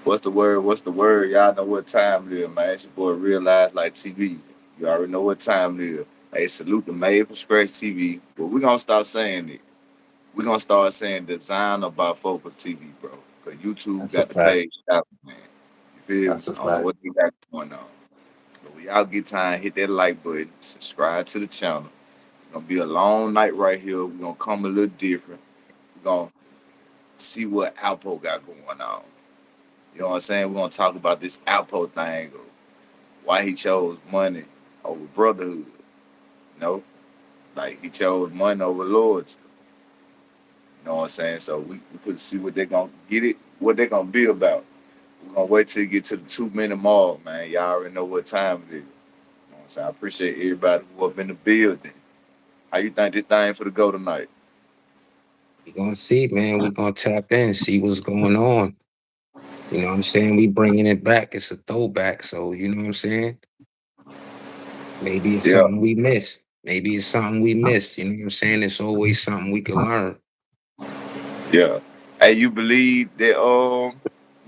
What's the word? What's the word? Y'all know what time it is, man. It's your boy Realize Like TV. You already know what time it is. Hey, salute the Made from Scratch TV. But we're gonna stop saying it. We're gonna start saying design by Focus TV, bro. Cause YouTube That's a got the fact. page out, man. You feel me? That's a I don't know fact. what they got going on. But when y'all get time, hit that like button, subscribe to the channel. It's gonna be a long night right here. We're gonna come a little different. We're gonna see what Alpo got going on. You know what I'm saying? We're gonna talk about this Alpo thing, or why he chose money over brotherhood. You know, like he chose money over loyalty. You know what I'm saying? So we could see what they're gonna get it, what they're gonna be about. We're gonna wait till you get to the 2 minute mark, man. Y'all already know what time it is. You know what I'm saying? I appreciate everybody who up in the building. How you think this thing for the go tonight? We gonna see, man. We gonna tap in, see what's going on. You know what I'm saying? We bringing it back. It's a throwback. So you know what I'm saying? Maybe it's Yeah, something we missed. Maybe it's something we missed. You know what I'm saying? It's always something we can learn. yeah. Hey, you believe that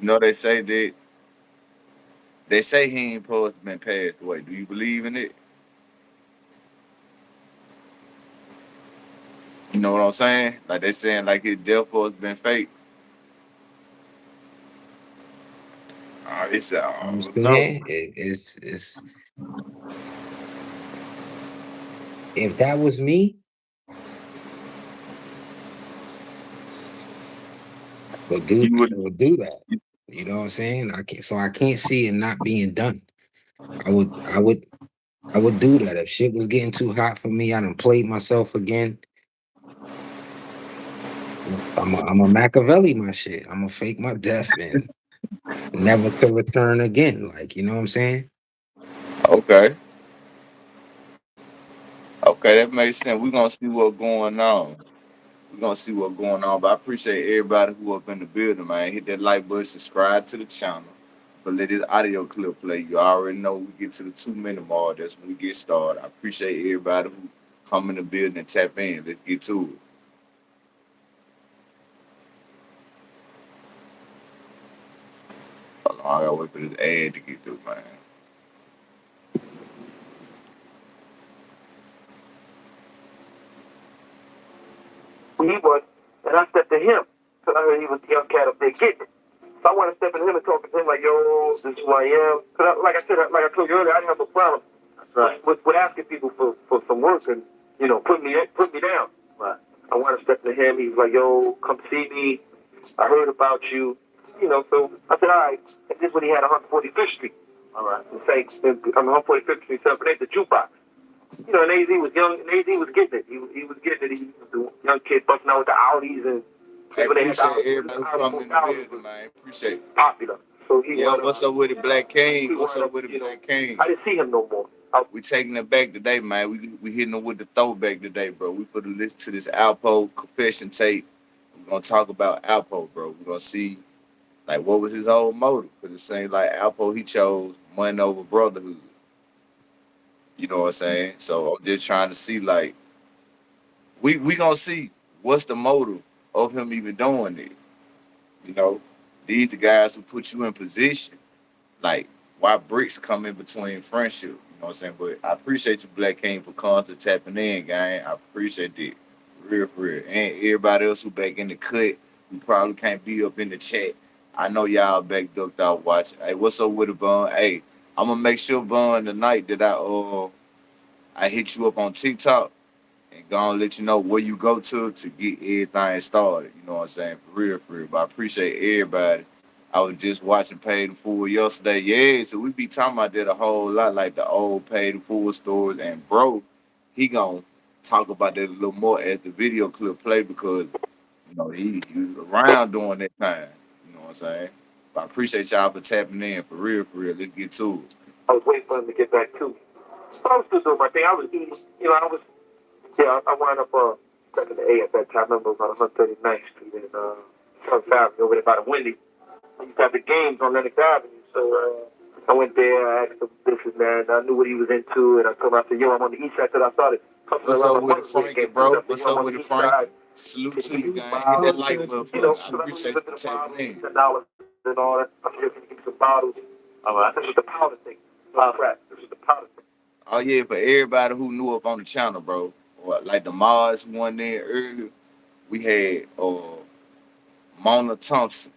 you know they say he ain't supposed to been passed away. Do you believe in it? You know what I'm saying? Like they saying like his death supposed to been fake. He said, You know what oh I'm no. saying? It's if that was me, You I would would do that. You know what I'm saying? I can't see it not being done. I would I would I would do that. If shit was getting too hot for me, I done played myself again. I'm a Machiavelli my shit. I'm gonna fake my death and never to return again. Like, you know what I'm saying? okay. Okay, that makes sense. We're gonna see what's going on. We're gonna see what's going on. But I appreciate everybody who up in the building, man. Hit that like button, subscribe to the channel. But let this audio clip play. You already know we get to the 2 minute mark. That's when we get started. I appreciate everybody who come in the building and tap in. Let's get to it. Hold on, I gotta wait for this ad to get through, man. He was, and I stepped to him. So I heard he was the young cat up there getting it. So I want to step to him and talk to him like, yo, this is who I am. Cause like I said, like I told you earlier, I didn't have a problem with asking people for some work and, you know, put me down. Right. I want to step to him. He's like, yo, come see me. I heard about you. You know, so I said, all right. And this is when he had 145th Street. All right. And say, on 145th Street, San Fernando, the jukebox. You know, and AZ was young, and AZ was getting it. He was getting it. He was the young kid busting out with the Audis and hey, appreciate everybody who come in the building, man. Appreciate it. Popular. So he yeah, what's up with the Black King? What's up with the Black King? I didn't see him no more. We taking it back today, man. We hitting them with the throwback today, bro. We put a list to this Alpo confession tape. We're gonna talk about Alpo, bro. We're gonna see like what was his whole motive. Cause it seems like Alpo he chose money over brotherhood. You know what I'm saying? So I'm just trying to see like we gonna see what's the motive of him even doing it. You know, these the guys who put you in position. Like why bricks come in between friendship. You know what I'm saying? But I appreciate you, Black King, for constantly tapping in, gang. I appreciate that. Real for real. And everybody else who back in the cut who probably can't be up in the chat. I know y'all back ducked out watching. Hey, what's up with it, Bun? Hey, I'm gonna make sure, Bun, tonight that I hit you up on TikTok and gonna let you know where you go to get everything started. You know what I'm saying? For real, for real. But I appreciate everybody. I was just watching Paid in Full yesterday. Yeah, so we be talking about that a whole lot, like the old Paid in Full stores. And bro, he gonna talk about that a little more as the video clip play because you know he was around during that time. You know what I'm saying? But I appreciate y'all for tapping in. For real, for real. Let's get to it. I was waiting for him to get back too. So I was still doing my thing. I was eating, you know, yeah, I wound up back in the A at that time. I remember it was on 139th Street in South Avenue over there by the Wendy. I used to have the games on Lennox Avenue. So I went there, I asked him this and that, and I knew what he was into, and I told him, I said, yo, I'm on the east side. So I started hustling what's around up with the Frankie, bro? What's up with the Frankie? Salute to you, guys. Hit that like button for us. Appreciate you tapping in. and all that. I'm just gonna give you some bottles. This was the powder thing. Not crack. This was the powder thing. Oh yeah, for everybody who knew up on the channel, bro. Or like the Mars one there earlier, we had Mona Thompson.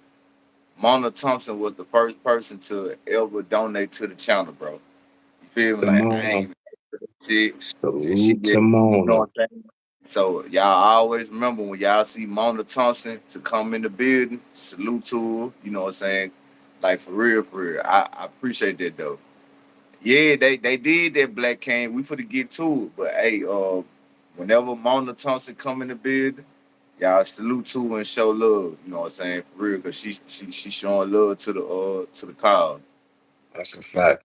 Mona Thompson was the first person to ever donate to the channel, bro. You feel me? Like I Mona. ain't shit, and she Salute just, to you know Mona. what I'm saying. So y'all always remember when y'all see Mona Thompson to come in the building, salute to her. You know what I'm saying? Like for real, for real. I appreciate that though. Yeah, they did that Black King. We finna get to it, but hey, whenever Mona Thompson come in the building, y'all salute to her and show love. You know what I'm saying? For real, cause she showing love to the cause. That's a fact.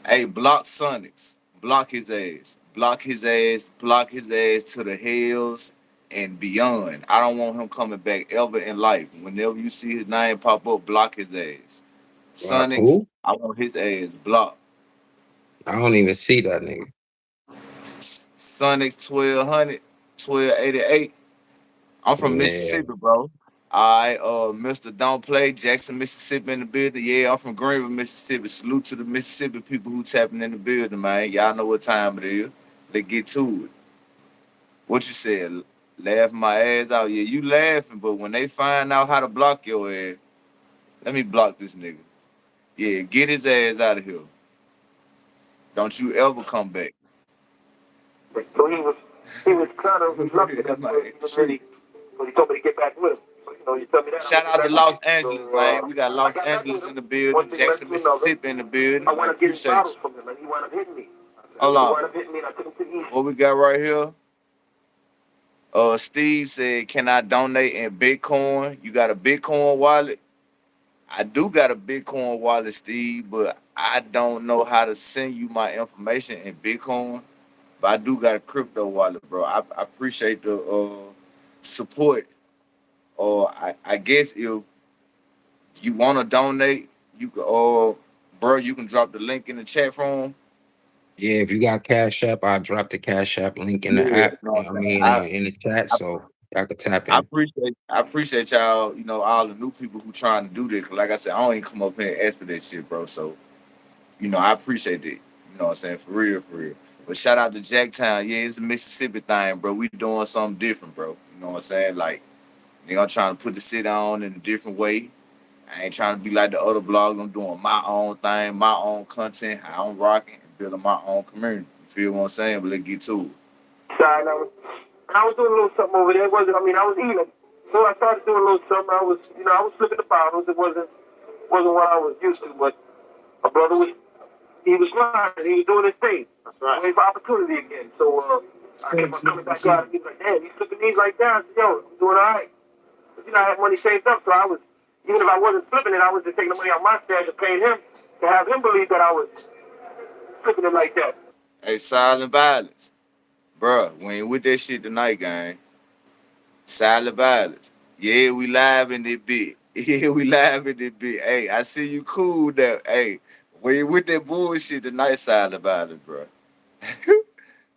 Hey, block Sonics. Block his ass. Block his ass. Block his ass to the hills and beyond. I don't want him coming back ever in life. Whenever you see his name pop up, block his ass. Like Sonics, who? I want his ass blocked. I don't even see that nigga. Sonics 1200, 1288. I'm from Yeah, Mississippi, bro. I Mr. Don't Play, Jackson, Mississippi in the building. Yeah, I'm from Greenville, Mississippi. Salute to the Mississippi people who tapping in the building, man. Y'all know what time it is. Let's get to it. What you said? Laugh my ass out. Yeah, you laughing, but when they find out how to block your ass, let me block this nigga. Yeah, get his ass out of here. Don't you ever come back. So he was kind of reluctant That at first. might He didn't true. really, but he told me to get back with him. So you tell me that, I'm gonna Shout get out to back with Los you. So Angeles, man. We got I Los got back with Angeles in him. the building, One thing led Jackson, to another. Mississippi in the building. I I wound up getting appreciate bottles you. from him, and he wound up hitting me. Hold He on. wound up hitting me, and I took him to the East. What we got right here? Steve said, "Can I donate in Bitcoin? You got a Bitcoin wallet?" I do got a Bitcoin wallet, Steve, but I don't know how to send you my information in Bitcoin. But I do got a crypto wallet, bro. I appreciate the support. Or I guess if you want to donate, you can, bro, you can drop the link in the chat room. yeah. If you got Cash App, I'll drop the Cash App link in Yeah, the you app. know what You know what I I'm saying. mean, in the chat, I so y'all can tap I in. appreciate I appreciate y'all, all the new people who trying to do this. Cause like I said, I don't even come up here and ask for that shit, bro. So, I appreciate it. You know what I'm saying? For real, for real. But shout out to Jacktown. Yeah, it's a Mississippi thing, bro. We doing something different, bro. You know what I'm saying? Like, I'm trying to put the city on in a different way. I ain't trying to be like the other blogs. I'm doing my own thing, my own content, how I'm rocking, and building my own community. You feel what I'm saying? But let's get to it. Side, I was doing a little something over there. It wasn't. I mean, I was eating. So I started doing a little something. I was flipping the bottles. It wasn't what I was used to. But my brother he was grinding. He was doing his thing. That's right. Waiting for opportunity again. So I kept on coming back out. And he was like, "Damn, you flipping these like that?" I said, "Yo, I'm doing all right." But, I had money saved up, so I was, even if I wasn't flipping it, I was just taking the money out my stash and paying him to have him believe that I was flipping it like that. Hey, silent violence. Bruh, we ain't with that shit tonight, gang. Silent violence. Yeah, we live in this bit. Yeah, we live in this bit. Hey, I see you cool now. Hey, we ain't with that bullshit tonight, silent violence, bro.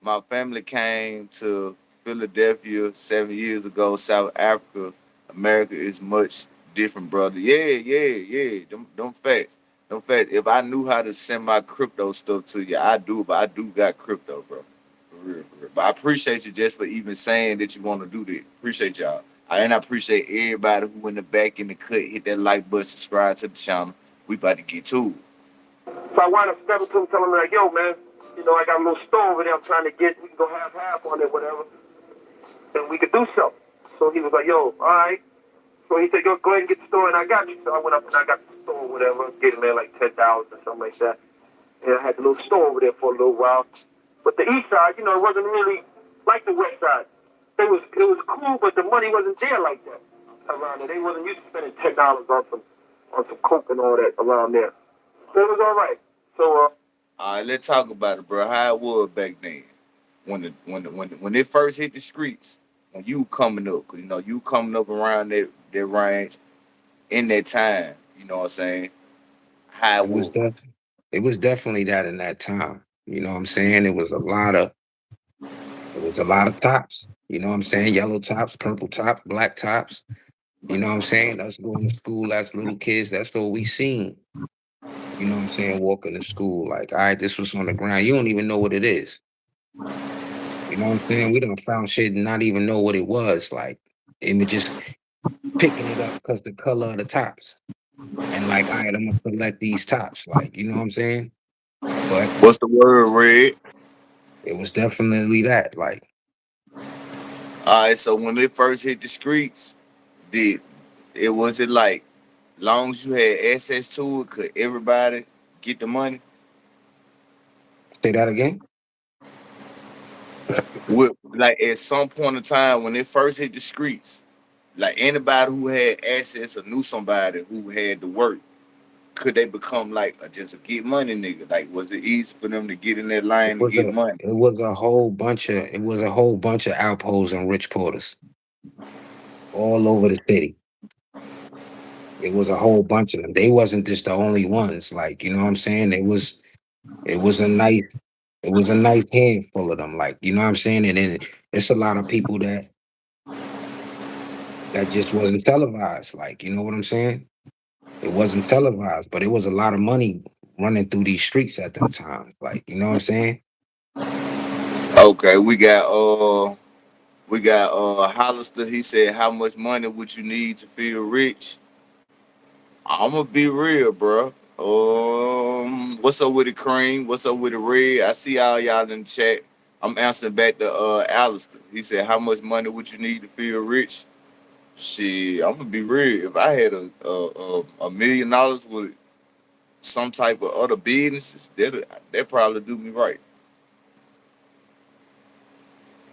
My family came to Philadelphia 7 years ago, South Africa. America is much different, brother. Yeah, yeah. Them facts. Them facts. If I knew how to send my crypto stuff to you, I do, but I do got crypto, bro. For real, for real. But I appreciate you just for even saying that you want to do that. Appreciate y'all. And I appreciate everybody who in the back in the cut hit that like button, subscribe to the channel. We about to get to it. So I wound up stepping to him, telling him like, "Yo, man, I got a little store over there. I'm trying to get. We can go half on it, whatever, and we could do something." So he was like, "Yo, all right." So he said, "Yo, go ahead and get the store, and I got you." So I went up and I got the store, whatever, gave him there like $10 or something like that. And I had the little store over there for a little while. But the east side, it wasn't really like the west side. It was cool, but the money wasn't there like that around there. They wasn't used to spending $10 on some coke and all that around there. So it was all right. So All right, let's talk about it, bro. How it was back then, when it first hit the streets, when you coming up, cause you coming up around that range in that time. You know what I'm saying? How it It was was. def- it was definitely that in that time. You know what I'm saying? It was a lot of tops. You know what I'm saying? Yellow tops, purple tops, black tops. You know what I'm saying? Us going to school as little kids, that's all we seen. You know what I'm saying? Walking to school, like, all right, this was on the ground. You don't even know what it is. You know what I'm saying? We done found shit and not even know what it was. Like, it was just picking it up because the color of the tops. And like, all right, I'm gonna collect these tops. Like, you know what I'm saying? But What's the word, Red? it was definitely that. Like, All right, so when they first hit the streets, did it was it like long as you had access to it, could everybody get the money? say that again. With like at some point in time when it first hit the streets, like anybody who had access or knew somebody who had to work, could they become like just a get money nigga? Like, was it easy for them to get in that It line and was get a money? it was a whole bunch of outposts and rich porters all over the city. It was a whole bunch of them. They wasn't just the only ones. Like, you know what I'm saying? It was a nice it was a nice handful of them. Like, you know what I'm saying? And then it's a lot of people that just wasn't televised. Like, you know what I'm saying? It wasn't televised, but it was a lot of money running through these streets at them times. Like, you know what I'm saying? Okay, we got Hollister. He said, "How much money would you need to feel rich?" I'm gonna be real, bro. What's up with the cream? What's up with the red? I see all y'all in the chat. I'm answering back to Alistair. He said, "How much money would you need to feel rich?" Shit, I'm gonna be real. If I had $1 million with some type of other businesses, that probably do me right.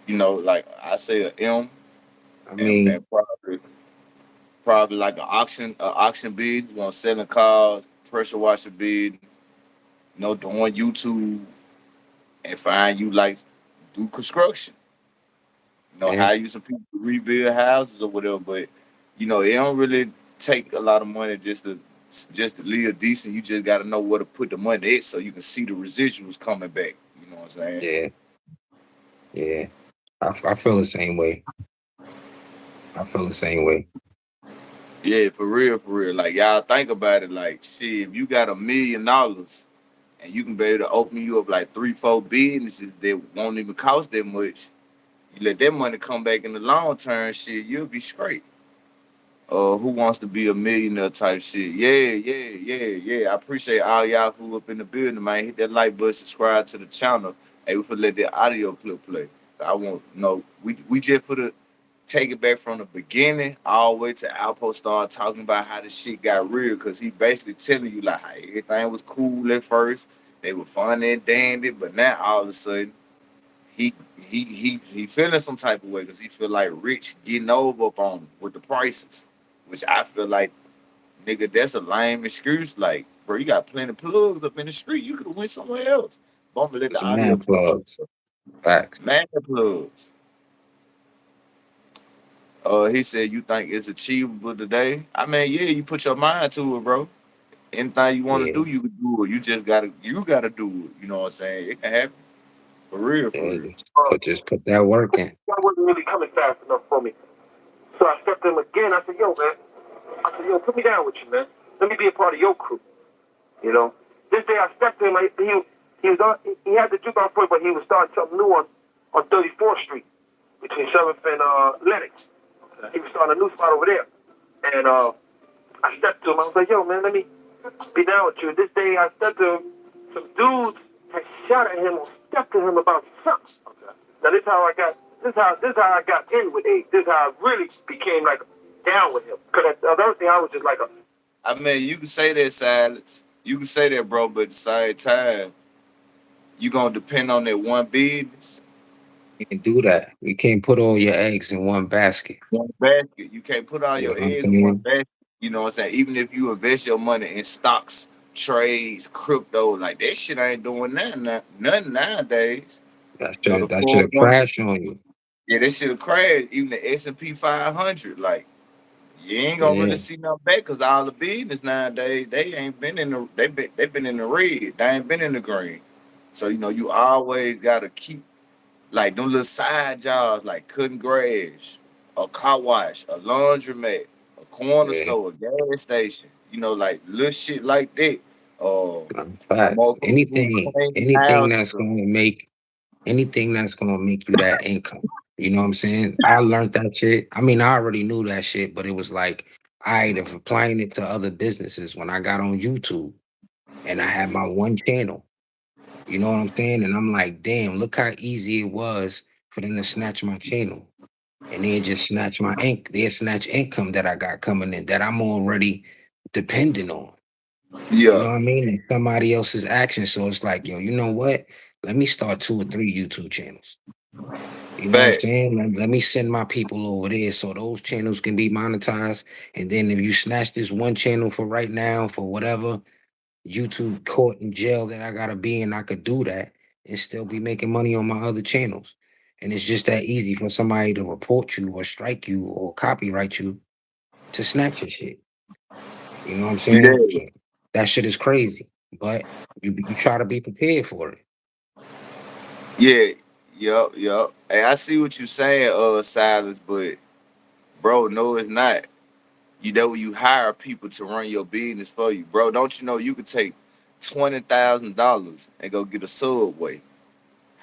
You know, like I say a M I and mean, probably like an auction business, selling cars, pressure washer business, doing YouTube and find you like do construction. yeah, Hire you some people to rebuild houses or whatever. But it don't really take a lot of money just to live decent. You just got to know where to put the money at so you can see the residuals coming back. You know what I'm saying? yeah, yeah. I feel the same way. I feel the same way. Yeah, for real, for real. Like y'all think about it. Like shit, if you got $1 million and you can be able to open you up like 3, 4 businesses that won't even cost that much, you let that money come back in the long term. Shit, you'll be straight. Who wants to be a millionaire type shit. Yeah, yeah, yeah, yeah. I appreciate all y'all who up in the building, man. Hit that like button, subscribe to the channel. Hey, we for let that audio clip play. I want we just for the take it back from the beginning all the way to Alpo start talking about how this shit got real because he basically telling you like how everything was cool at first. They were fun and dandy, but now all of a sudden he he feeling some type of way because he feel like Rich getting over up on him with the prices, which I feel like nigga that's a lame excuse. Like, bro, you got plenty of plugs up in the street. You could have went somewhere else. Bump let the There's audio man clip. plugs. Facts. Man plugs. He said you think it's achievable today. I mean, yeah, you put your mind to it, bro. Anything you want to Yeah, do, you can do it. You gotta do it. You know what I'm saying? It can happen for real, for yeah. real. Just put that work in. That wasn't really coming fast enough for me. So I stepped in again. I said, yo, man. I said, yo, put me down with you, man. Let me be a part of your crew. You know. This day I stepped in, like, he was on, he had the juke off point, but he was starting something new on 34th Street between 7th and Lennox. He was starting a new spot over there. And I stepped to him. I was like, yo, man, let me be down with you. This day I stepped to him. Some dudes had shot at him or stepped to him about something. Now this is how I got. This is how I got in with Abe. This is how I really became like down with him. Because the other thing I was just like a. I mean, you can say that, Silence. You can say that, bro, but at the same time, you gonna depend on that one business, You can't do that. You can't put all your eggs in one basket. one basket. You can't put all You know your what I'm eggs in one saying? basket. You know what I'm saying? Even if you invest your money in stocks, trades, crypto, like that shit ain't doing nothing nowadays. The That should full have one, crashed on you. yeah, that shit crash. Even the S&P 500, like you ain't gonna really Yeah. see nothing back because all the business nowadays they ain't been in the they been in the red. They ain't been in the green. So you always gotta keep like them little side jobs like cutting grass, a car wash, a laundromat, a corner Yeah, store, a gas station, like little shit like that. facts. Motherfuckers who clean Anything houses that's up. gonna make you that income. You know what I'm saying? I learned that shit. I mean, I already knew that shit, but it was like I of applying it to other businesses when I got on YouTube and I had my one channel. You know what I'm saying? And I'm like, damn, look how easy it was for them to snatch my channel. And they just snatch my they snatch income that I got coming in that I'm already dependent on. You know Yeah, what I mean? And somebody else's action. So it's like, yo, you know what? Let me start 2 or 3 YouTube channels. You know what I'm fact. saying? Let me send my people over there so those channels can be monetized. And then if you snatch this one channel for right now, for whatever YouTube court and jail that I gotta be in, I could do that and still be making money on my other channels. And it's just that easy for somebody to report you or strike you or copyright you to snatch your shit. You know what I'm saying? Yeah, So that shit is crazy. But you try to be prepared for it. yeah, yup. Hey, I see what you saying, Silas, but bro, no, it's not. You know when you hire people to run your business for you, bro. Don't you know you could take $20,000 and go get a subway,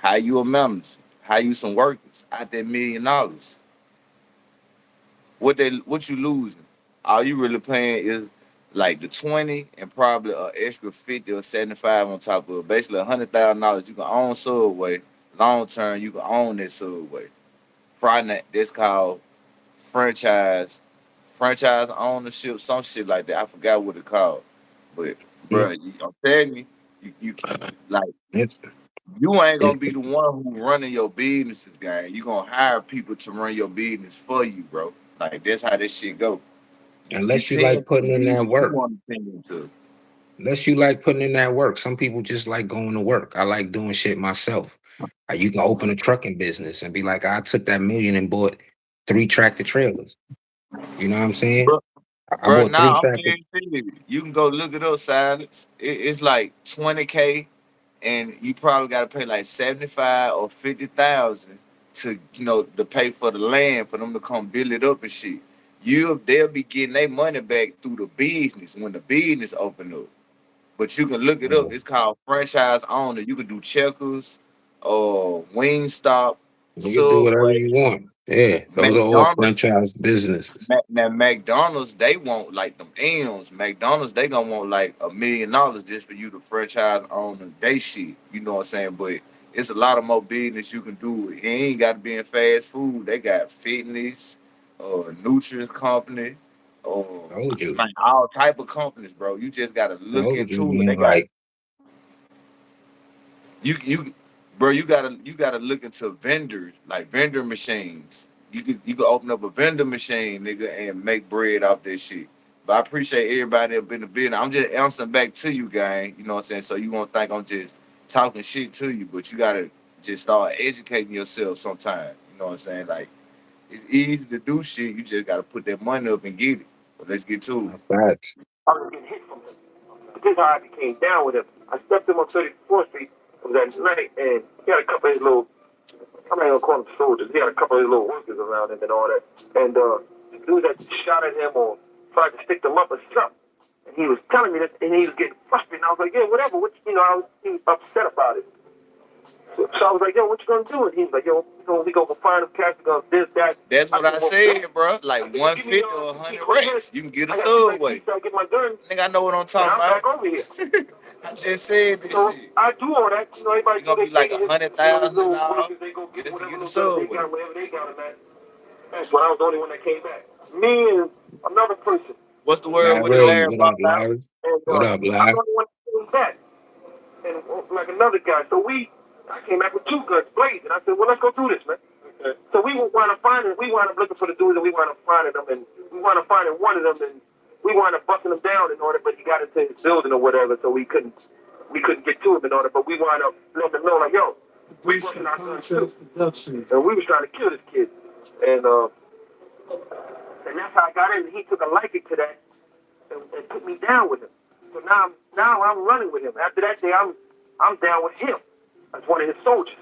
hire you a manager, hire you some workers out that $1 million. What you losing? All you really paying is like the 20 and probably an extra 50 or 75 on top of it. Basically $100,000 you can own Subway. Long term you can own that Subway. Friday that's called franchise franchise ownership, some shit like that. I forgot what it called. But bro, Mm. I'm telling you, you like It's you ain't it's gonna be the one who running your businesses, guy. You gonna hire people to run your business for you, bro. Like that's how this shit go. You unless you like tend to the putting in that business you work. want to tend to. Unless you like putting in that work. Some people just like going to work. I like doing shit myself. You can open a trucking business and be like, I took that million and bought 3 tractor trailers. You know what I'm saying? Bro, I bro, bought three now I'm tractor. guaranteed you can go look it up, silence. It's like 20K and you probably got to pay like 75 or 50,000 to to pay for the land for them to come build it up and shit. They'll be getting their money back through the business when the business open up. But you can look it up. Oh, It's called franchise owner. You can do Checkers, Wing Stop, you can do whatever Subway, you want. Yeah, those are all McDonald's. franchise businesses. Now McDonald's, they want like them M's. McDonald's, they gonna want like $1 million just for you to franchise on they shit. You know what I'm saying? But it's a lot of more business you can do. It ain't got to be in fast food. They got fitness, nutrients company, Told you, like all type of companies, bro. You just gotta look told you, into it. They man. got Like, you bro, you gotta look into vendors, like vendor machines. You could open up a vendor machine, nigga, and make bread off that shit. But I appreciate everybody that been a business. I'm just answering back to you, gang. You know what I'm saying? So you won't think I'm just talking shit to you, but you gotta just start educating yourself sometime. You know what I'm saying? Like it's easy to do shit. You just gotta put that money up and get it. But let's get to it. facts. I was getting hit from him. But this is how I became down with him. I stepped him on 34th Street. It was at night, and he had a couple of his little, I'm not gonna call them soldiers. He had a couple of his little workers around him and all that. And the dude that shot at him or tried to stick them up or something. And he was telling me that, and he was getting frustrated. And I was like, yeah, whatever. He was upset about it. So I was like, yo, what you gonna do? And he was like, yo, we gonna find him, cash, we gonna this, that. That's I what said, I well, said, bro. Like I said, well, give me 150 or the key. 100 Go ahead. racks. You can get a I gotta get my keys subway. so I get my gun, Nigga, I know what I'm and talking I'm about. back over here. I just said this So shit. I do all that. Everybody You do gonna their be like thing, a and hundred his thousand and little all workers, they go get just to whatever get a little guns they subway. got, whatever they got them at. That's when I was the only one that came back. Me and another person. What's the word with it, Larry, Larry? what About up, now? Larry? And What up, I'm the Larry? only one that came back. And like another guy. I came back with 2 guns blazing. I said, well, let's go do this, man. Okay. So we wound up looking for the dudes, and we wound up finding them, and we wound up finding one of them, and we wound up busting them down in order, but he got into his building or whatever, so we couldn't get to him in order, but we wound up letting them know, like, yo, we busting our guns too. And we was trying to kill this kid. And uh, and that's how I got in. He took a liking to that and put me down with him. So now I'm running with him. After that day, I'm down with him as one of his soldiers.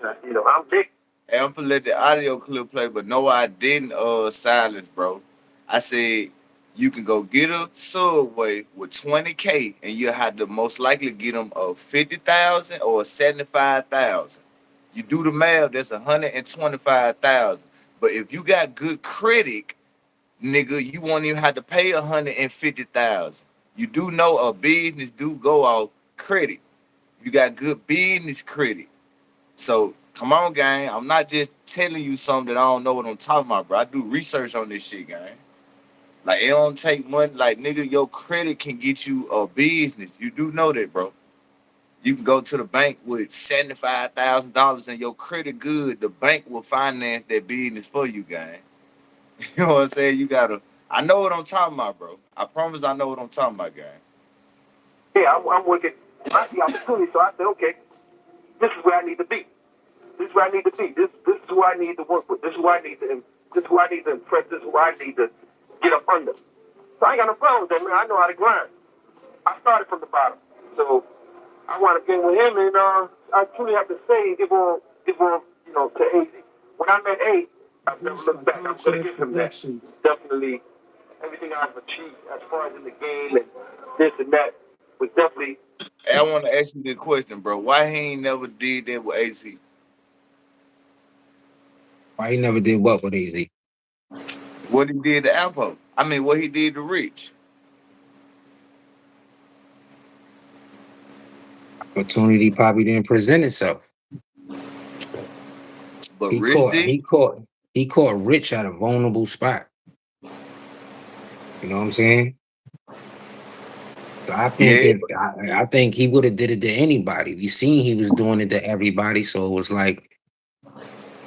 Okay. I'm big. Hey, I'm gonna let the audio clip play, but no, I didn't silence, bro. I said You can go get a Subway with 20K, and you'll have to most likely get them a 50,000 or a 75,000. You do the math, that's 125,000. But if you got good credit, nigga, you won't even have to pay 150,000. You do know a business do go off credit. You got good business credit. So come on, gang. I'm not just telling you something that I don't know what I'm talking about, bro. I do research on this shit, gang. Like it don't take money. Like nigga, your credit can get you a business. You do know that, bro. You can go to the bank with $75,000 and your credit good. The bank will finance that business for you, gang. You know what I'm saying? You gotta. I know what I'm talking about, bro. I promise I know what I'm talking about, gang. Yeah, I'm working. I see opportunity, so I said, okay, this is where I need to be. This is where I need to be. This is who I need to work with. This is who I need to. This is who I need to impress. This is who I need to get up under. So I ain't got no problem with that, man. I know how to grind. I started from the bottom, so I want to get with him, and I truly have to say, give on, to AZ. When I met A, I've never looked back. I'm gonna give him that. Definitely, everything I've achieved as far as in the game and this and that was definitely. Hey, I want to ask you this question, bro. Why he ain't never did that with AC? Why he never did what with AZ? What he did to Alpo? I mean, what he did to Rich? Opportunity probably didn't present itself. But He Rich caught did. he caught he caught Rich at a vulnerable spot. You know what I'm saying? So I think Yeah, if I think he would have did it to anybody. We seen he was doing it to everybody. So it was like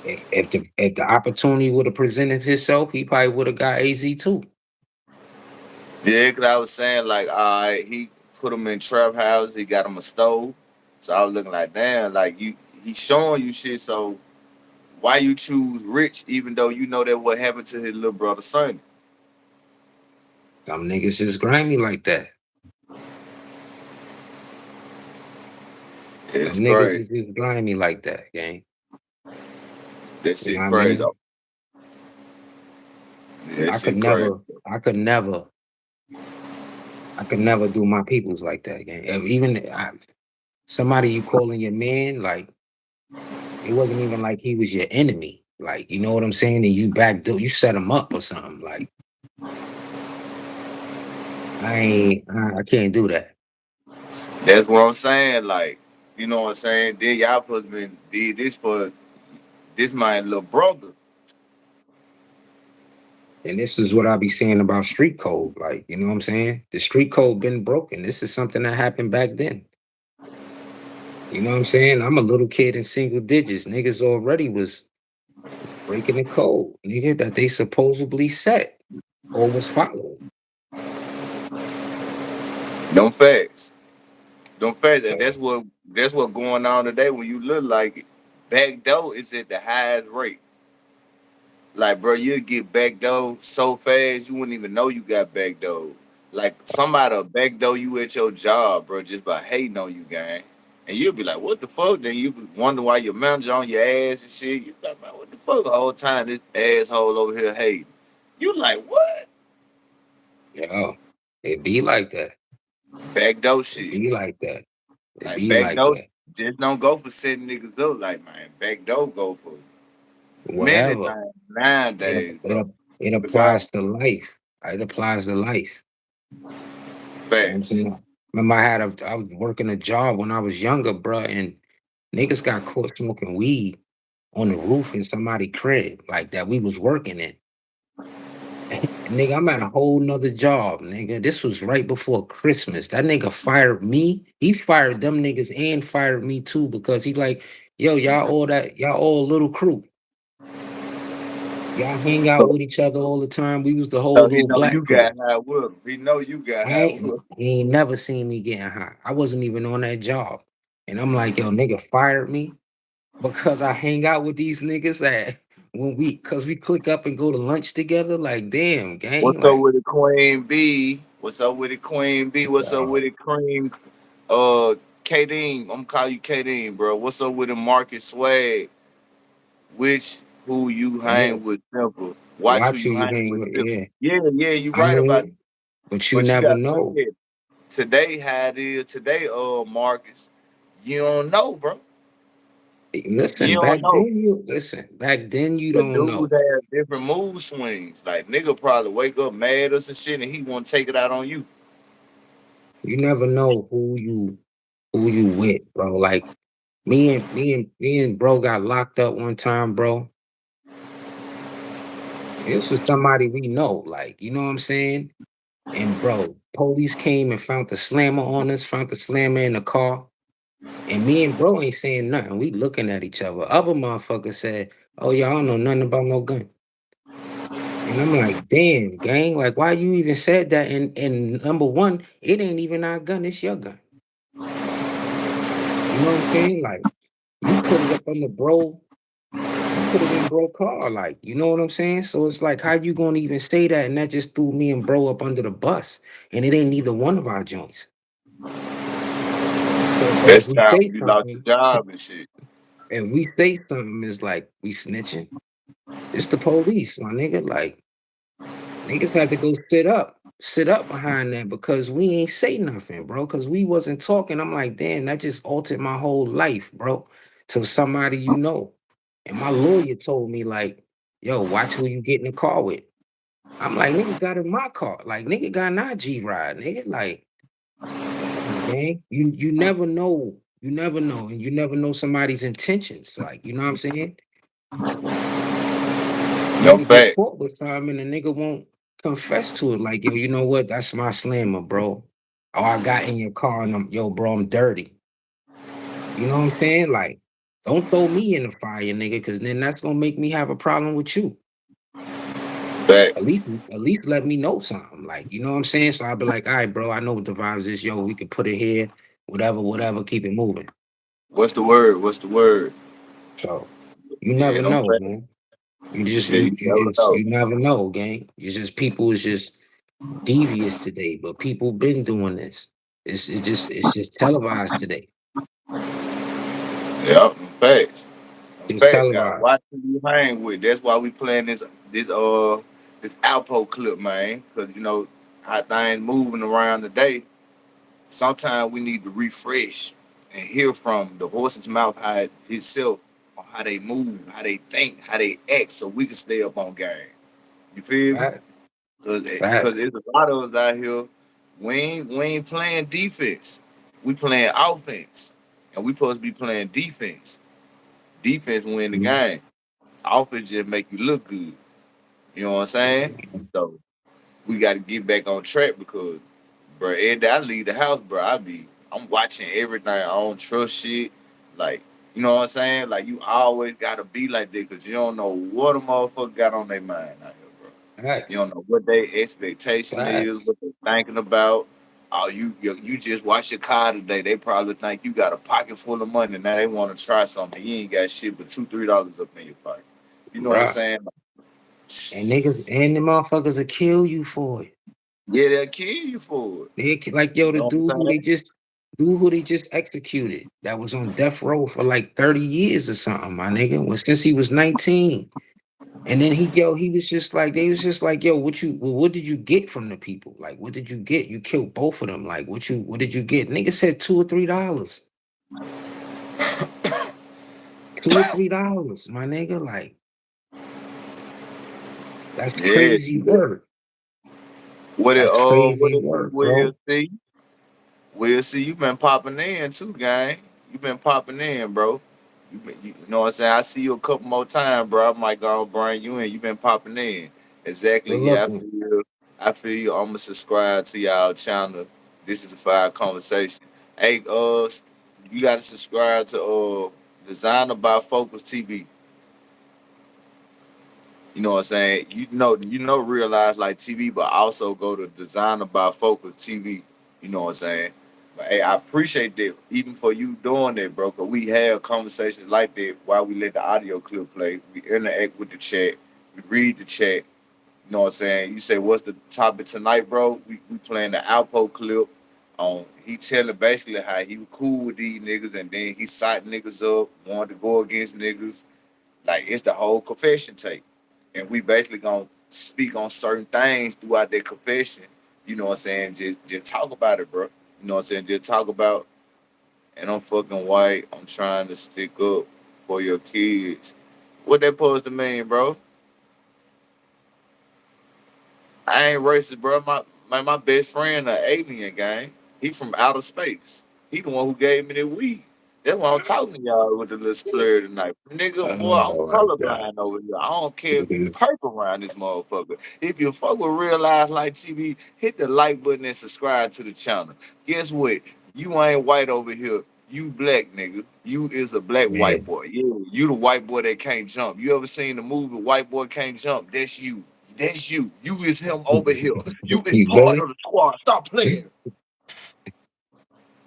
if the opportunity would have presented itself, he probably would have got AZ too. yeah. Cause I was saying like, all right, he put him in trap house. He got him a stove. So I was looking like, damn, like you, he's showing you shit. So why you choose Rich, even though you know that what happened to his little brother son? Some niggas just grimy like that. It's Some niggas crazy. is just grimy like that, gang. That You know shit what I crazy. mean? Yeah, that I could shit crazy. never, I could never, I could never do my peoples like that, gang. Even somebody you calling your man, like it wasn't even like he was your enemy. Like, you know what I'm saying? And you you set him up or something. Like, I can't do that. That's what I'm saying. Like, you know what I'm saying? Then y'all supposed to been did this for this my little brother. And this is what I be saying about street code. Like, you know what I'm saying? The street code been broken. This is something that happened back then. You know what I'm saying? I'm a little kid in single digits. Niggas already was breaking the code, nigga, that they supposedly set or was following. Them facts. Them facts. And So that's what going on today when you look like it. Back door is at the highest rate. Like, bro, you'll get back door so fast you wouldn't even know you got back door. Like somebody back door you at your job, bro, just by hating on you, gang. And you'll be like, what the fuck? Then you wonder why your manager on your ass and shit. You be like, man, what the fuck the whole time this asshole over here hating? You like, what? yeah, it be like that. Back door It shit. be like that. It Like be back like door that. just don't go for setting niggas up. Like, man, back door go for many Whatever. things It nowadays, bro. it But God, applies to life. It applies to life. You know what I'm facts. saying? Remember, I was working a job when I was younger, bro, and niggas got caught smoking weed on the roof in somebody's crib, like that we was working in. Nigga, I'm at a whole nother job, nigga. This was right before Christmas. That nigga fired me. He fired them niggas and fired me too because he like, yo, y'all all little crew. Y'all hang out with each other all the time. We was the whole So he little know black you crew. got high with him. He know you got high I with him. He ain't never seen me getting high. I wasn't even on that job. And I'm like, yo, nigga fired me because I hang out with these niggas that cause we click up and go to lunch together. Like, damn, gang. What's up Like, with the Queen B? What's up with the Queen B? What's up uh, with the Cream? Uh, Kadeen. I'm gonna call you Kadeen, bro. What's up with the Market Swag? Which who you yeah. hang with Simple? Watch who Watch who you you hang hang with with. Simple. Yeah. Yeah, yeah, you I right about mean, it. But you But you never gotta look know. at it. Today how it is today, Marcus. You don't know, bro. You Listen, don't know. back then you The don't dude know. has different mood swings. Like nigga probably wake up mad or some shit and he wanna take it out on you. You never know who you with, bro. Like me and bro got locked up one time, bro. This was somebody we know, like, you know what I'm saying? And bro, police came and found the slammer on us, found the slammer in the car. And me and bro ain't saying nothing. We looking at each other. Other motherfucker said, "Oh, yeah, I don't know nothing about no gun." And I'm like, damn, gang, like why you even said that? And number one, it ain't even our gun, it's your gun. You know what I'm saying? Like, you put it up on the bro, you put it in bro car, like, you know what I'm saying? So it's like, how you gonna even say that? And that just threw me and bro up under the bus. And it ain't neither one of our joints. So, but if That's we time say when you lost your something, job and shit. if we say something, it's like we snitching. It's the police, my nigga. Like, niggas had to go sit up behind that because we ain't say nothing, bro. Because we wasn't talking. I'm like, damn, that just altered my whole life, bro. To somebody you know. And my lawyer told me, like, yo, watch who you get in the car with. I'm like, nigga got in my car. Like, nigga got an IG ride, nigga. Like, come on, gang. You never know. You never know. And you never know somebody's intentions. Like, you know what I'm saying? You No can get fact. caught with time and the nigga won't confess to it. Like, yo, you know what? That's my slammer, bro. Oh, I got in your car and yo, bro, I'm dirty. You know what I'm saying? Like, don't throw me in the fire, nigga, because then that's gonna make me have a problem with you. At Facts. least, at least let me know something. Like, you know what I'm saying? So I'll be like, all right, bro, I know what the vibes is. Yo, we can put it here, whatever, whatever, keep it moving. What's the word? What's the word? So you Yeah, never no know, fact. man. You just Yeah, you you you never just know. you never know, gang. It's just people is just devious today, but people been doing this. It's just televised today. Yeah, facts. Just Fact, gotta televised. watch who you hang with. That's why we playing this Alpo clip, man. Cause you know how things moving around today. Sometimes we need to refresh and hear from the horse's mouth how it itself on how they move, how they think, how they act, so we can stay up on game. You feel me? Fact, Cause facts, there's a lot of us out here. We ain't playing defense. We playing offense, and we supposed to be playing defense. Defense win the mhm, game. Offense just make you look good. You know what I'm saying? So we got to get back on track because, bro, every day I leave the house, bro, I'm watching everything. I don't trust shit. Like, you know what I'm saying? Like, you always got to be like that because you don't know what a motherfucker got on their mind out here, bro. You facts, don't know what their expectation is, facts, what they're thinking about. Oh, you just watch your car today. They probably think you got a pocket full of money. Now they want to try something. You ain't got shit but $2, $3 up in your pocket. You know what I'm bruh. saying? And niggas and the motherfuckers will kill you for it. Yeah, they'll kill you for it. Like yo, You the know what I'm saying? dude who they just executed that was on death row for like 30 years or something, my nigga. Was since he was 19. And then he was just like, they was just like, yo, what did you get from the people? Like, what did you get? You killed both of them. Like, what did you get? Nigga said $2 or $3. $2 or $3, my nigga. Like, that's Yeah. crazy work. That's What crazy it work, will bro. see? We'll see. You been popping in too, gang. You been popping in, bro. You know what I'm saying? I see you a couple more times, bro. I might go and bring you in. You been popping in. Exactly. Good Yeah, I looking. feel you. I feel you. I'm gonna subscribe to y'all channel. This is a fire conversation. Hey, you gotta subscribe to Designer by Focus TV. You know what I'm saying? Realize like TV, but also go to Designer by Focus TV. You know what I'm saying? But hey, I appreciate that even for you doing that, bro. Cause we have conversations like that while we let the audio clip play. We interact with the chat. We read the chat. You know what I'm saying? You say, what's the topic tonight, bro? We playing the Alpo clip. He telling basically how he was cool with these niggas and then he signed niggas up, wanted to go against niggas. Like it's the whole confession tape, and we basically gonna speak on certain things throughout that confession You know what I'm saying? Just talk about it, bro. You know what I'm saying? Just talk about, and I'm fucking white. I'm trying to stick up for your kids. What that supposed to mean, bro? I ain't racist, bro. My best friend, an alien gang. He from outer space. He the one who gave me the weed. That's why I'm talking to y'all with the little splur tonight. Nigga, boy, I'm Oh my God. colorblind over here. I don't care if you purple around this motherfucker. If you fuck with Real Life Like TV, hit the like button and subscribe to the channel. Guess what? You ain't white over here. You black, nigga. You is a black Yeah. white boy. Yeah, you the white boy that can't jump. You ever seen the movie White Boy Can't Jump? That's you. That's you. You is him over here. You is You part Billy? of the squad. Stop playing.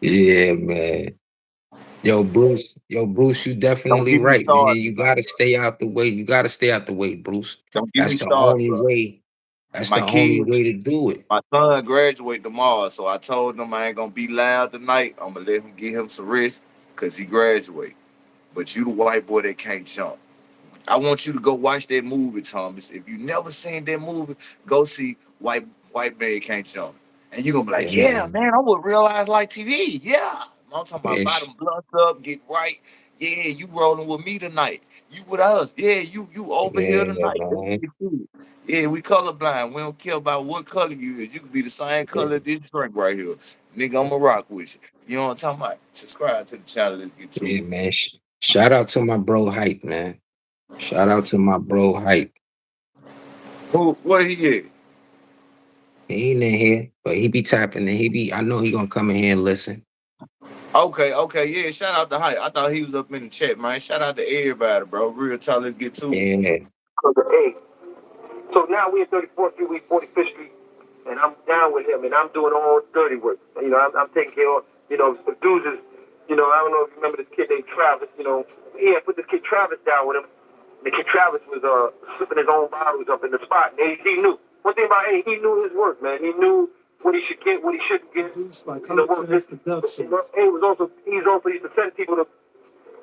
Yeah, man. Yo, Bruce, you Don't definitely get me right, man. started You tonight, gotta bro. stay out the way. You gotta stay out the way, Bruce. Don't get me That's the started, only bro. way. That's My the only kids, way to do it. my son graduate tomorrow, so I told him I ain't gonna be loud tonight. I'm gonna let him get him some rest because he graduate. But you the white boy that can't jump. I want you to go watch that movie, Thomas. If you never seen that movie, go see White Man Can't Jump. And you're gonna be Yeah, like, yeah, man. man, I would realize like TV. Yeah. I'm talking about buy Ish. them blunts up, get right. Yeah, you rolling with me tonight. You with us. Yeah, you over here Yeah, tonight. Let's man. get to it. Yeah, we colorblind. We don't care about what color you is. You can be the same Yeah, color as this drink right here. Nigga, I'ma rock with you. You know what I'm talking about? Subscribe to the channel. Let's get to yeah, it. man. Shout out to my bro Hype, man. Shout out to my bro Hype. Who, where he at? He ain't in here, but he be tapping and he be. I know he gonna come in here and listen. Okay, yeah. Shout out to Hype. I thought he was up in the chat, man. Shout out to everybody, bro. Real talk. Let's get to it. Yeah, Because of A. So now we in 34th Street, we 45th Street, and I'm down with him, and I'm doing all dirty work. I'm taking care of, some dudes is, I don't know if you remember this kid named Travis, he had put this kid Travis down with him. The kid Travis was slipping his own bottles up in the spot, and he knew. One thing about A, he knew his work, man. He knew what he should get, what he shouldn't get. Produced by What Compton's this, Productions. A was also, he's also used to send people to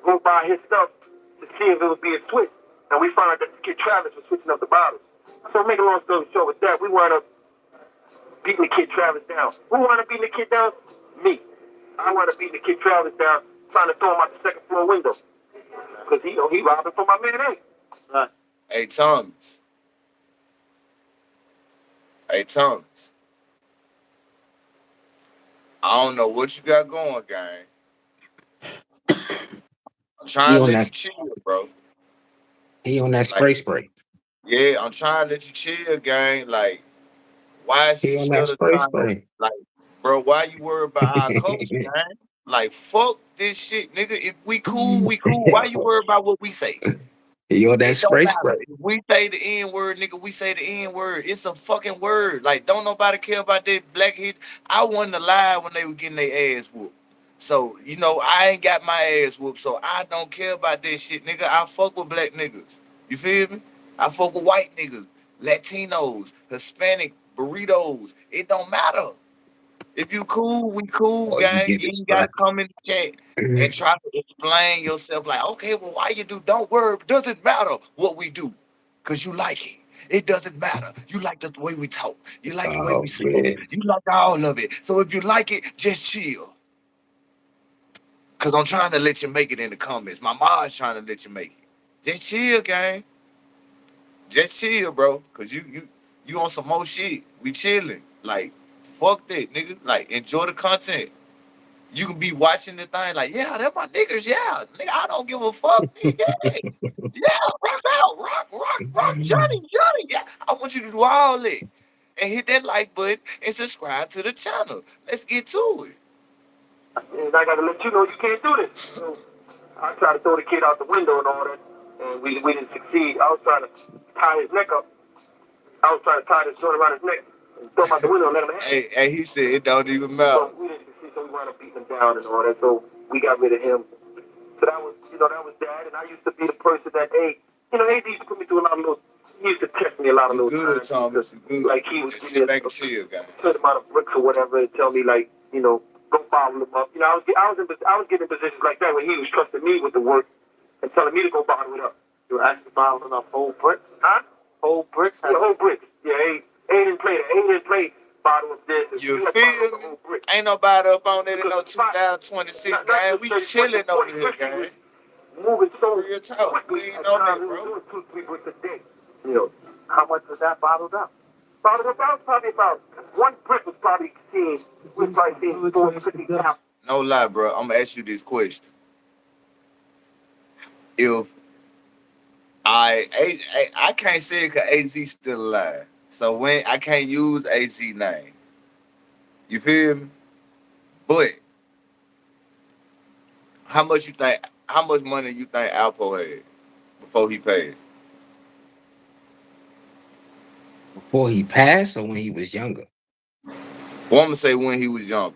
go buy his stuff to see if it was being switched. And we found out that the kid Travis was switching up the bottles. So make a long story short with that, we wound up beating the kid Travis down. Who wound up beating the kid down? Me. I wound up beating the kid Travis down, trying to throw him out the second floor window. Because he robbing for my man A. Right. Hey, Thomas. Hey, Thomas. I don't know what you got going, gang. I'm he trying to on let that. you chill, bro. He on that Like, spray spray. yeah, I'm trying to let you chill, gang. Like, why is He you on that still spray trying to, spray. like, bro, why you worried about our culture, gang? Like, fuck this shit, nigga. If we cool, we cool. Why you worried about what we say? He on that It don't spray matter. spray. If we say the N word, nigga, we say the N word. It's a fucking word. Like, don't nobody care about that black hit. I wasn't alive when they were getting their ass whooped. So, I ain't got my ass whooped, so I don't care about that shit, nigga. I fuck with black niggas. You feel me? I fuck with white niggas, Latinos, Hispanic, burritos. It don't matter. If you cool, we cool, Or you gang. get You the ain't gotta spray. come in the chat and try to explain yourself like, okay, well, why you do? Don't worry. It doesn't matter what we do, cause you like it. It doesn't matter. You like the way we talk. You like the way we Oh smoke. man. You like all of it. So if you like it, just chill. Cause I'm trying to let you make it in the comments. My mom's trying to let you make it. Just chill, gang. Just chill, bro. Cause you on some more shit. We chilling. Like, fuck that, nigga. Like, enjoy the content. You can be watching the thing like, yeah, they're my niggas, yeah. Nigga, I don't give a fuck. Nigga, yeah, yeah, rock out, rock, Johnny, yeah. I want you to do all that. And hit that like button and subscribe to the channel. Let's get to it. And I got to let you know you can't do this. So I tried to throw the kid out the window and all that, and we didn't succeed. I was trying to tie his neck up. I was trying to tie this joint around his neck and throw him out the window and let him have it. Hey, he said it don't even matter. But we didn't succeed, so we wound up beating him down and all that. So we got rid of him. So that was that. And I used to be the person that, hey, AD used to put me through a lot of little, he used to test me a lot of You little good, times. He used to, Thomas. You good. like, he would Just give me sit a back and chill, guy. certain amount of bricks or whatever and tell me, like, go follow him up. I was getting in positions like that when he was trusting me with the work and telling me to go bottle it up. You were actually bottling up whole bricks? Huh? Whole bricks? Yeah, whole bricks. Yeah, A didn't play that. A didn't play bottle of this, and You you like bottle up feel the me? whole brick. Ain't nobody up on that in Because no society, 2026 not game. just We say the chilling over here, 21st century gang. is moving so Real talk. quickly We ain't at on times, that, we were bro. doing 2, 3 bricks a day. You know, how much was that bottled up? Bottled up, probably about one brick was probably seeing, we was probably seeing 450,000. No lie, bro. I'm gonna ask you this question. If I can't say it because AZ still alive. So when I can't use AZ name. You feel me? But how much money you think Alpo had before he paid? Before he passed or when he was younger? Well, I'm gonna say when he was young.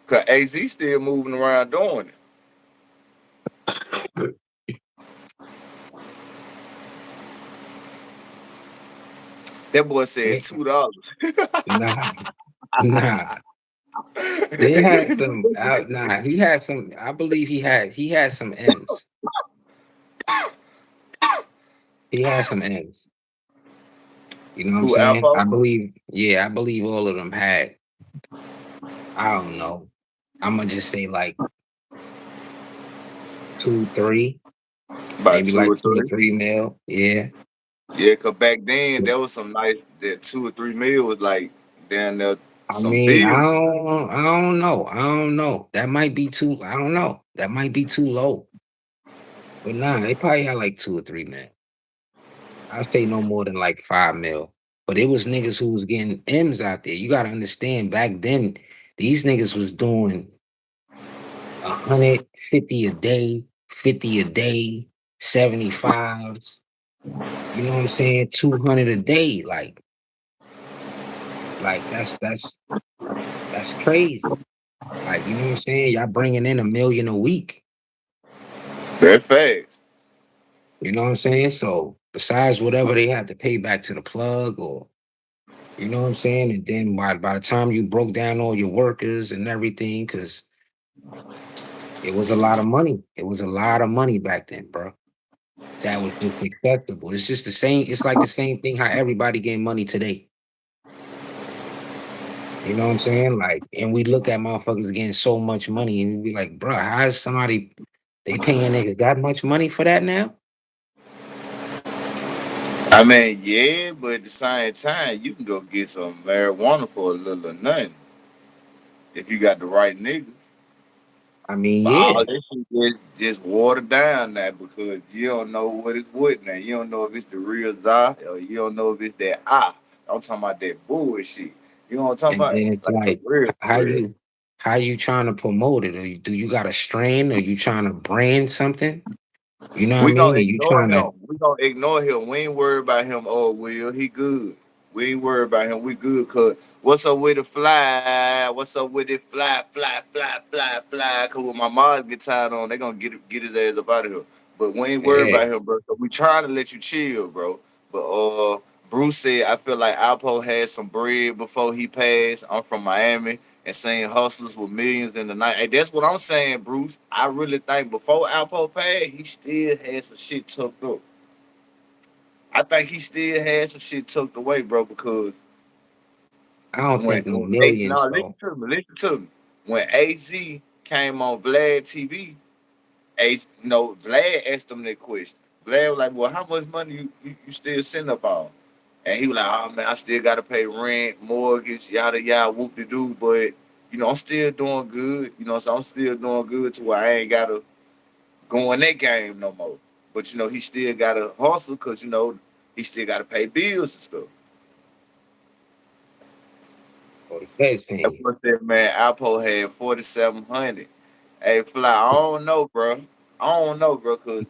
Cause AZ still moving around doing it. That boy said They, $2. nah, nah. They had some nah, he had some, I believe he had some M's. He had some M's. You know what I'm Who saying? I Alpo? believe, yeah, I believe all of them had, I don't know. I'm gonna just say like 2, 3, About maybe two like or two or three. three mil. Yeah. Yeah, cause back then there was some nice that 2 or 3 mil was like down there I some mean, bills. I don't know. I don't know. That might be too, I don't know. That might be too low. But nah, they probably had like 2 or 3 mil. I'd say no more than like 5 mil. But it was niggas who was getting M's out there. You gotta understand, back then, these niggas was doing 150 a day, 50 a day, 75s. You know what I'm saying? 200 a day. Like that's crazy. Like, you know what I'm saying? Y'all bringing in 1 million a week. That fast. You know what I'm saying? So besides whatever they had to pay back to the plug, or you know what I'm saying, and then by the time you broke down all your workers and everything, because it was a lot of money. It was a lot of money back then, bro. That was just acceptable. It's just the same. It's like the same thing how everybody getting money today. You know what I'm saying? Like, and we look at motherfuckers getting so much money, and we be like, bro, how is somebody they paying niggas that much money for that now? I mean, yeah, but at the same time, you can go get some marijuana for a little or nothing if you got the right niggas. I mean, But all yeah. this shit just watered down now because you don't know what it's with now. You don't know if it's the real Za or you don't know if it's that I'm talking about that bullshit. You know what I'm And talking about? then it's Like the like, real, how real. you trying to promote it? Or do you got a strain? Or you trying to brand something? You know what I We mean? gonna Or you ignore trying to him. We gonna ignore him. We ain't worried about him. Oh, Will, he good. We ain't worried about him. We good. Cause what's up with the fly? What's up with it? Fly, fly, fly, fly, fly. Cause when my mom get tired on, they gonna get his ass up out of here. But we ain't worried yeah. about him, bro. So we trying to let you chill, bro. But Bruce said I feel like Alpo had some bread before he passed. I'm from Miami and seeing hustlers with millions in the night. Hey, that's what I'm saying, Bruce. I really think before Alpo passed, he still had some shit tucked up. I think he still had some shit tucked away, bro, because I don't when think no no, millions listen though. to me, listen to me. When AZ came on Vlad TV, Vlad asked him that question. Vlad was like, "Well, how much money you still sitting up on?" And he was like, "Oh man, I still got to pay rent, mortgage, yada yada, whoop de doo." But I'm still doing good. So I'm still doing good to where I ain't gotta go in that game no more. But he still gotta hustle because he still gotta pay bills and stuff. Or the feds paying That you. boy said, man, Alpo had 4,700. Hey, Fly, I don't know, bro. I don't know, bro, because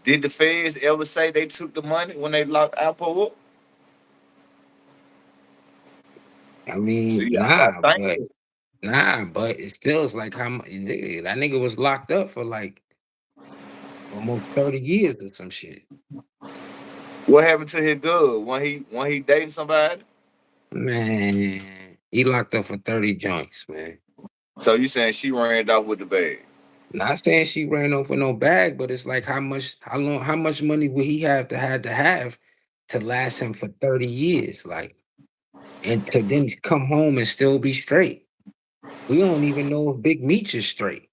did the feds ever say they took the money when they locked Alpo up? I mean, See, I think so. but it still is like how much that nigga was locked up for like almost 30 years or some shit. What happened to his girl when he dating somebody? Man, he locked up for 30 joints, man. So you saying she ran off with the bag? Not saying she ran off with no bag, but it's like how much money would he have to have to last him for 30 years? Like, and to then come home and still be straight. We don't even know if Big Meech is straight.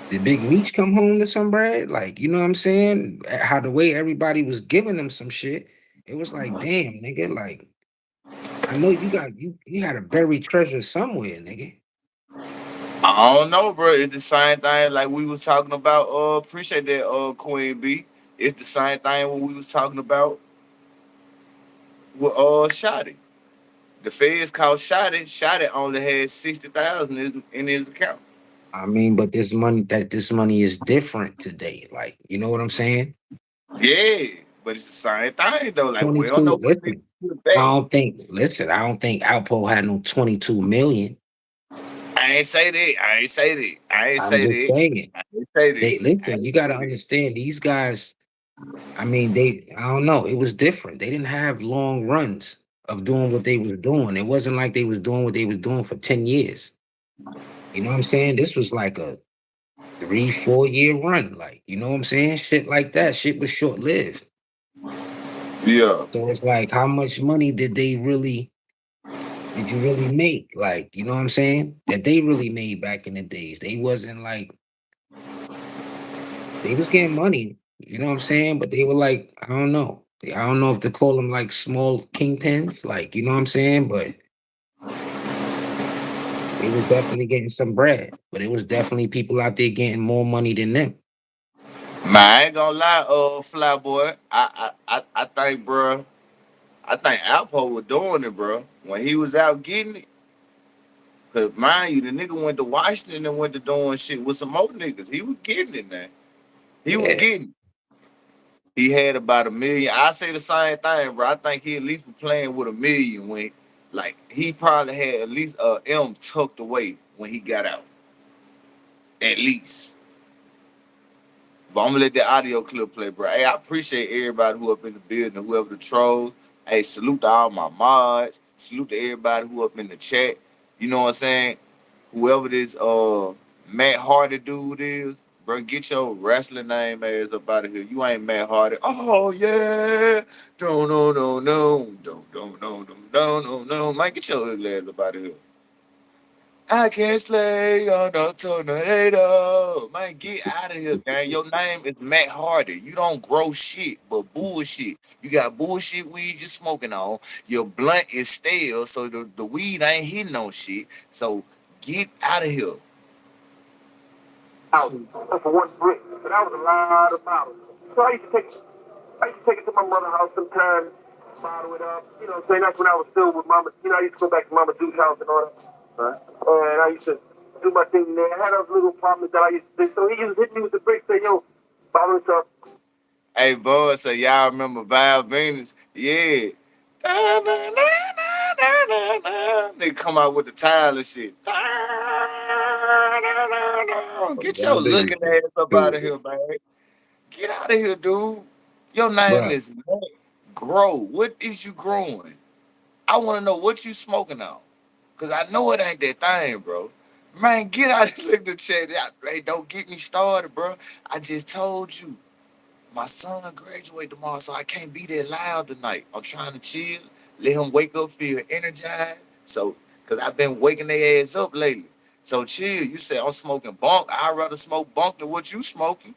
Did Big Meech come home to some bread? Like, you know what I'm saying? How the way everybody was giving him some shit, it was like, damn, nigga, like, I know you had a buried treasure somewhere, nigga. I don't know, bro. It's the same thing like we was talking about. Appreciate that, Queen B. It's the same thing when we was talking about with Shotty. The feds called Shotty. Shotty only had 60,000 in his account. I mean, but this money is different today. Like, you know what I'm saying? Yeah, but it's the same thing though. Like we don't 22, know what niggas listen. put back. I don't think Alpo had no 22 million. I ain't say that. I ain't say that. I ain't I'm say just that. saying. I ain't say that. They I listen, ain't you gotta say that. understand these guys. I mean, I don't know, it was different. They didn't have long runs of doing what they was doing. It wasn't like they was doing what they was doing for 10 years. You know what I'm saying? This was like a 3, 4 year run. Like, you know what I'm saying? Shit like that. Shit was short lived. Yeah. So it's like, how much money did you really make? Like, you know what I'm saying? That they really made back in the days. They wasn't like, they was getting money, you know what I'm saying? But they were like, I don't know. I don't know if to call them like small kingpins, like, you know what I'm saying? But they was definitely getting some bread. But it was definitely people out there getting more money than them. Man, I ain't gonna lie, fly boy. I think, bro. I think Alpo was doing it, bro. When he was out getting it, cause mind you, the nigga went to Washington and went to doing shit with some more niggas. He was getting it, man. He was Yeah. getting it. He had about 1 million. I say the same thing, bro. I think he at least was playing with 1 million when, like, he probably had at least a M tucked away when he got out. At least. But I'm gonna let the audio clip play, bro. Hey, I appreciate everybody who up in the building, whoever the trolls. Hey, salute to all my mods. Salute to everybody who up in the chat. You know what I'm saying? Whoever this Matt Hardy dude is, bro, get your wrestling name ass up out of here. You ain't Matt Hardy. Oh yeah. Don't. Man, get your ugly ass up out of here. I can't slay on a tornado. Man, get out of here, gang. Your name is Matt Hardy. You don't grow shit but bullshit. You got bullshit weed you smoking on. Your blunt is stale, so the weed ain't hitting on shit. So get out of here. Out for one brick. But that was a lot of bottles. So I used to take it to my mother's house sometimes, bottle it up. You know what I'm saying? That's when I was still with Mama. You know, I used to go back to Mama Duke's house and all that. Right. And I used to do my thing there. I had a little apartment that I used to do. So he used to hit me with the brick, say, yo, bottle this up. Hey, boy, so y'all remember Val Venus? Yeah. Da, da, da, da, da, da. They come out with the tile and shit. Da, da, da, da. But Get your that business looking is ass up out of stupid. here, man. Get out of here, dude. Your name Bruh, is Matt Grow. What is you growing? I want to know what you smoking on. Because I know it ain't that thing, bro. Man, get out of here. Look at the chat. Hey, don't get me started, bro. I just told you. My son graduate tomorrow, so I can't be there loud tonight. I'm trying to chill, let him wake up, feel energized. So, cause I've been waking their ass up lately. So chill. You say I'm smoking bunk. I'd rather smoke bunk than what you smoking.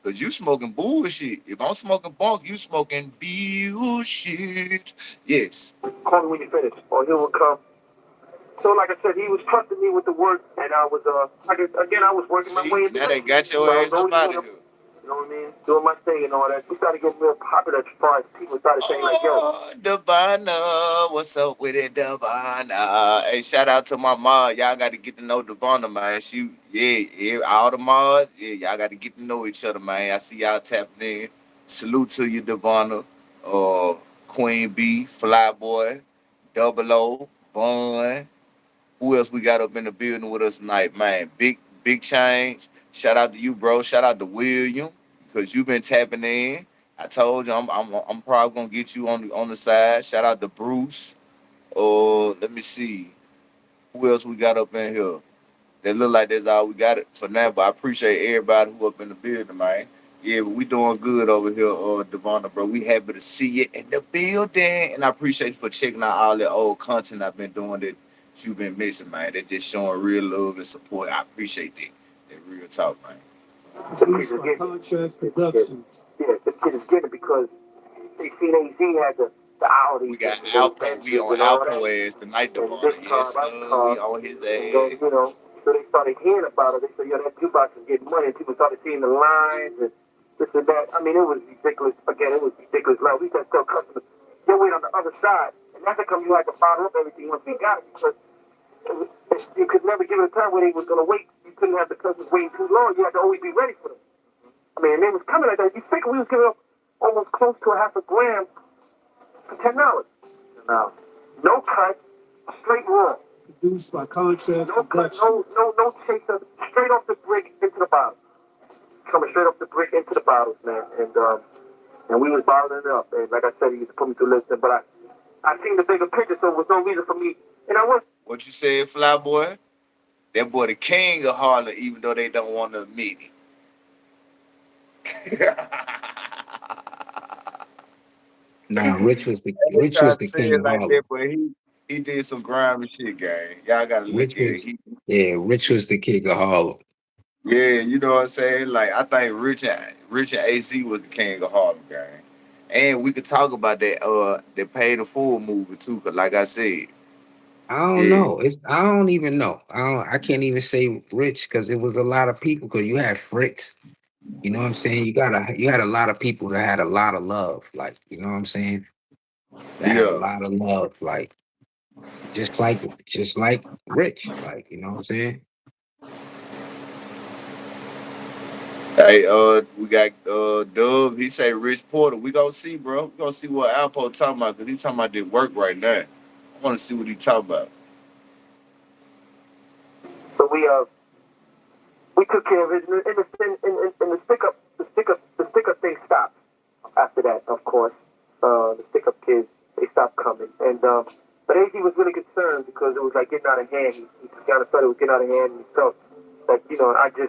Cause you smoking bullshit. If I'm smoking bunk, you smoking bullshit. Yes. Call me when you finish, or he will come. So, like I said, he was trusting me with the work, and I was, again, I was working my See, way in the now they ranks. got your So I was ass up always out doing, of here. you know what I mean, doing my thing and all that. We started getting real popular as far as people started saying, like, yo, Oh, Devonna, what's up with it, Devonna? Hey, shout out to my mom. Y'all got to get to know Devonna, man. Yeah, all the moms, yeah, y'all got to get to know each other, man. I see y'all tapping in. Salute to you, Devonna. Uh, Queen B, Flyboy, Double O, Vaughn. Who else we got up in the building with us tonight, man? Big change. Shout out to you, bro. Shout out to William because you been tapping in. I told you I'm probably gonna get you on the side. Shout out to Bruce. Let me see who else we got up in here. That look like that's all we got it for now. But I appreciate everybody who up in the building, man. Yeah, but we doing good over here, Devonta, bro. We happy to see you in the building, and I appreciate you for checking out all the old content I've been doing that you've been missing, man. That just showing real love and support. I appreciate that. That real talk, man. Produced by Contracts Productions. Yeah, the kid is getting it because they seen AZ had the We Audis got and the Alpo. We Benzes on and all that. Alpo ass tonight, And this Devonta. Yes, car, that sir. car. We on his And then, ass. so they started hearing about it. They said, yo, that jukebox is getting money. And people started seeing the lines and this and that. I mean, it was ridiculous. Again, it was ridiculous. Like, we just tell customers, you wait on the other side. And that's how come you had to bottle up everything once we got it. Because you could never give it a time when they was going to wait. You couldn't have the customers waiting too long. You had to always be ready for them. I mean, and they was coming like that. You figure we was giving up almost close to a half a gram for $10. No. No cut, straight raw. Produced by Contracts no Productions. No chaser, straight off the brick into the bottle. Coming straight off the brick into the bottles, man. And we was bottling it up. And like I said, he used to put me through listening, but I seen the bigger picture, so there was no reason for me. And I was. What you said, Fly Boy? That boy the king of Harlem, even though they don't want to admit it. Nah, They Rich try was to the say king it of like that, Harlem. but he did some grimy shit, gang. Y'all gotta look Rich at it. was yeah, Rich was the king of Harlem. Yeah, you know what I'm saying? Like I think Rich and AC was the king of Harlem, gang. And we could talk about that Pay the Fool movie too, cause like I said, I don't yeah, know. I don't even know. I can't even say Rich because it was a lot of people. Because you had Fritz, you know what I'm saying. You had a lot of people that had a lot of love, like you know what I'm saying. That had a yeah. lot of love, like just like Rich, like you know what I'm saying. Hey, we got Dub. He say Rich Porter. We gonna see, bro. We gonna see what Alpo talking about, cause he talking about this work right now. I want to see what he talking about. So we took care of it, and the stick up thing stopped after that, of course. The stick up kids, they stopped coming, and but AZ was really concerned because it was like getting out of hand. He kind of felt it was getting out of hand, and he felt like this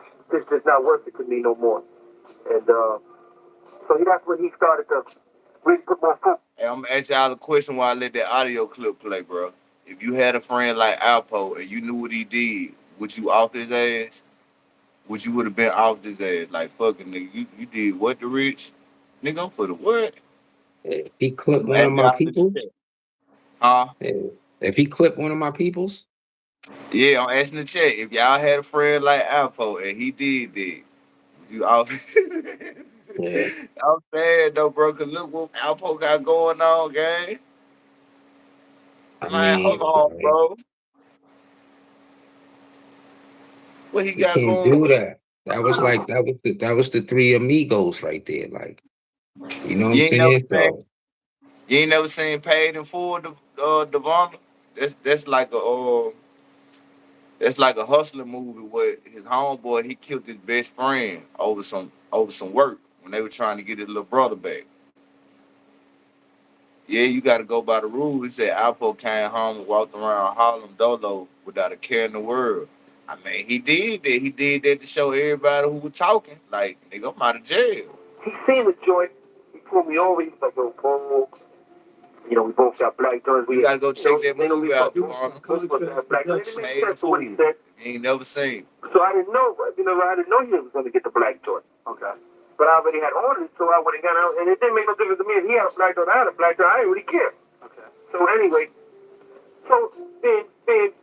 just not worth it to me no more. And so that's when he started to really put more focus. Hey, I'm gonna ask y'all a question while I let that audio clip play, bro. If you had a friend like Alpo and you knew what he did, would you off his ass? Would you would have been off his ass? Like fucking nigga, you did what to Rich? Nigga, I'm for the what? If he clipped I'm one of asking my y'all in the people, chat. Huh? if he clipped one of my peoples, Yeah, I'm asking the chat. If y'all had a friend like Alpo and he did that, would you off his yeah, I'm saying though, bro, cause look what Alpo got going on, gang. I Man, hold mean, on, bro. What he you got can't going? do that. That was the three amigos right there. Like, you know what I'm You ain't never saying? seen So You ain't never seen Paid in Full, Devonta? That's like a hustler movie where his homeboy he killed his best friend over some work when they were trying to get his little brother back. Yeah, you got to go by the rules. He said Alpo came home and walked around Harlem Dolo without a care in the world. I mean, he did that. He did that to show everybody who was talking, like, nigga, I'm out of jail. He seen the joint. He pulled me over. He's like, yo, Paul, we both got black joints. You got to go check that They know me movie for out, both of Devonta. us have black. And it made Paid in sense to what he Full. said. If you ain't never seen. So I didn't know, I didn't know he was going to get the black joint. Okay. But I already had ordered, so I would have got out, and it didn't make no difference to me if he had a black joint. I had a black joint. I didn't really care. Okay. So anyway,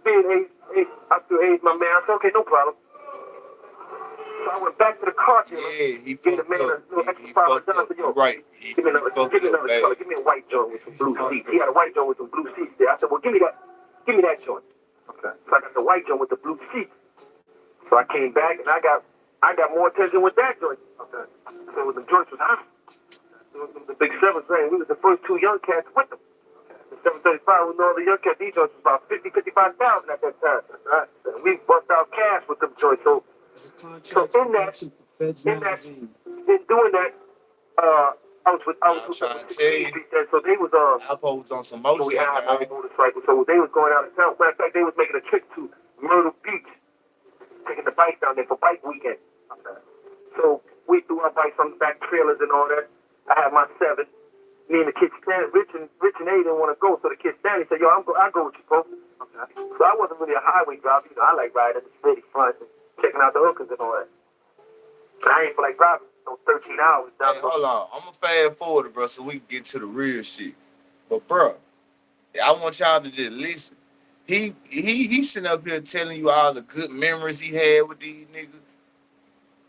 being I threw Hayes my man. I said, okay, no problem. So I went back to the car dealer, Yeah, he gave the fucked man up. a little extra He $500. fucked I up. said, You yo, right. give He fucked me up another bad. color. Give me a white joint with some blue seats. He had a white joint with some blue seats there. I said, well, give me that. Give me that joint. Okay. So I got the white joint with the blue seats. So I came back and I got more attention with that joint. Okay. So the joints was hot. The big sevens, man. We was the first two young cats with them. The 735 with all the young cats, these joints was about 55,000 at that time. Right? And we bust out cash with them joints. So in doing that, I was I'm with trying to tell 16th you, Street there. So they was Alpo was on some more we shit, had my own gang. motorcycle. So they was going out of town. Matter of fact, they was making a trip to Myrtle Beach, taking the bike down there for bike weekend. So We threw our bikes on the back trailers and all that. I had my seven. Me and the kid Stanley, Rich and A didn't want to go, so the kid Stanley said, "Yo, I'll go with you, bro." Okay. So I wasn't really a highway driver. I like riding the city front and checking out the hookers and all that. But I ain't feel like driving those 13 hours down Hey, the road. hold on. I'm gonna fast forward, bro, so we can get to the real shit. But bro, I want y'all to just listen. He sitting up here telling you all the good memories he had with these niggas.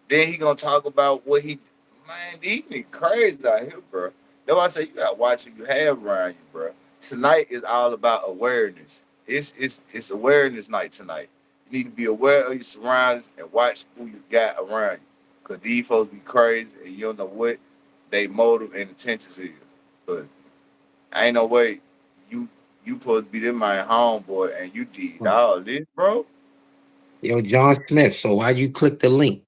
Then he gonna talk about what he man, these niggas crazy out here, bro. That's why I say you gotta watch who you have around you, bro. Tonight is all about awareness. It's awareness night tonight. You need to be aware of your surroundings and watch who you got around you. Cause these folks be crazy and you don't know what they motive and intentions is. Cause ain't no way you you supposed to be them my homeboy and you did Mm. all this, bro. Yo, John Smith. So why you click the link?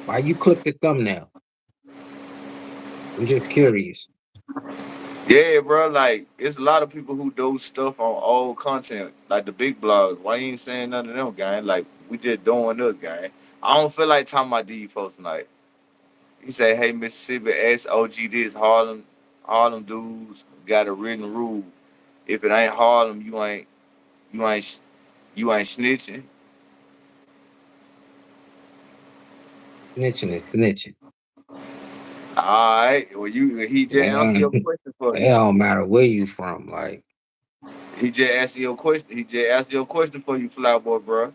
Why you click the thumbnail? I'm just curious. Yeah, bro. Like it's a lot of people who do stuff on old content, like the big blogs. Why you ain't saying none of them, gang? Like we just doing this, gang. I don't feel like talking about these folks tonight. He said, "Hey, Mississippi, SOG this Harlem dudes got a written rule. If it ain't Harlem, you ain't you ain't snitching." Snitching is snitching. All right. Well, he just answered your It question for you. don't matter where you from. Like, He just asked your question. He just asked your question for you, Flyboy, bro.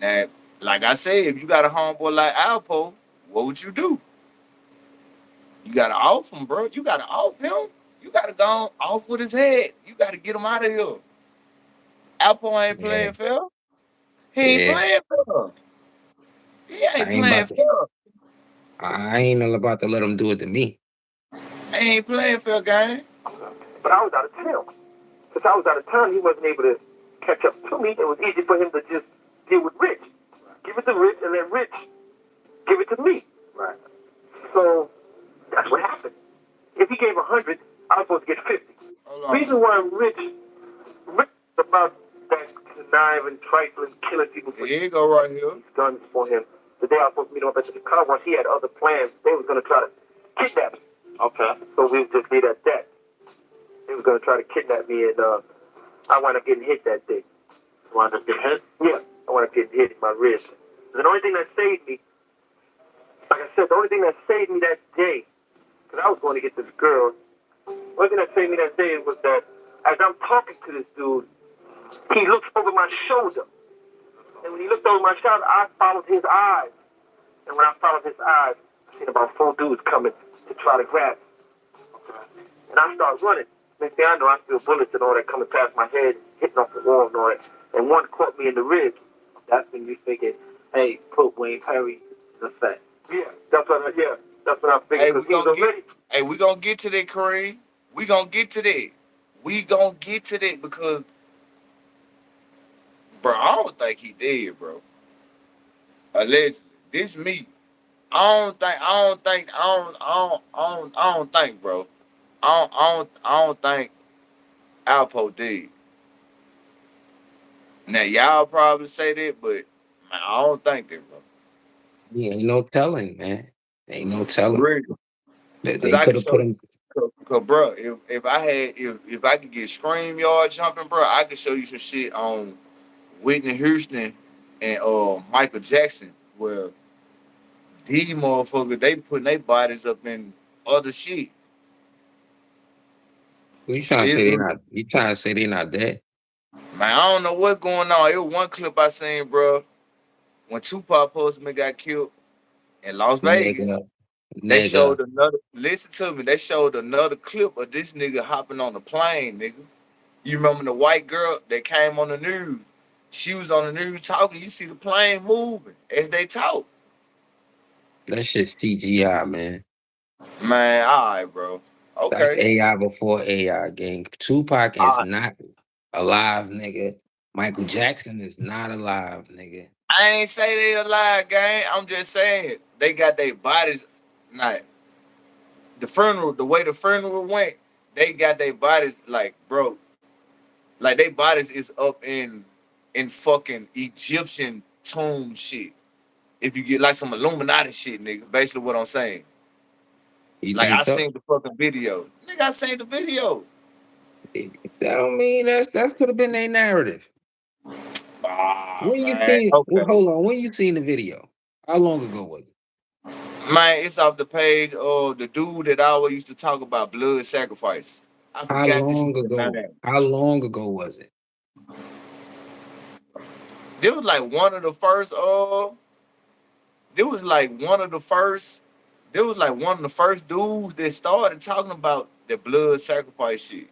Now, like I said, if you got a homeboy like Alpo, what would you do? You gotta off him, bro. You gotta off him. You gotta go on off with his head. You gotta get him out of here. Alpo ain't yeah, playing fair. He ain't yeah. playing fair. He ain't I ain't playing about to. fair. I ain't all about to let them do it to me. He ain't playing fair, gang. But I was out of town. Since I was out of town, he wasn't able to catch up to me. It was easy for him to just deal with Rich. Give it to Rich and let Rich give it to me. Right. So that's what happened. If he gave 100, I was supposed to get 50. Hold on. Reason why Rich about that conniving, trifling, killing people for Here you go right here. these guns for him. The day I was supposed to meet him up at the car wash, he had other plans. They was going to try to kidnap me. Okay. So we just did at that. They was going to try to kidnap me, and I wound up getting hit that day. Wound up getting hit? Yeah. I wound up getting hit in my wrist. The only thing that saved me, like I said, the only thing that saved me that day, because I was going to get this girl, the only thing that saved me that day was that as I'm talking to this dude, he looks over my shoulder. And when he looked over my shoulder, I followed his eyes. And when I followed his eyes, I seen about four dudes coming to try to grab me. And I start running. Next thing I know, I feel bullets and all that coming past my head, hitting off the wall and all that. And one caught me in the ribs. That's when you figure, hey, put Wayne Perry in effect. Yeah, that's what I figured Hey, because we he was gonna get. already. Hey, we gonna get to that, Kareem. We gonna get to that. We gonna get to that because, bro, I don't think he did, bro. Allegedly, this me. I don't think, bro. I don't think Alpo did. Now y'all probably say that, but man, I don't think that, bro. Yeah, ain't no telling, man. Ain't no For telling. real. Cause They I could can have put show, him. cause bro, if I could get scream yard jumping, bro, I could show you some shit on Whitney Houston and Michael Jackson, where these motherfuckers they putting their bodies up in other shit. You trying to say they not? You trying to say they not dead? Man, I don't know what's going on. It was one clip I seen, bro, when Tupac Postman got killed in Las Vegas. Nigga, They nigga. showed another. Listen to me. They showed another clip of this nigga hopping on the plane, nigga. You remember the white girl that came on the news? She was on the news talking. You see the plane moving as they talk. That shit's CGI, man. Man, all right, bro. That's Okay. AI before AI, gang. Tupac All is right. not alive, nigga. Michael Jackson is not alive, nigga. I ain't say they alive, gang. I'm just saying they got their bodies. Not the funeral. The way the funeral went, they got their bodies like, bro. Like they bodies is up in fucking Egyptian tomb shit. If you get like some Illuminati shit, nigga. Basically what I'm saying. You Like think I so? seen the fucking video. Nigga, I seen the video. That don't mean that's could have been their narrative. Ah, When you man. seen well, Okay. hold on, when you seen the video? How long ago was it? Man, it's off the page of the dude that I always used to talk about blood sacrifice. I How forgot this long nigga ago? name. How long ago was it? There was like one of the first there was like one of the first there was like one of the first dudes that started talking about the blood sacrifice shit.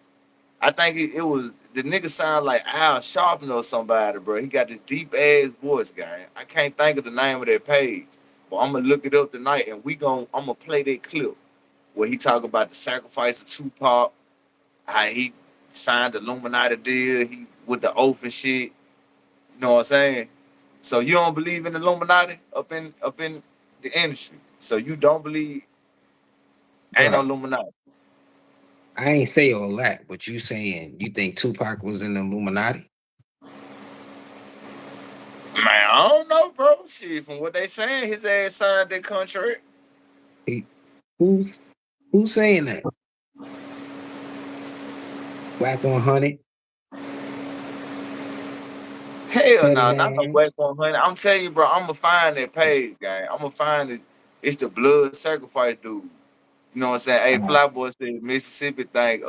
I think it was the nigga sound like Al Sharpton or somebody, bro. He got this deep ass voice, guy. I can't think of the name of that page, but I'm gonna look it up tonight, and I'm gonna play that clip where he talk about the sacrifice of Tupac, how he signed the Illuminati deal, he with the oath and shit. You know what I'm saying? So you don't believe in the Illuminati up in the industry. So you don't believe ain't no Bruh, Illuminati. I ain't say all that, but you saying you think Tupac was in the Illuminati? Man, I don't know, bro. Shit, from what they saying, his ass signed that contract. He, who's who's saying that? Black 100 Hell said it no, not no way has. 100. I'm telling you, bro. I'm gonna find that page, gang. I'm gonna find it. It's the blood sacrifice dude. You know what I'm saying? Hey, Uh, Flyboy said Mississippi think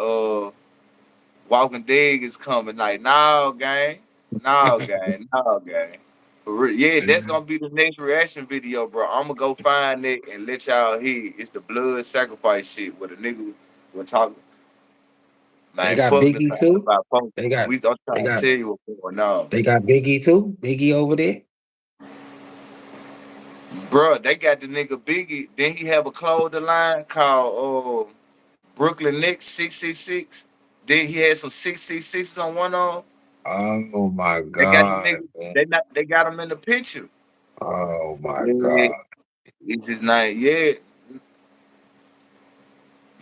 Walking Dead is coming. Like, no, gang. No, gang. No, gang. For real. Yeah, that's gonna be the next reaction video, bro. I'm gonna go find it and let y'all hear. It's the blood sacrifice shit where the nigga will talk. they Man, got fuck the Biggie thing too. about folks. They got We don't try they to got tell you what's going on. they got Biggie too. Biggie over there. Bro, they got the nigga Biggie. Then he have a clothing line called Brooklyn Knicks 666. Then he had some 666 on one arm. Oh my They got the god, nigga. man. They got him in the picture. Oh my Yeah, god. it's his name. Yeah,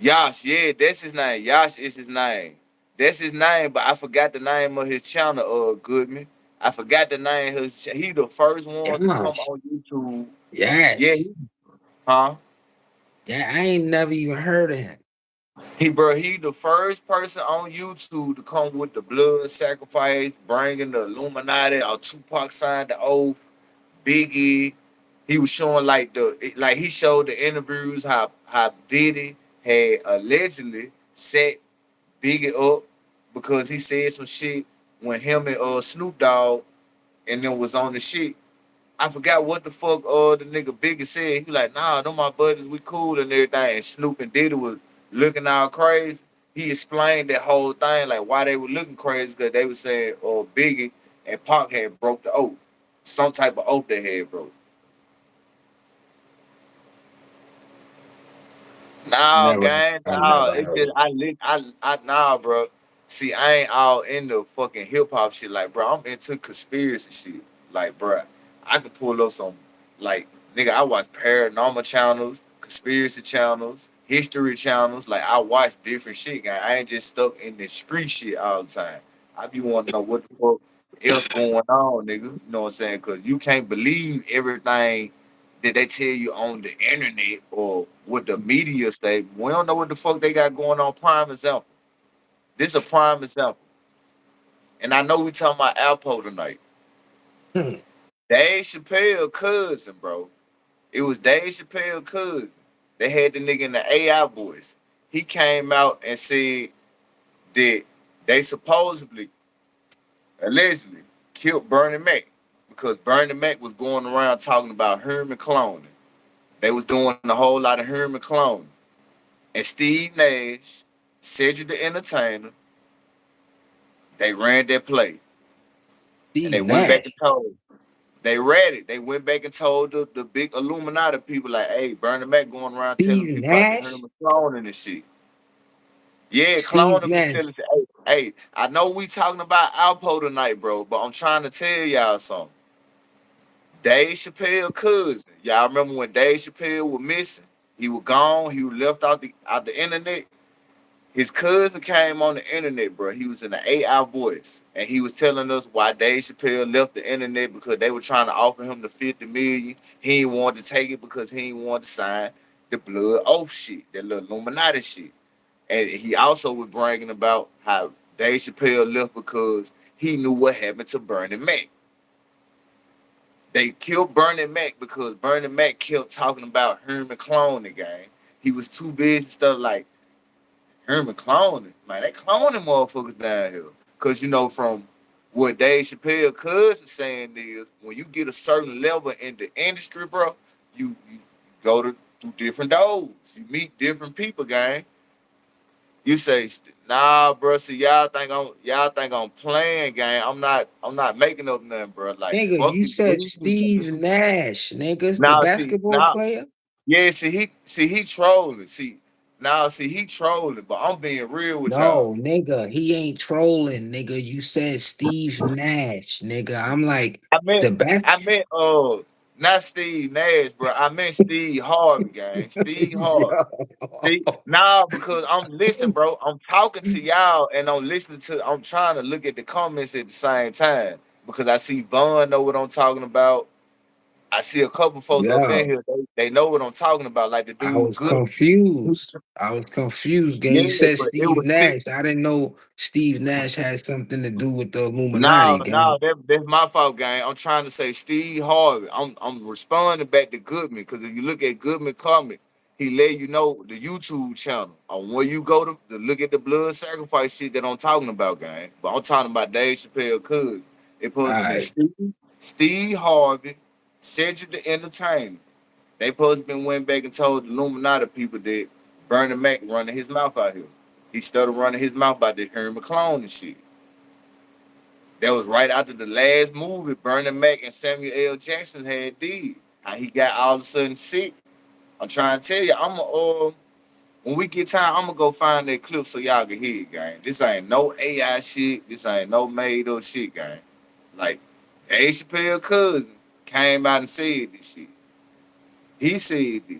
Yash. Yeah, that's his name. Yash is his name. That's his name, but I forgot the name of his channel. Goodman. I forgot the name of his. He the first one to come Gosh. on YouTube. Yeah, Yes. huh? Yeah, I ain't never even heard of him. He the first person on YouTube to come with the blood sacrifice, bringing the Illuminati or Tupac signed the oath. Biggie, he was showing like he showed the interviews how Diddy had allegedly set Biggie up because he said some shit when him and Snoop Dogg and them was on the shit. I forgot what the fuck the nigga Biggie said. He like, nah, them my buddies, we cool and everything. And Snoop and Diddy was looking all crazy. He explained that whole thing, like why they were looking crazy, because they were saying Biggie and Pac had broke the oath. Some type of oath they had broke. No, Never gang, I no. never It heard just of I nah, bro. See, I ain't all into fucking hip hop shit. Like, bro, I'm into conspiracy shit. Like, bro, I can pull up some like nigga. I watch paranormal channels, conspiracy channels, history channels. Like, I watch different shit, gang. I ain't just stuck in the street shit all the time. I be wanting to know what the fuck else going on, nigga. You know what I'm saying? Cause you can't believe everything that they tell you on the internet or what the media say. We don't know what the fuck they got going on. Prime example. This a prime example. And I know we talking about Alpo tonight. him. Dave Chappelle cousin, bro. It was Dave Chappelle cousin. They had the nigga in the AI voice. He came out and said that they supposedly, allegedly, killed Bernie Mac because Bernie Mac was going around talking about Herman cloning. They was doing a whole lot of Herman cloning. And Steve Nash, Cedric the Entertainer, they ran that play. And they Steve went back and Nash. told. They read it. They went back and told the big Illuminati people, like, hey, Bernie Mac going around telling Steve people about the Nash? Herman cloning and shit. Yeah, Steve cloning Nash. facilities. Hey, I know we talking about Alpo tonight, bro, but I'm trying to tell y'all something. Dave Chappelle cousin. Y'all remember when Dave Chappelle was missing? He was gone. He was left out the internet. His cousin came on the internet, bro. He was in an AI voice, and he was telling us why Dave Chappelle left the internet because they were trying to offer him the 50 million. He didn't want to take it because he didn't want to sign the blood oath shit, that little Illuminati shit. And he also was bragging about how Dave Chappelle left because he knew what happened to Bernie Mac. They killed Bernie Mac because Bernie Mac kept talking about Herman cloning, gang. He was too busy stuff like Herman cloning. Man, they cloning motherfuckers down here. Cause from what Dave Chappelle cousin saying is when you get a certain level in the industry, bro, you go to different doors. You meet different people, gang. You say, nah, bro. See, y'all think I'm playing, gang. I'm not making up nothing, bro. Like, Nigga, fuck you you, said dude. Steve Nash, niggas, the Now, see, basketball now, player. yeah, see he trolling. See he trolling, but I'm being real with y'all. No, nigga, he ain't trolling, nigga. You said Steve Nash, nigga. I'm like I meant, the best. I meant, not Steve Nash, bro. I meant Steve Harvey, gang. Steve Harvey. See, Yo. nah, because I'm listening, bro. I'm talking to y'all, and I'm trying to look at the comments at the same time because I see Vaughn know what I'm talking about. I see a couple folks up in Yo, here. They know what I'm talking about, like the I dude was good. confused. I was confused, gang. Yeah, You said but it Steve was sick. Nash. I didn't know Steve Nash had something to do with the Illuminati, No, gang. no, that's my fault, gang. I'm trying to say Steve Harvey. I'm responding back to Goodman because if you look at Goodman comment, he let you know the YouTube channel on where you go to look at the blood sacrifice shit that I'm talking about, gang. But I'm talking about Dave Chappelle cousin. It supposed All to be right. Steve Harvey, Cedric the Entertainer. They supposed to been went back and told the Illuminati people that Bernie Mac running his mouth out here. He started running his mouth about the Herman clone and shit. That was right after the last movie Bernie Mac and Samuel L. Jackson had did. How he got all of a sudden sick. I'm trying to tell you, when we get time, I'm gonna go find that clip so y'all can hear it, gang. This ain't no AI shit. This ain't no made up shit, gang. Like Dave Chappelle cousin came out and said this shit. He said this.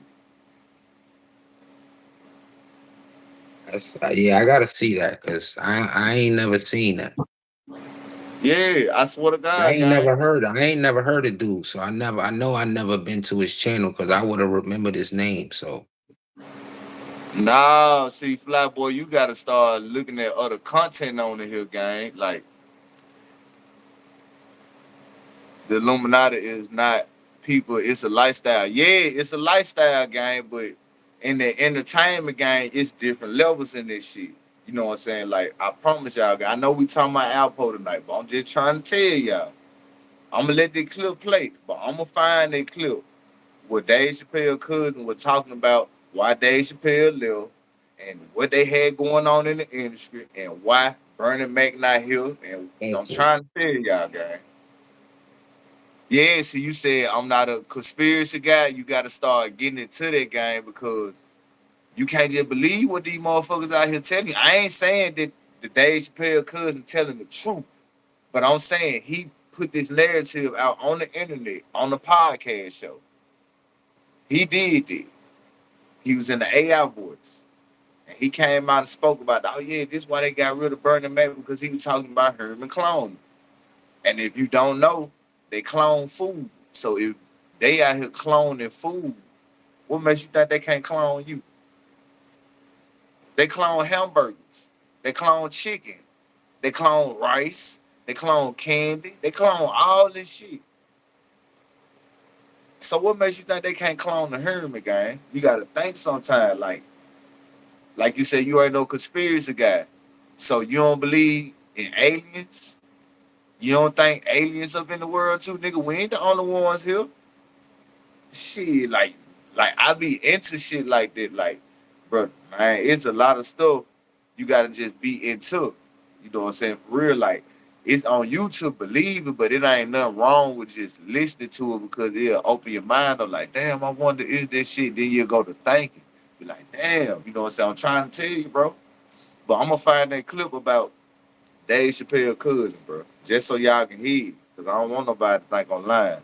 Yeah, I gotta see that because I ain't never seen that. Yeah, I swear to God, gang. I ain't never heard of dude. So I know I never been to his channel because I would have remembered his name. So Nah, see, Flyboy, you gotta start looking at other content on the here, gang. Like the Illuminati is not people, it's a lifestyle. Yeah, it's a lifestyle game, but in the entertainment game, it's different levels in this shit. You know what I'm saying? Like, I promise y'all, I know we talking about Alpo tonight, but I'm just trying to tell y'all. I'm gonna let the clip play, but I'm gonna find that clip where Dave Chappelle cousin was talking about why Dave Chappelle left and what they had going on in the industry and why Bernie Mac not here. And I'm that's it. trying to tell y'all, guys. Yeah, so you said I'm not a conspiracy guy. You got to start getting into that game because you can't just believe what these motherfuckers out here telling you. I ain't saying that the Dave Chappelle cousin telling the truth, but I'm saying he put this narrative out on the internet, on the podcast show. He did it. He was in the AI voice. And he came out and spoke about, oh yeah, this is why they got rid of Bernie Mac because he was talking about Herman cloning. And if you don't know, they clone food. So if they out here cloning food, what makes you think they can't clone you? They clone hamburgers. They clone chicken. They clone rice. They clone candy. They clone all this shit. So what makes you think they can't clone the Herman gang? You gotta think sometime. Like you said, you ain't no conspiracy guy. So you don't believe in aliens? You don't think aliens up in the world too, nigga? We ain't the only ones here. Shit, like I be into shit like that. Like, bro, man, it's a lot of stuff you gotta just be into. You know what I'm saying? For real, like it's on you to believe it, but it ain't nothing wrong with just listening to it because it'll open your mind up. Like, damn, I wonder is this shit. Then you go to thinking, be like, damn, you know what I'm saying? I'm trying to tell you, bro. But I'm gonna find that clip about Dave Chappelle cousin, bro, just so y'all can hear it, cause I don't want nobody to think online.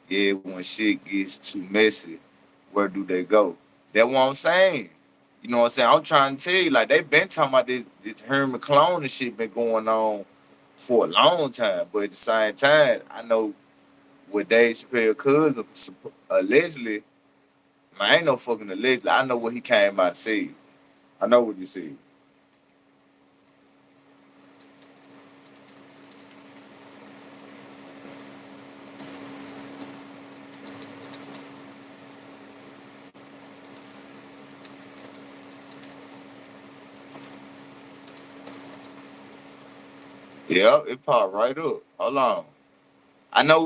Yeah, when shit gets too messy, where do they go? That's what I'm saying. You know what I'm saying? I'm trying to tell you, like they been talking about this Herman clone and shit been going on for a long time. But at the same time, I know what Dave Chappelle cousin allegedly, man, ain't no fucking allegedly. I know what he came out and said. I know what he said. Yeah, it popped right up. Hold on. I know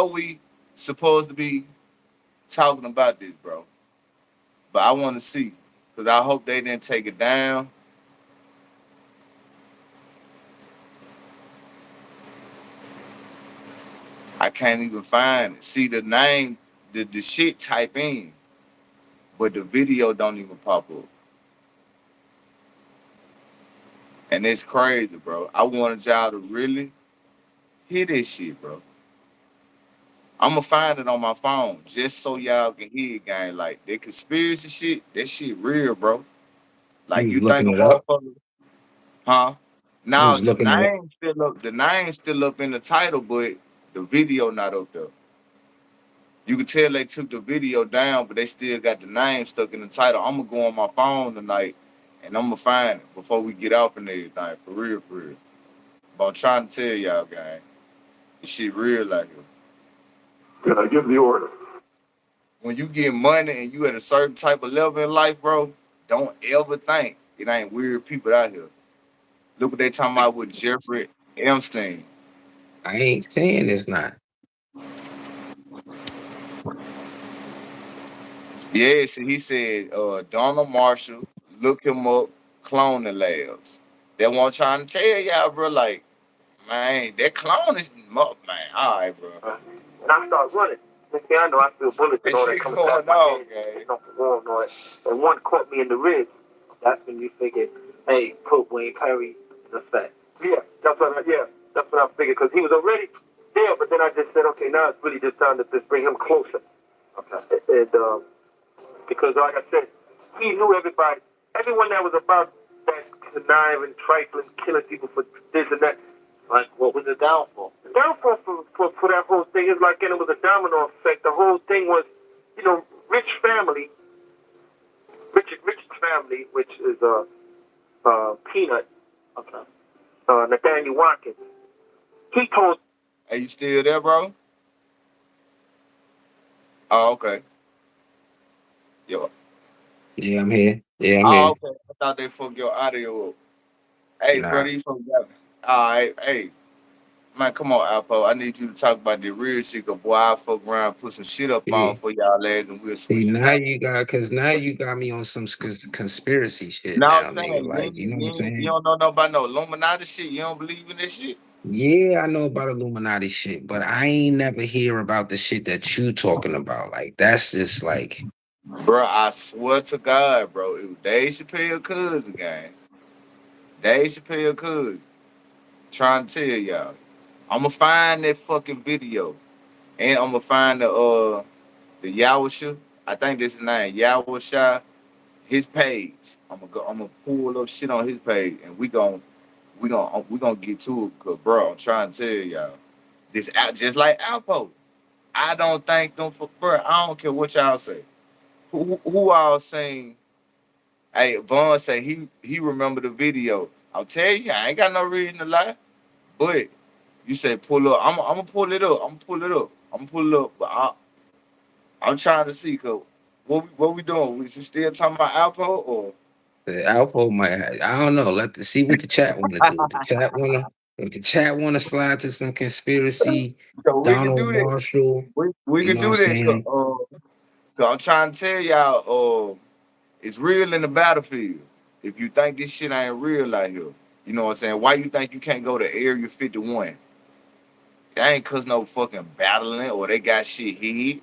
we supposed to be talking about this, bro. But I want to see. Cause I hope they didn't take it down. I can't even find it. See the name, the shit type in, but the video don't even pop up. And it's crazy, bro. I wanted y'all to really hear this shit, bro. I'ma find it on my phone just so y'all can hear it, gang. Like that conspiracy shit, that shit real, bro. Like You was you think looking a it up. motherfucker, huh? You Now was the looking it up. name still up. The name still up in the title, but the video not up there. You could tell they took the video down, but they still got the name stuck in the title. I'm gonna go on my phone tonight, and I'm gonna find it before we get off and everything. For real, for real. But I'm trying to tell y'all, gang, this shit real out here. Can I give the order? When you get money and you at a certain type of level in life, bro, don't ever think it ain't weird people out here. Look what they talking about with Jeffrey Epstein. I ain't saying it's not. Yes, he said Donald Marshall, look him up, cloning labs. They want trying to tell y'all, bro, like, man, that clone is man. All right, bro. And I start running. Next thing I know, I feel bullets and That all that shit coming past going my on, head, gang. hitting off the wall and all that. And one caught me in the ribs. That's when you figure, hey, put Wayne Perry in effect. That's what I figured because he was already there. But then I just said, okay, now it's really just time to just bring him closer. Okay. And because like I said, he knew everybody, everyone that was about that conniving, trifling, killing people for this and that. Like, what was the downfall? The downfall for that whole thing is like, and it was a domino effect. The whole thing was, rich family, Richard's family, which is Peanut, okay, Nathaniel Watkins. He told. Are you still there, bro? Oh, okay. Yo. Yeah, I'm here. Yeah, I'm Oh, here. okay. I thought they fucked your audio up. Hey, bro, Nah. you forgot me. All right, hey. Man, come on, Alpo. I need you to talk about the real shit, 'cause boy, I fuck around, put some shit up on See, for y'all lads, and we'll see, switch the now topic. you got, cause now you got me on some conspiracy shit Now I'm now, nigga. saying, Like, you know what I'm you saying? don't know nothing about no Illuminati shit. You don't believe in this shit, Yeah, I know about Illuminati shit, but I ain't never hear about the shit that you talking about. Like, that's just like, bro. I swear to God, bro. It was Dave Chappelle cousin, gang. Dave Chappelle cousin. Trying to tell y'all. I'ma find that fucking video, and I'ma find the Yawasha. I think this is his name, Yawasha. His page. I'm gonna pull up shit on his page, and we gonna get to it, cause bro, I'm trying to tell y'all this out just like Alpo. I don't think them for bro. I don't care what y'all say. Who all saying? Hey, Vaughn say he remember the video. I'll tell you, I ain't got no reason to lie. But you say pull up. I'm gonna pull it up. I'm gonna pull it up. I'm gonna pull it up. But I'm trying to see, cause what we doing? We still talking about Alpo or? the Alpo might. I don't know. See what the chat want to do. The chat wanna. If the chat want to slide to some conspiracy, So we can Donald do that. Marshall. We You can know what I'm do that. saying? 'Cause I'm trying to tell y'all, it's real in the battlefield. If you think this shit ain't real out here, you know what I'm saying? Why you think you can't go to Area 51? That ain't cause no fucking battling or they got shit hid.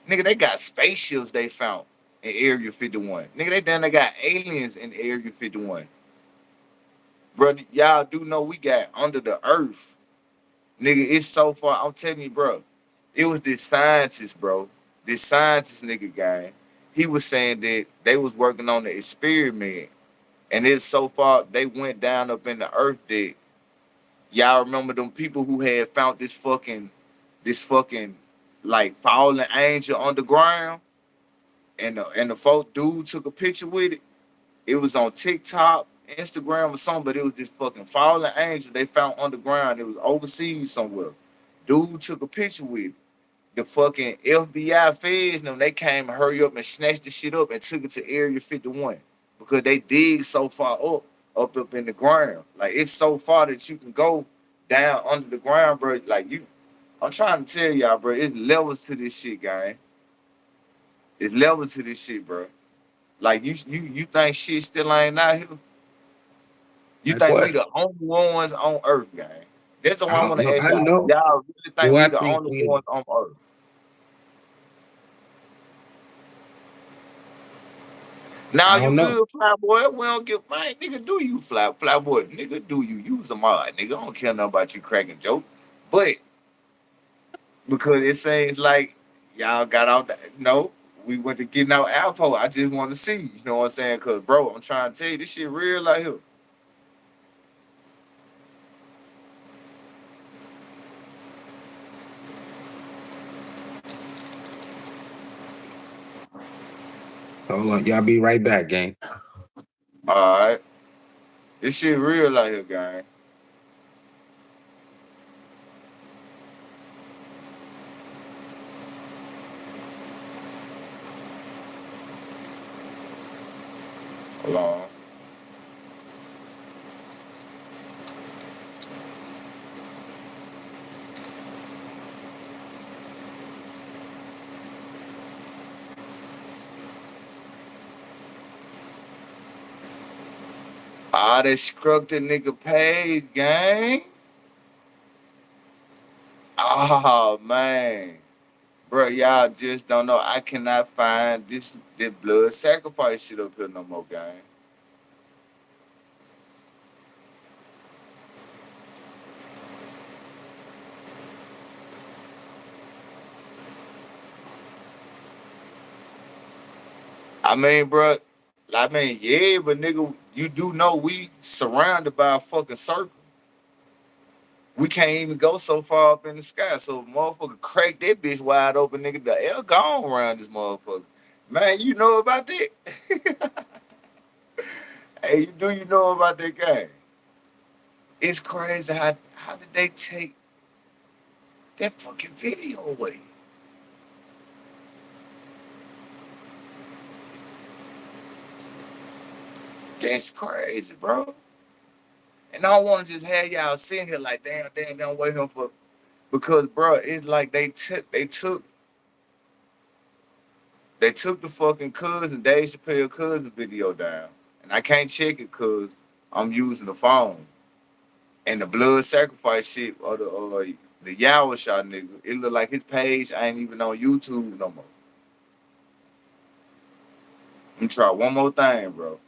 Nigga, they got spaceships they found in Area 51. Nigga, they got aliens in Area 51. Bro, y'all do know we got under the earth. Nigga, it's so far. I'm telling you, bro. It was this scientist, bro. This scientist nigga guy. He was saying that they was working on the experiment, and it's so far they went down up in the earth that y'all remember them people who had found this fucking like fallen angel underground, and the folk dude took a picture with it. It was on TikTok, Instagram, or something, but it was this fucking fallen angel they found underground. It was overseas somewhere. Dude took a picture with it. The fucking FBI feds, them, they came and hurry up and snatched the shit up and took it to Area 51 because they dig so far up in the ground. Like it's so far that you can go down under the ground, bro. Like you, I'm trying to tell y'all, bro. It's levels to this shit, gang. It's levels to this shit, bro. Like you think shit still ain't out here? You Like think we what? the only ones on Earth, gang? That's what I I don't want to know. ask I y'all. know. Y'all really Do think I we the think only we? ones on Earth? Now I you don't know. good, fly boy. We don't give man, nigga. Do you fly boy? Nigga, do you use a mod? Nigga, I don't care nothing about you cracking jokes, but because it seems like y'all got out. No, we went to getting out Alpo. I just want to see. You know what I'm saying? Cause bro, I'm trying to tell you this shit real out here. Hold on. Y'all be right back, gang. All right, this shit real out here, gang. Hold on. Ah, they scrubbed the nigga page, gang. Oh man. Bro, y'all just don't know. I cannot find this blood sacrifice shit up here no more, gang. I mean, bro, I mean, yeah, but nigga, you do know we surrounded by a fucking circle. We can't even go so far up in the sky. So if motherfucker crack that bitch wide open, nigga, the air gone around this motherfucker. Man, you know about that? Hey, you know about that game? It's crazy how did they take that fucking video away? That's crazy, bro. And I don't want to just have y'all sitting here like, damn, wait him for because, bro, it's like they took the fucking cousin Dave Chappelle cousin video down, and I can't check it because I'm using the phone. And the blood sacrifice shit or the Yawa shot nigga, it look like his page ain't even on YouTube no more. Let me try one more thing, bro.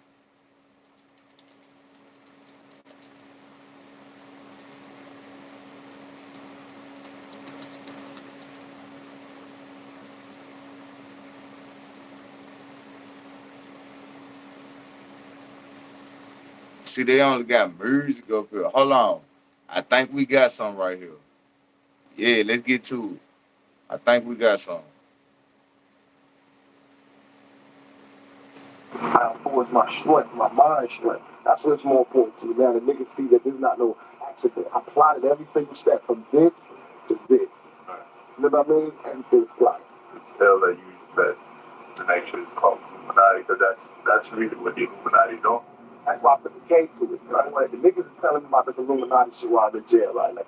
See, they only got music up here. Hold on. I think we got something right here. Yeah, let's get to it. I think we got something. How forwards my strength, my mind strength. That's what's more important to me. Now the niggas see that there's not no accident. I plotted every single step from this to this. You know what I mean? Everything's plotted. Still that you that the nation is called Illuminati because that's really what the Illuminati do. That's why I put the K to it. Right? Like, the niggas is telling me about this Illuminati shit while I'm in jail, right? Like,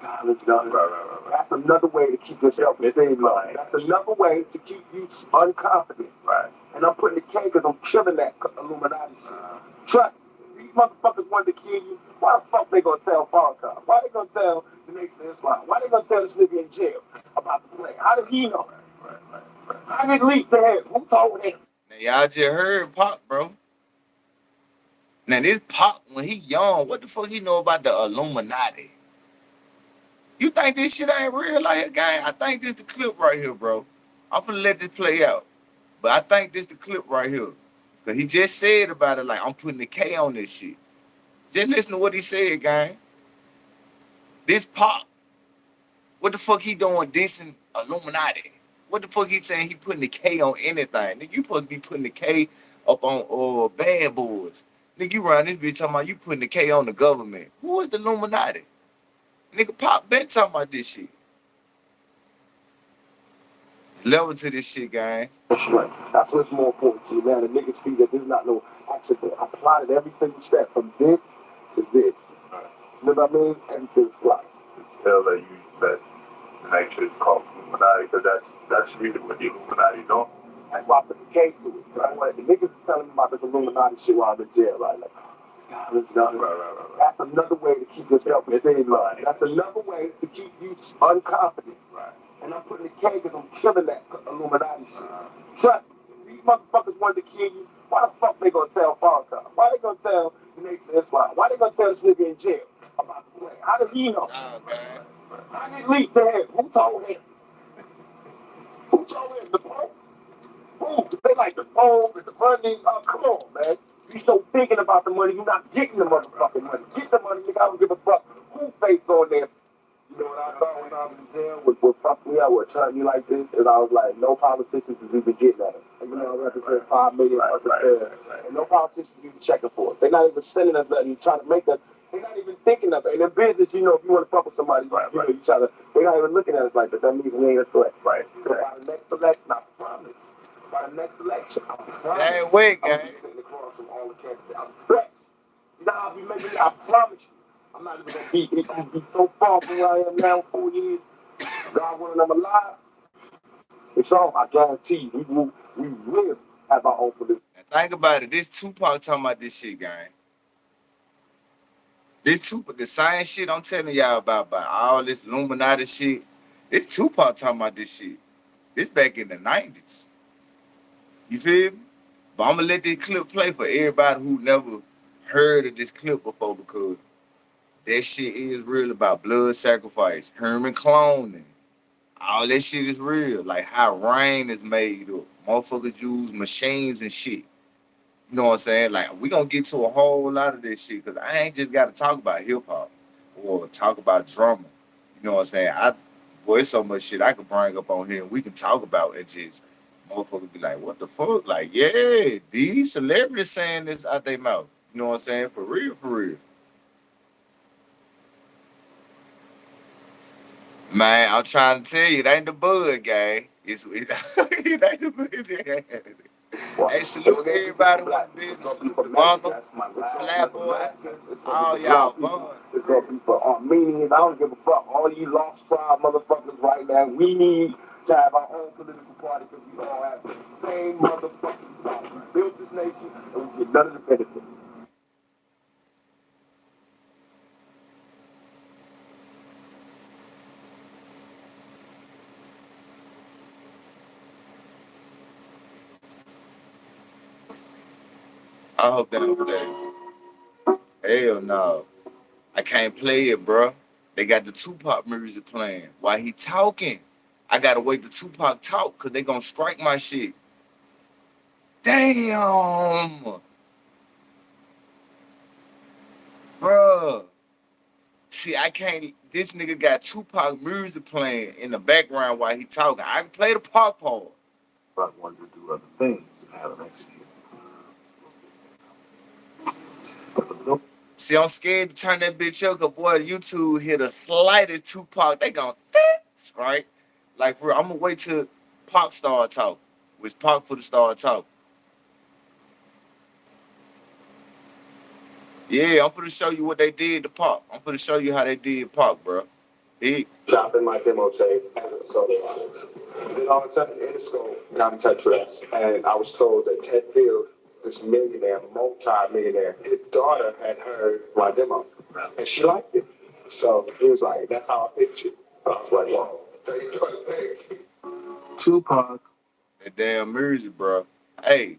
God, let's go. Right. That's another way to keep yourself in the same line. That's another way to keep you unconfident. Right. And I'm putting the K because I'm killing that Illuminati shit. Trust me. These motherfuckers want to kill you. Why the fuck they gonna tell Farrakhan? Why they gonna tell the Nation of Islam? Why they gonna tell this nigga in jail about the play? How did he know? How did it leak to him? Who told him? Now y'all just heard Pop, bro. Now this Pop when he young, what the fuck he know about the Illuminati? You think this shit ain't real like a game? I think this the clip right here, bro. I'm finna let this play out. But I think this the clip right here. Cause he just said about it like I'm putting the K on this shit. Just listen to what he said, gang. This pop, what the fuck he doing dissing Illuminati? What the fuck he saying he putting the K on anything? Nigga, you supposed to be putting the K up on bad boys. Nigga, you around this bitch talking about you putting the K on the government. Who is the Illuminati? Nigga, Pop been talking about this shit. It's level to this shit, gang. That's right. That's what's more important to you, man. The niggas see that there's not no accident. I plotted every single step from this to this. You know what I mean? Everything's plotted. It's hell that you that make sure it's called Illuminati because that's really what the Illuminati do. That's why I put the K to it. Right? Like, the niggas is telling me about this Illuminati shit while I'm in jail, right? Like, God, it's done. Right. That's another way to keep yourself in state line. That's another way to keep you unconfident. Right. And I'm putting the K because I'm killing that Illuminati shit. Trust me. If these motherfuckers wanted to kill you, why the fuck they gonna tell Farrakhan? Why they gonna tell the Nation Islam? Why they gonna tell this nigga in jail about the play? How did he know? Oh, man. How did it leak to him? Who told him? Who told him? The Pope? Who? They like the Pope and the money. Oh, come on, man. You so thinking about the money, you're not getting the motherfucking money. Get the money, nigga. I don't give a fuck who face on there. You know what I thought when I was in jail? What fucked me up, what turned me like this, is I was like, no politicians is even getting at us. You know, I represent 5 million fucking and no politicians even checking for us. They're not even sending us nothing, trying to make us. They're not even thinking of it. And in business, you know, if you want to fuck with somebody, you know, you try to, they're not even looking at us like that. That means we ain't a threat. Right. So by the next election, I promise. By the next election, I That promise. ain't wait, I'm gang. gonna be sitting across from all the candidates. I bet. You know how I be making me? I promise you. I'm not even gonna be. It's gonna be so far from where I am now. 4 years. God willing, I'm alive. It's all. I guarantee you, we will have our own political. And think about it. This Tupac talking about this shit, gang. This Tupac, the science shit I'm telling y'all about all this Illuminati shit. This Tupac talking about this shit. This back in the 90s. You feel me? But I'm gonna let this clip play for everybody who never heard of this clip before because that shit is real about blood sacrifice, Herman cloning. All that shit is real. Like how rain is made up. Motherfuckers use machines and shit. You know what I'm saying? Like we gonna get to a whole lot of this shit because I ain't just gotta talk about hip hop or talk about drama. You know what I'm saying? Boy, it's so much shit I could bring up on here and we can talk about and just motherfuckers be like, what the fuck? Like, yeah, these celebrities saying this out their mouth. You know what I'm saying? For real, for real. Man, I'm trying to tell you, it ain't the bud, gang. It ain't the bud. Hey, salute everybody who in the business. Salute the mama, the flat boy, all y'all buns. It's gonna be for Armenians. I don't give a fuck. All you lost tribe motherfuckers right now. We need to have our own political party because we all have the same motherfucking party. We built this nation and we get none of the benefits. I hope they don't play. Hell no. I can't play it, bro. They got the Tupac music playing while he talking. I gotta wait till Tupac talk because they gonna strike my shit. Damn, bro. See, I can't. This nigga got Tupac music playing in the background while he talking. I can play the pop part. But I wanted to do other things and have an exit. See, I'm scared to turn that bitch up because, boy, YouTube hit the slightest Tupac. They gon' right? Like, for real, I'm gonna wait till Pac start talk. Which Pac for the start talk. Yeah, I'm finna show you what they did to Pac. I'm finna show you how they did Pac, bro. He, Dropping my demo tape at the school. Then all of a sudden, Interscope got in touch with us, and I was told that Ted Field, this millionaire, multi-millionaire, his daughter had heard my demo, and she liked it. So he was like, "That's how I pitched it." I was like, "Wow." Tupac. that damn music, bro. Hey,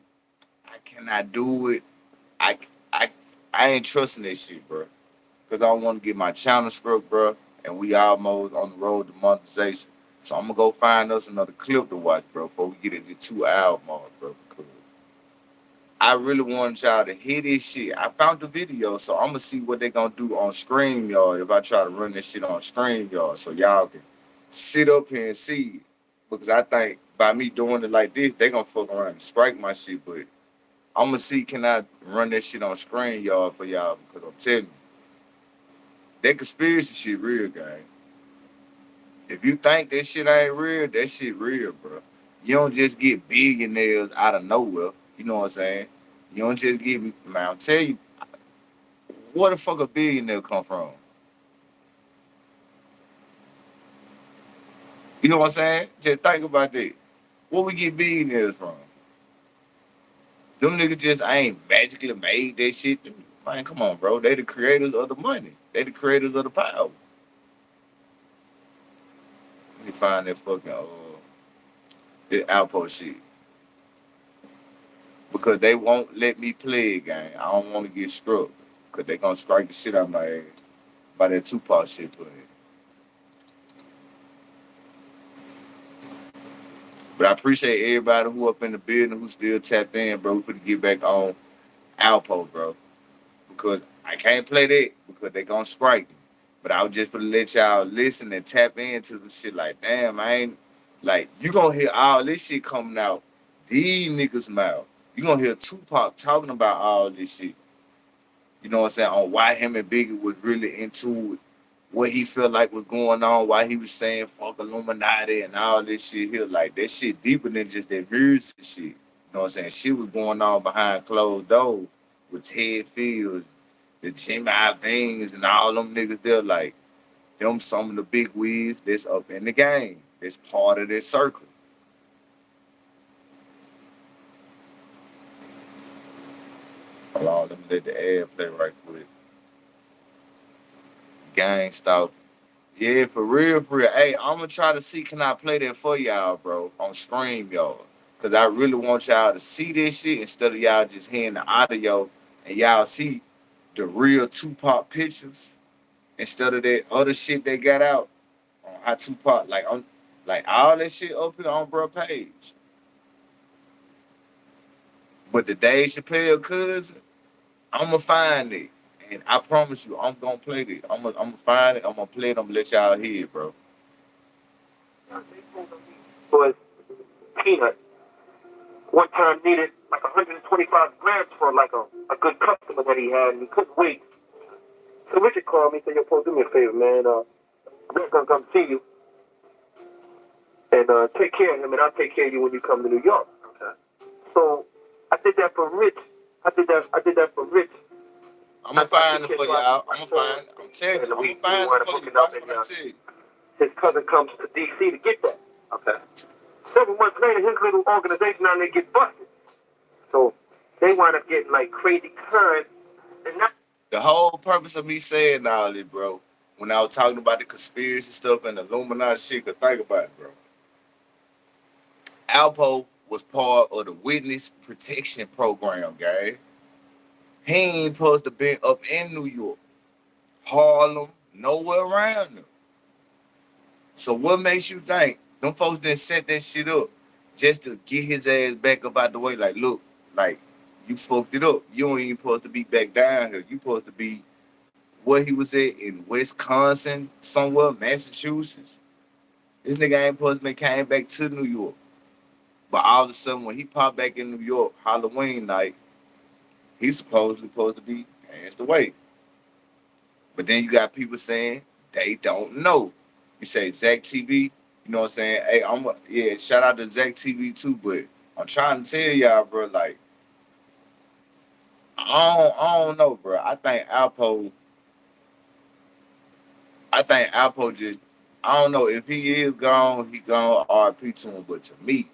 I cannot do it. I, I, I ain't trusting this shit, bro. Cause I want to get my channel script, bro. And we almost on the road to monetization. So I'm gonna go find us another clip to watch, bro, before we get into 2 hour mark. I really want y'all to hear this shit. I found the video, so I'm gonna see what they gonna do on StreamYard if I try to run this shit on StreamYard, so y'all can sit up here and see it. Because I think by me doing it like this, they gonna fuck around and strike my shit. But I'm gonna see can I run that shit on StreamYard for y'all, because I'm telling you, that conspiracy shit real, gang. If you think that shit ain't real, that shit real, bro. You don't just get billionaires out of nowhere. You know what I'm saying? You don't just get, man, I'm telling you, where the fuck a billionaire come from? You know what I'm saying? Just think about that. Where we get billionaires from? Them niggas just ain't magically made that shit. Man, come on, bro. They the creators of the money. They the creators of the power. Let me find that fucking this Alpo shit. Because they won't let me play it, gang. I don't want to get struck. Because they gonna strike the shit out of my ass by that Tupac shit playing. But I appreciate everybody who up in the building who still tapped in, bro. We finna get back on Alpo, bro. Because I can't play that because they gonna strike me. But I was just gonna let y'all listen and tap into some shit like, damn, I ain't like you gonna hear all this shit coming out these niggas' mouth. You gonna hear Tupac talking about all this shit. You know what I'm saying? On why him and Biggie was really into it, what he felt like was going on, why he was saying fuck Illuminati and all this shit here. Like that shit deeper than just that music shit. You know what I'm saying? Shit was going on behind closed doors with Ted Fields, the Jimmy Iovines, and all them niggas there. Like them some of the big wigs that's up in the game. That's part of their circle. Hold on, let me let the ad play right quick. Gang stuff. Yeah, for real, for real. Hey, I'm gonna try to see can I play that for y'all, bro, on stream, y'all. Cause I really want y'all to see this shit instead of y'all just hearing the audio and y'all see the real Tupac pictures instead of that other shit they got out on how Tupac like all that shit up here on bro page. But the Dave Chappelle cousin, I'ma find it. And I promise you, I'm gonna play it. I'm gonna find it. I'm gonna play it. I'm gonna let y'all hear it, bro. Was peanut. One time needed like 125 grams for like a good customer that he had, and he couldn't wait. So Richard called me and said, "Yo, Paul, do me a favor, man. I'm gonna come see you and take care of him, and I'll take care of you when you come to New York." Okay. So I did that for Rich. I did that for Rich. I'm gonna I took find it care for so y'all. I'm I gonna called, find. I'm telling you. and I'm gonna we find it wound up for you. hooking up, Watch and what I tell you. his cousin comes to D.C. to get that. Okay. Several months later, his little organization on there get busted. So they wind up getting like crazy current, and now The whole purpose of me saying all this, bro, when I was talking about the conspiracy stuff and the Illuminati shit, cause think about it, bro. Alpo was part of the witness protection program, guy. He ain't supposed to be up in New York, Harlem, nowhere around them. So what makes you think them folks didn't set that shit up just to get his ass back up out the way? Like, look, like you fucked it up. You ain't even supposed to be back down here. You supposed to be where he was at in Wisconsin, somewhere, Massachusetts. This nigga ain't supposed to be came back to New York. But all of a sudden, when he popped back in New York, Halloween night, he's supposed to be passed away. But then you got people saying they don't know. You say Zach TV, you know what I'm saying? Hey, yeah, shout out to Zach TV too, but I'm trying to tell y'all, bro, like, I don't know, bro. I think Alpo just, I don't know if he is gone, he gone RP to him. But to me,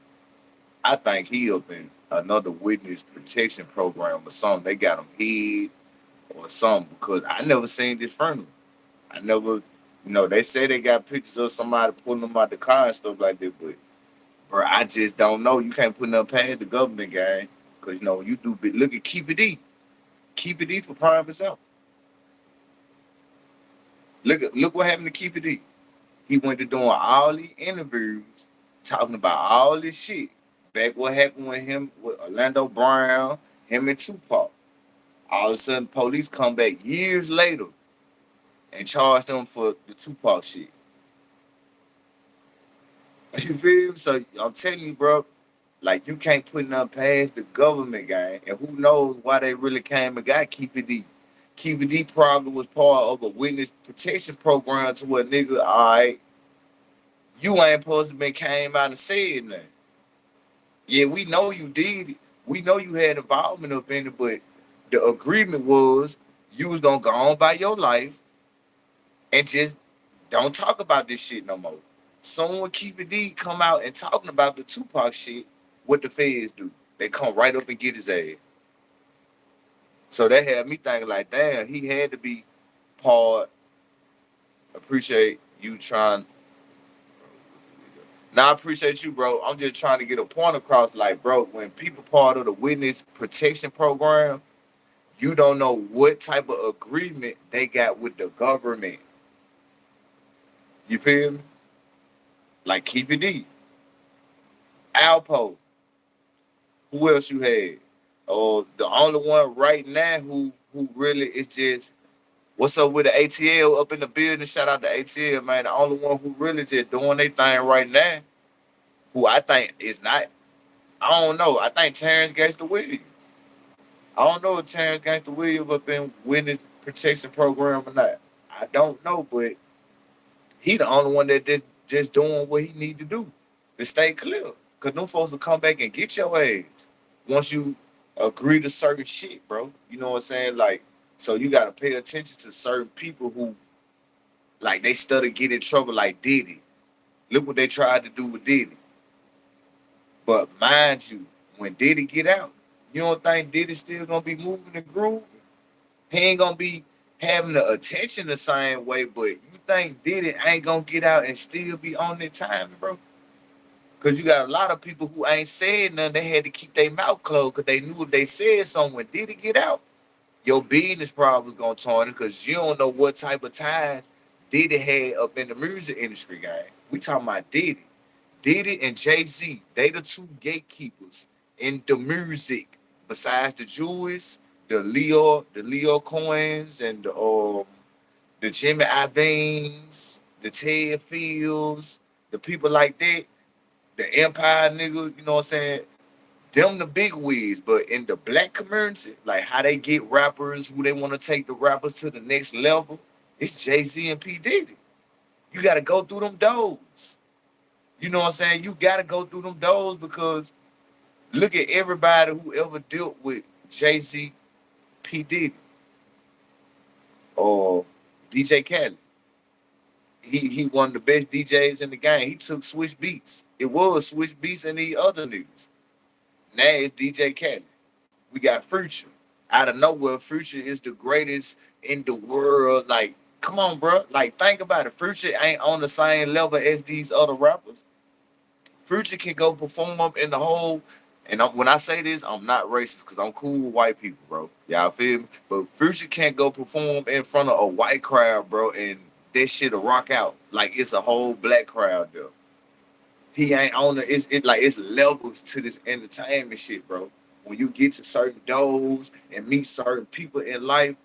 I think he up in another witness protection program or something. They got him hid or something because I never seen this from him. I never, they say they got pictures of somebody pulling them out the car and stuff like that, but bro, I just don't know. You can't put nothing past the government, gang, because you do. Look at Keep It D for prime example. Look what happened to Keep It D. He went to doing all these interviews, talking about all this shit. Back what happened with him with Orlando Brown. him and Tupac. All of a sudden, police come back years later and charge them for the Tupac shit. You feel me? So I'm telling you, bro, like you can't put nothing past the government, guy. And who knows why they really came and got Keep It Deep. Keep It Deep probably was part of a witness protection program to where nigga, all right, you ain't supposed to be came out and said nothing. Yeah, we know you did it. We know you had involvement up in it, but the agreement was you was gonna go on by your life and just don't talk about this shit no more. Someone Keep It D come out and talking about the Tupac shit, what the feds do. They come right up and get his ass. So that had me thinking like, damn, he had to be part. Appreciate you trying. Now I appreciate you, bro. I'm just trying to get a point across. Like, bro, when people part of the witness protection program, you don't know what type of agreement they got with the government. You feel me? Like Keep It D, Alpo. Who else you had? Oh, the only one right now who really is just what's up with the ATL up in the building. Shout out to ATL, man. The only one who really just doing their thing right now, who I think is not. I don't know. I think Terrence Gangster Williams. I don't know if Terrence Gangster Williams up in witness protection program or not. I don't know, but he the only one that just doing what he need to do to stay clear. Cause them folks will come back and get your ass once you agree to certain shit, bro. You know what I'm saying? Like, so you gotta pay attention to certain people who like they study get in trouble like Diddy. Look what they tried to do with Diddy. But mind you, when Diddy get out, you don't think Diddy still gonna be moving and grooving? He ain't gonna be having the attention the same way, but you think Diddy ain't gonna get out and still be on their time, bro? Cause you got a lot of people who ain't said nothing. They had to keep their mouth closed because they knew if they said something when Diddy get out, your business probably was gonna turn it because you don't know what type of ties Diddy had up in the music industry, guy. We talking about Diddy. Diddy and Jay-Z, they the two gatekeepers in the music. Besides the Jewish, the Leo Coins and the Jimmy Iovine's, the Ted Fields, the people like that, the Empire nigga, you know what I'm saying? Them the big wigs, but in the black community, like how they get rappers, who they want to take the rappers to the next level, it's Jay-Z and P. Diddy. You gotta go through them doors. You know what I'm saying? You gotta go through them doors because look at everybody who ever dealt with Jay-Z, P. Diddy, or DJ Khaled. He one of the best DJs in the game. He took Switch Beats. It was Switch Beats and the other niggas. Now it's DJ Khaled. We got Future. Out of nowhere, Future is the greatest in the world. Like, come on, bro. Like, think about it. Future ain't on the same level as these other rappers. Future can go perform up in the whole. And when I say this, I'm not racist because I'm cool with white people, bro. Y'all feel me? But Future can't go perform in front of a white crowd, bro, and that shit'll rock out like it's a whole black crowd there. He ain't on the. It's like it's levels to this entertainment shit, bro. When you get to certain doors and meet certain people in life,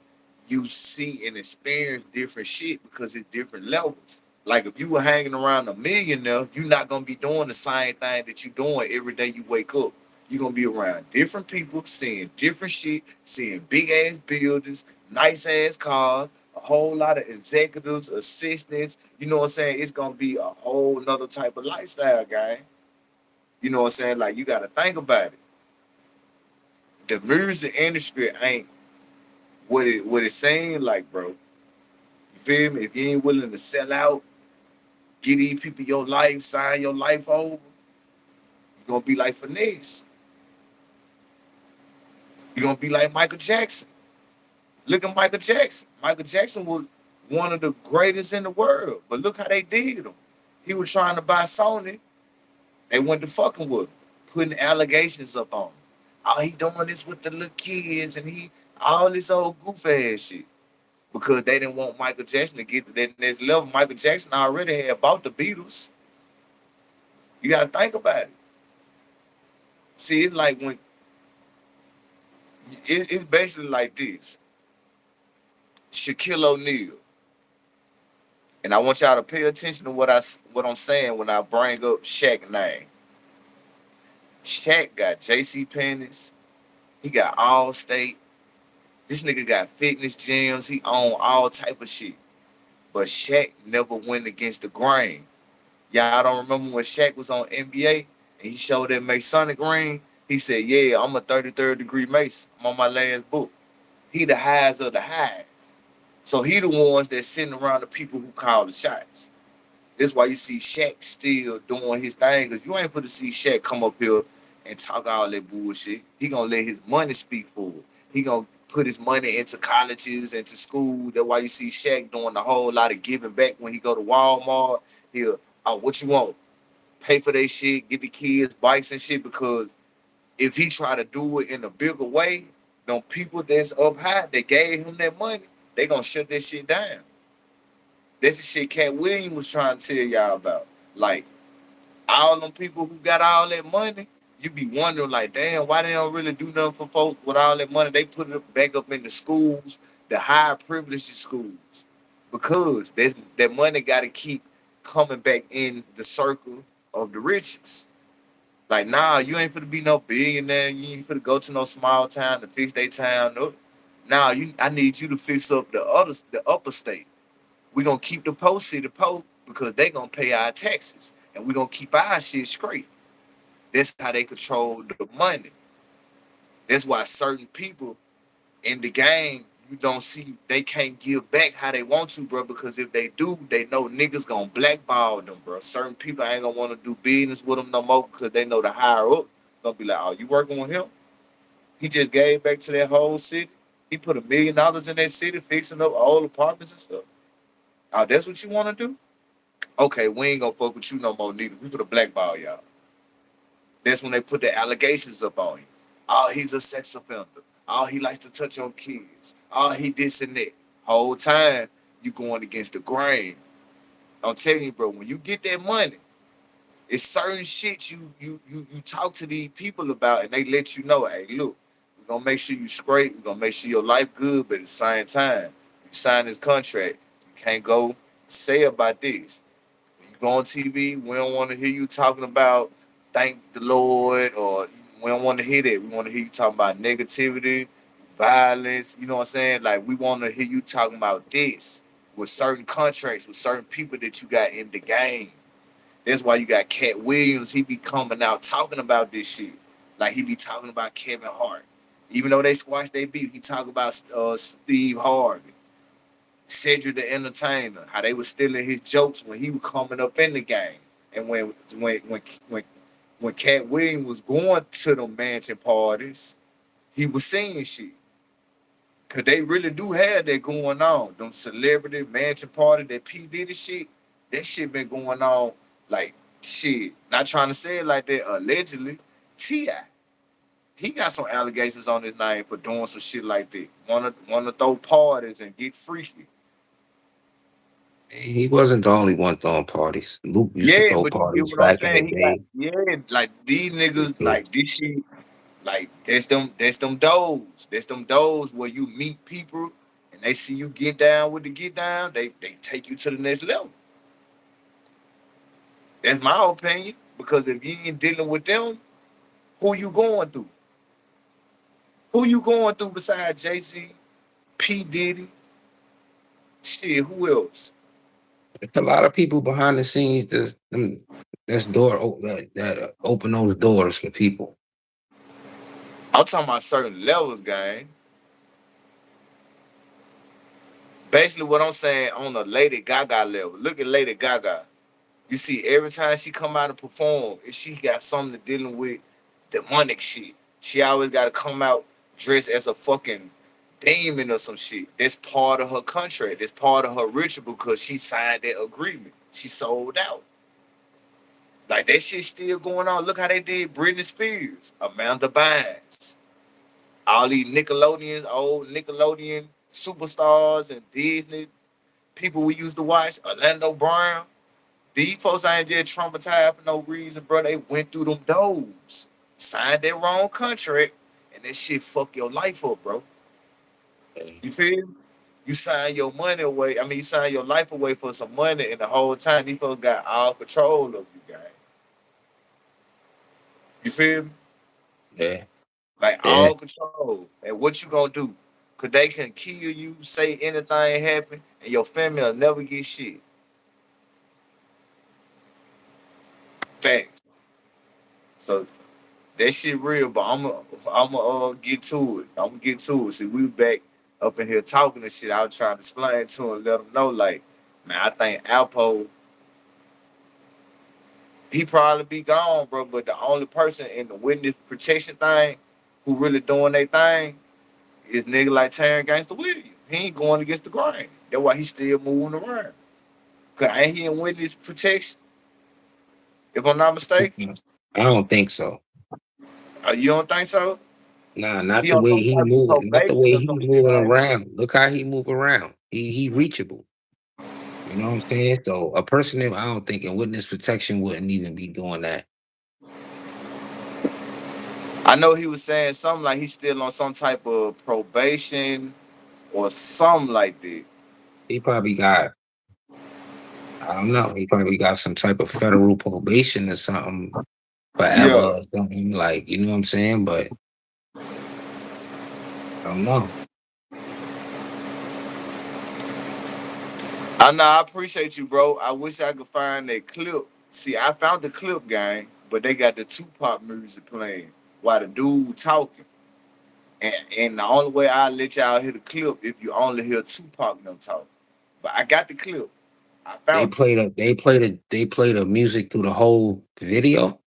you see and experience different shit because it's different levels. Like if you were hanging around a millionaire, you're not gonna be doing the same thing that you doing every day you wake up. You're gonna be around different people, seeing different shit, seeing big ass buildings, nice ass cars, a whole lot of executives, assistants. You know what I'm saying? It's gonna be a whole nother type of lifestyle, guy. You know what I'm saying? Like you gotta think about it. The music industry ain't what it's saying, like, bro. You feel me? If you ain't willing to sell out, give these people your life, sign your life over, you're gonna be like finesse. You're gonna be like Michael Jackson. Look at Michael Jackson. Michael Jackson was one of the greatest in the world, but look how they did him. He was trying to buy Sony. They went to fucking with him, putting allegations up on him. Oh, he doing this with the little kids and he all this old goof ass shit. Because they didn't want Michael Jackson to get to that next level. Michael Jackson already had bought the Beatles. You gotta think about it. See, it's like when It's basically like this: Shaquille O'Neal, and I want y'all to pay attention to what I'm saying when I bring up Shaq name. Shaq got J.C. Penney's. He got Allstate. This nigga got fitness gyms. He own all type of shit. But Shaq never went against the grain. Y'all don't remember when Shaq was on NBA and he showed that Masonic ring? He said, "Yeah, I'm a 33rd degree Mason. I'm on my last book." He the highest of the highs. So he the ones that sitting around the people who call the shots. That's why you see Shaq still doing his thing, because you ain't put to see Shaq come up here and talk all that bullshit. He gonna let his money speak for it. He gonna put his money into colleges, into school. That's why you see Shaq doing a whole lot of giving back when he go to Walmart. He'll, oh, what you want? Pay for their shit, get the kids bikes and shit, because if he try to do it in a bigger way, them people that's up high that gave him that money, they gonna shut that shit down. That's the shit Cat Williams was trying to tell y'all about. Like, all them people who got all that money, you be wondering, like, damn, why they don't really do nothing for folks with all that money? They put it back up in the schools, the higher privileged schools, because that money got to keep coming back in the circle of the richest. Like, nah, you ain't finna be no billionaire. You ain't finna go to no small town to fix their town. No, nah, I need you to fix up the upper state. We gonna keep the post city post because they gonna pay our taxes, and we gonna keep our shit straight. That's how they control the money. That's why certain people in the game, you don't see, they can't give back how they want to, bro. Because if they do, they know niggas gonna blackball them, bro. Certain people ain't gonna want to do business with them no more because they know the higher up gonna be like, "Oh, you working with him? He just gave back to that whole city. He put $1 million in that city, fixing up all apartments and stuff. Oh, that's what you want to do? Okay, we ain't gonna fuck with you no more, neither. We for the blackball, y'all." That's when they put the allegations up on you. Oh, he's a sex offender. Oh, he likes to touch on kids. Oh, he this and that. Whole time you going against the grain. I'm telling you, bro, when you get that money, it's certain shit you talk to these people about, and they let you know, hey, look, we're gonna make sure you straight, we're gonna make sure your life good, but at the same time, you sign this contract. You can't go say about this. When you go on TV, we don't want to hear you talking about thank the Lord, or we don't want to hear that. We want to hear you talking about negativity, violence. You know what I'm saying? Like, we want to hear you talking about this with certain contracts, with certain people that you got in the game. That's why you got Cat Williams. He be coming out talking about this shit. Like, he be talking about Kevin Hart. Even though they squashed their beef, he talk about Steve Harvey. Cedric the Entertainer, how they was stealing his jokes when he was coming up in the game, and when when Cat Williams was going to the mansion parties, he was saying shit, cause they really do have that going on. Them celebrity mansion party, that P Diddy shit, that shit been going on like shit. Not trying to say it like that. Allegedly, Ti, he got some allegations on his name for doing some shit like that. Wanna throw parties and get freaky. He wasn't the only one throwing parties. Luke used to Yeah, throw but you get parties what I'm back in the saying. He got, day. yeah, like these niggas, So, like this shit, like that's them doors. That's them doors where you meet people and they see you get down with the get down, they take you to the next level. That's my opinion. Because if you ain't dealing with them, who you going through? Who you going through besides Jay-Z, P. Diddy? Shit, who else? it's a lot of people behind the scenes that's that open those doors for people. I'm talking about certain levels, gang. Basically what I'm saying on a Lady Gaga level. Look at Lady Gaga. You see, every time she come out and perform, if she got something to dealing with demonic shit, she always got to come out dressed as a fucking demon or some shit. That's part of her contract. That's part of her ritual because she signed that agreement. She sold out. Like, that shit still going on. Look how they did Britney Spears, Amanda Bynes, all these Nickelodeons, old Nickelodeon superstars and Disney people we used to watch, Orlando Brown. These folks ain't just traumatized for no reason, bro. They went through them doors, signed their wrong contract, and and that shit fuck your life up, bro. Yeah. You feel me? You sign your money away. I mean, you sign your life away for some money, and the whole time these folks got all control of you, guys. You feel me? Yeah. Like Yeah. all control. And what you gonna do? Cause they can kill you, say anything happen, and your family will never get shit. Facts. So that shit real, but I'm get to it. I'm gonna get to it. See, we back up in here talking and shit. I was trying to explain to him, let him know, like, man, I think Alpo, he probably be gone, bro. But the only person in the witness protection thing who really doing their thing is nigga like Terrence Gangsta Williams. He ain't going against the grain. That's why he's still moving around. Cause ain't he in witness protection? If I'm not mistaken, I don't think so. you don't think so? Nah, not He the on way some he type of moving, not the probation way or he some shit, moving man. around. Look how he move around. He reachable. You know what I'm saying? So a person that I don't think in witness protection wouldn't even be doing that. I know he was saying something like he's still on some type of probation or something like that. He probably got, I don't know, he probably got some type of federal probation or something forever Yeah. or something like, you know what I'm saying? But I don't know. I know. I appreciate you, bro. I wish I could find that clip. See, I found the clip, gang, but they got the Tupac music playing while the dude talking. And the only way I let y'all hear the clip if you only hear Tupac and them talking. But I got the clip. I found it. They played the music through the whole video.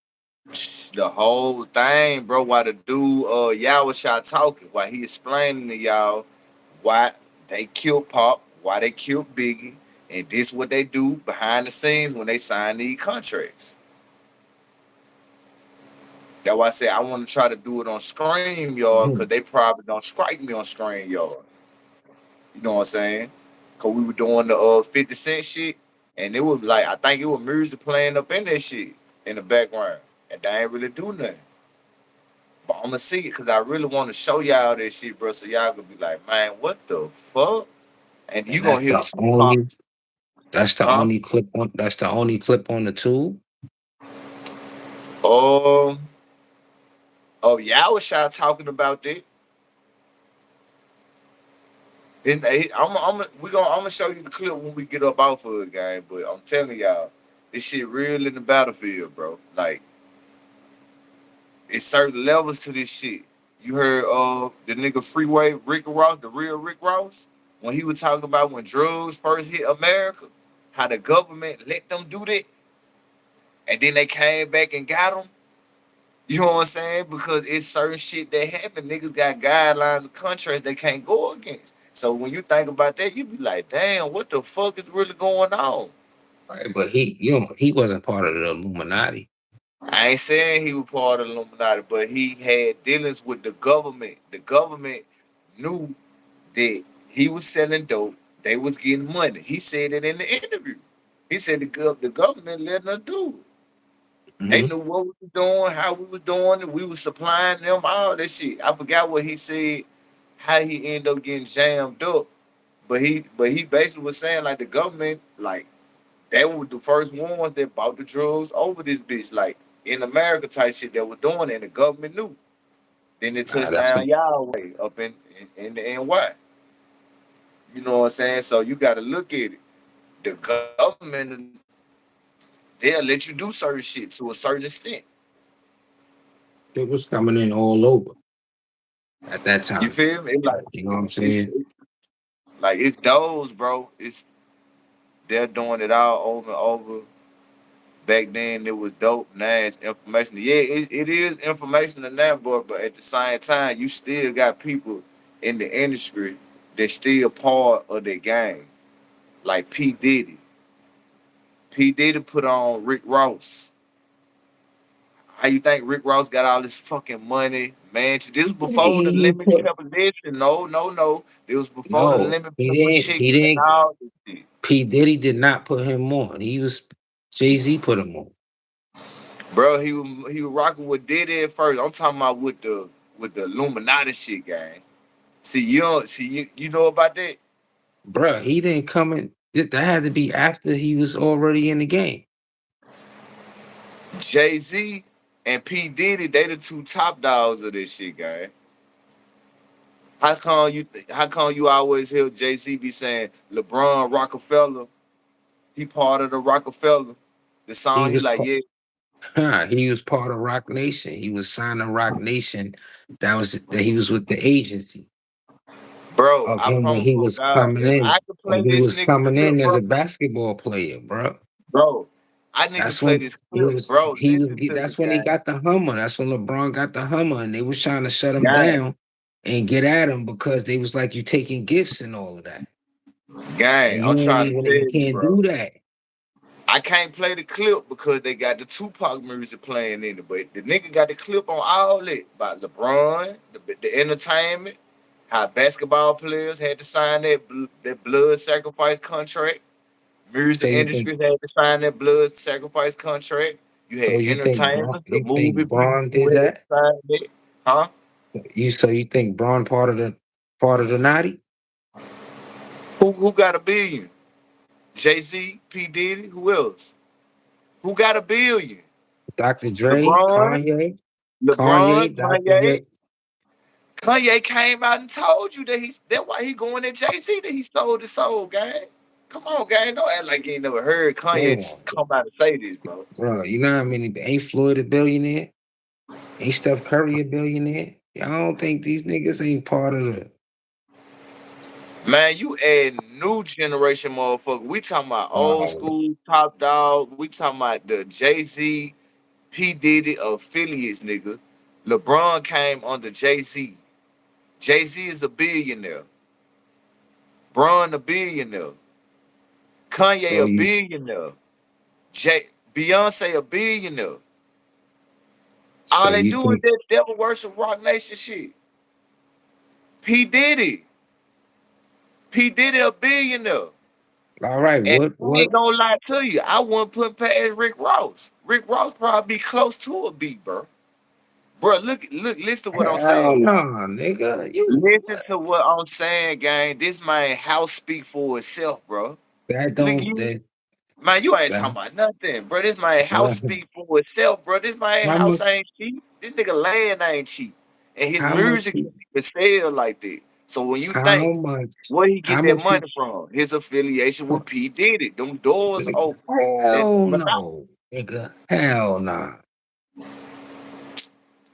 The whole thing, bro. While the dude y'all was shot talking, while he explaining to y'all why they killed Pop, why they killed Biggie, and this what they do behind the scenes when they sign these contracts. That's why I said I want to try to do it on StreamYard because they probably don't strike me on StreamYard. You know what I'm saying? Cause we were doing the 50 Cent shit, and it was like I think it was music playing up in that shit in the background, and they ain't really do nothing. But I'm gonna see it because I really want to show y'all this shit, bro. So y'all gonna be like, man, what the fuck? And you And gonna hear Tupac, huh? that's the only clip on the tube. Um, oh, y'all was shy talking about that. And I'm gonna show you the clip when we get up off of it, gang. But I'm telling y'all, this shit real in the battlefield, bro. Like it's certain levels to this shit. You heard the nigga Freeway Rick Ross, the real Rick Ross, when he was talking about when drugs first hit America, how the government let them do that, and then they came back and got them. You know what I'm saying? Because it's certain shit that happen. Niggas got guidelines and contracts they can't go against. So when you think about that, you be like, damn, what the fuck is really going on? Right? But he wasn't part of the Illuminati. I ain't saying he was part of the Illuminati, but he had dealings with the government. The government knew that he was selling dope. They was getting money. He said it in the interview. He said the government letting us do it. They Mhm. knew what we was doing, how we was doing it. We was supplying them all that shit. I forgot what he said, how he ended up getting jammed up. But he basically was saying like the government, like they were the first ones that bought the drugs over this bitch, like in America type shit that was doing it, and the government knew. Then it Nah, touched that's down what Yahweh up in the NY. You know what I'm saying? So you gotta look at it. The government, they'll let you do certain shit to a certain extent. it was coming in all over at that You time. feel me? It's like You know what I'm it's saying? like it's those, bro. It's they're doing it all over and over. Back then it was dope. Now it's information. Yeah, it is information in that book, but at the same time, you still got people in the industry that still part of the game. Like P. Diddy. P. Diddy put on Rick Ross. How you think Rick Ross got all this fucking money, man? This was before the He limit put kept edition. No, no, no. This was before the no, limit he kept didn't. chicken He and didn't. all this shit. P Diddy did not put him on. He was Jay-Z put him on. Bro, he was rocking with Diddy at first. I'm talking about with the with the Illuminati shit, gang. See, you don't see you know about that? Bruh, he didn't come in. That had to be after he was already in the game. Jay-Z and P. Diddy, they the two top dogs of this shit, gang. How come you always hear Jay-Z be saying LeBron Rockefeller, he part of the Rockefeller. The He song he was like, part. yeah, He was part of Rock Nation. He was signed to Rock Nation. That he was with the agency bro, of I him when promise he on was God, coming if I in. could play When he this was nigga coming clip, in as bro, a basketball player, bro. bro, I need to That's play when this clip, bro. he was Listen to me, that's when he gang. got the Hummer. That's when LeBron got the Hummer, and they was trying to shut him Gang, down and get at him because they was like, you taking gifts and all of that. And gang, I'm trying to tell you you, can't bro. do that. I can't play the clip because they got the Tupac music playing in it. But the nigga got the clip on all it about LeBron, the entertainment, how basketball players had to sign that blood sacrifice contract. So Music you think industry had to sign that blood sacrifice contract. You so had you think Braun entertainers, the you movie think people Braun who did had to that? sign that. Huh? You think Braun part of the Naughty? Who got a billion? Jay-Z, P. Diddy, who else? Who got a billion? Dr. Dre, LeBron, LeBron, Dr. Kanye. Dre. Kanye came out and told you that why he going at Jay-Z that he stole his soul, gang. Come on, gang. Don't act like you ain't never heard Kanye Damn, come out and say this, bro. bro. You know how many ain't Floyd a billionaire? Ain't Steph Curry a billionaire? I don't think these niggas ain't part of the Man, you add new generation motherfucker. We talking about old uh, school top dog. We talking about the Jay-Z, P. Diddy affiliates, nigga. LeBron came under Jay-Z. Jay-Z is a billionaire. Bron a billionaire. Kanye so a you billionaire. Jay Beyonce a billionaire. so All they you do is think that devil worship rock nation shit. P Diddy. P Diddy a billionaire. all right, And I what ain't gonna lie to you, I wouldn't put past Rick Ross. Rick Ross probably be close to a beat, bro. Bro, look, listen to what I'm hell saying, no, gang. nigga. You Listen what? to what I'm saying, gang. This man house speak for itself, bro. That Look, don't you that, man, you ain't talking that about nothing, bro. This man house uh, speak for itself, bro. This man how house much ain't cheap. This nigga land ain't cheap, and his how much music he can sell like that. So when you how think much where he how get that much he money from, his affiliation with P Diddy, them doors open. That hell monopoly. no, nigga. Hell nah.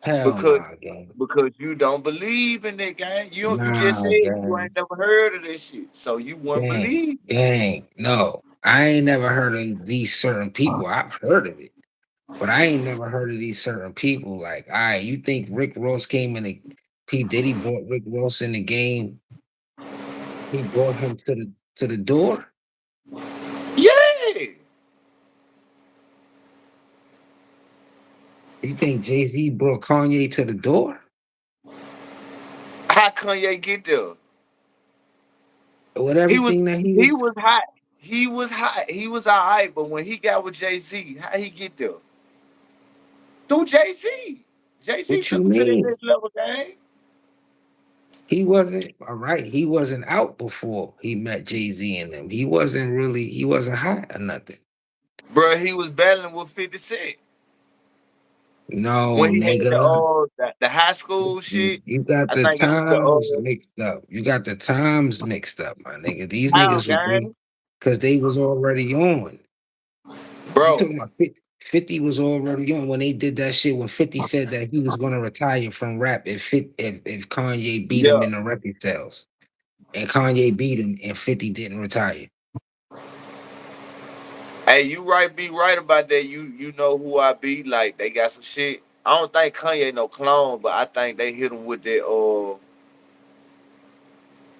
Hell because nah, gang. because you don't believe in that game. You just Nah, said you gang. ain't never heard of this shit, so you wouldn't Gang. believe. Gang. No. I ain't never heard of these certain people. I've heard of it. But I ain't never heard of these certain people. Like, all right, you think Rick Ross came in the P. Diddy brought Rick Ross in the game. He brought him to the door. Yeah, You think Jay-Z brought Kanye to the door? how Kanye get there? With He was everything that he he was was hot. He was hot. He was alright, but when he got with Jay Z, how he get there? Through Jay Z. Jay Z what you took him to the mean? next level, gang. He wasn't all right. He wasn't out before he met Jay-Z and them. He wasn't hot or nothing. Bro, he was battling with 50 Cent. No, When he had nigga. the high school shit, You got I the think it was times mixed up. You got the times mixed up, my nigga. These how niggas was gang? because they was already on. You Bro, talking about 50, 50 was already on when they did that shit when 50 said that he was gonna retire from rap if Kanye beat him yeah. in the record sales. And Kanye beat him and 50 didn't retire. Hey, you right, be right about that. You know who I be. Like they got some shit. I don't think Kanye no clone, but I think they hit him with that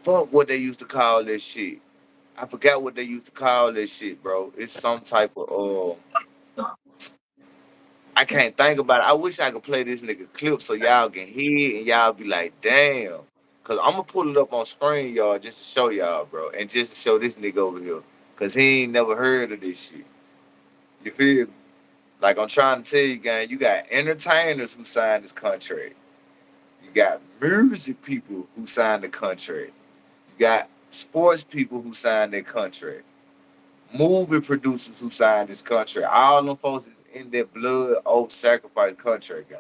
fuck what they used to call this shit. I forgot what they used to call this shit, bro. It's some type of I can't think about it. I wish I could play this nigga clip so y'all can hear it and y'all be like, damn. Cause I'm gonna pull it up on screen, y'all, just to show y'all, bro. And just to show this nigga over here. Cause he ain't never heard of this shit. You feel me? Like I'm trying to tell you, gang, you got entertainers who signed this contract. You got music people who signed the contract. You got sports people who signed their contract. Movie producers who signed this contract. All them folks is in their blood oath sacrifice contract, guy.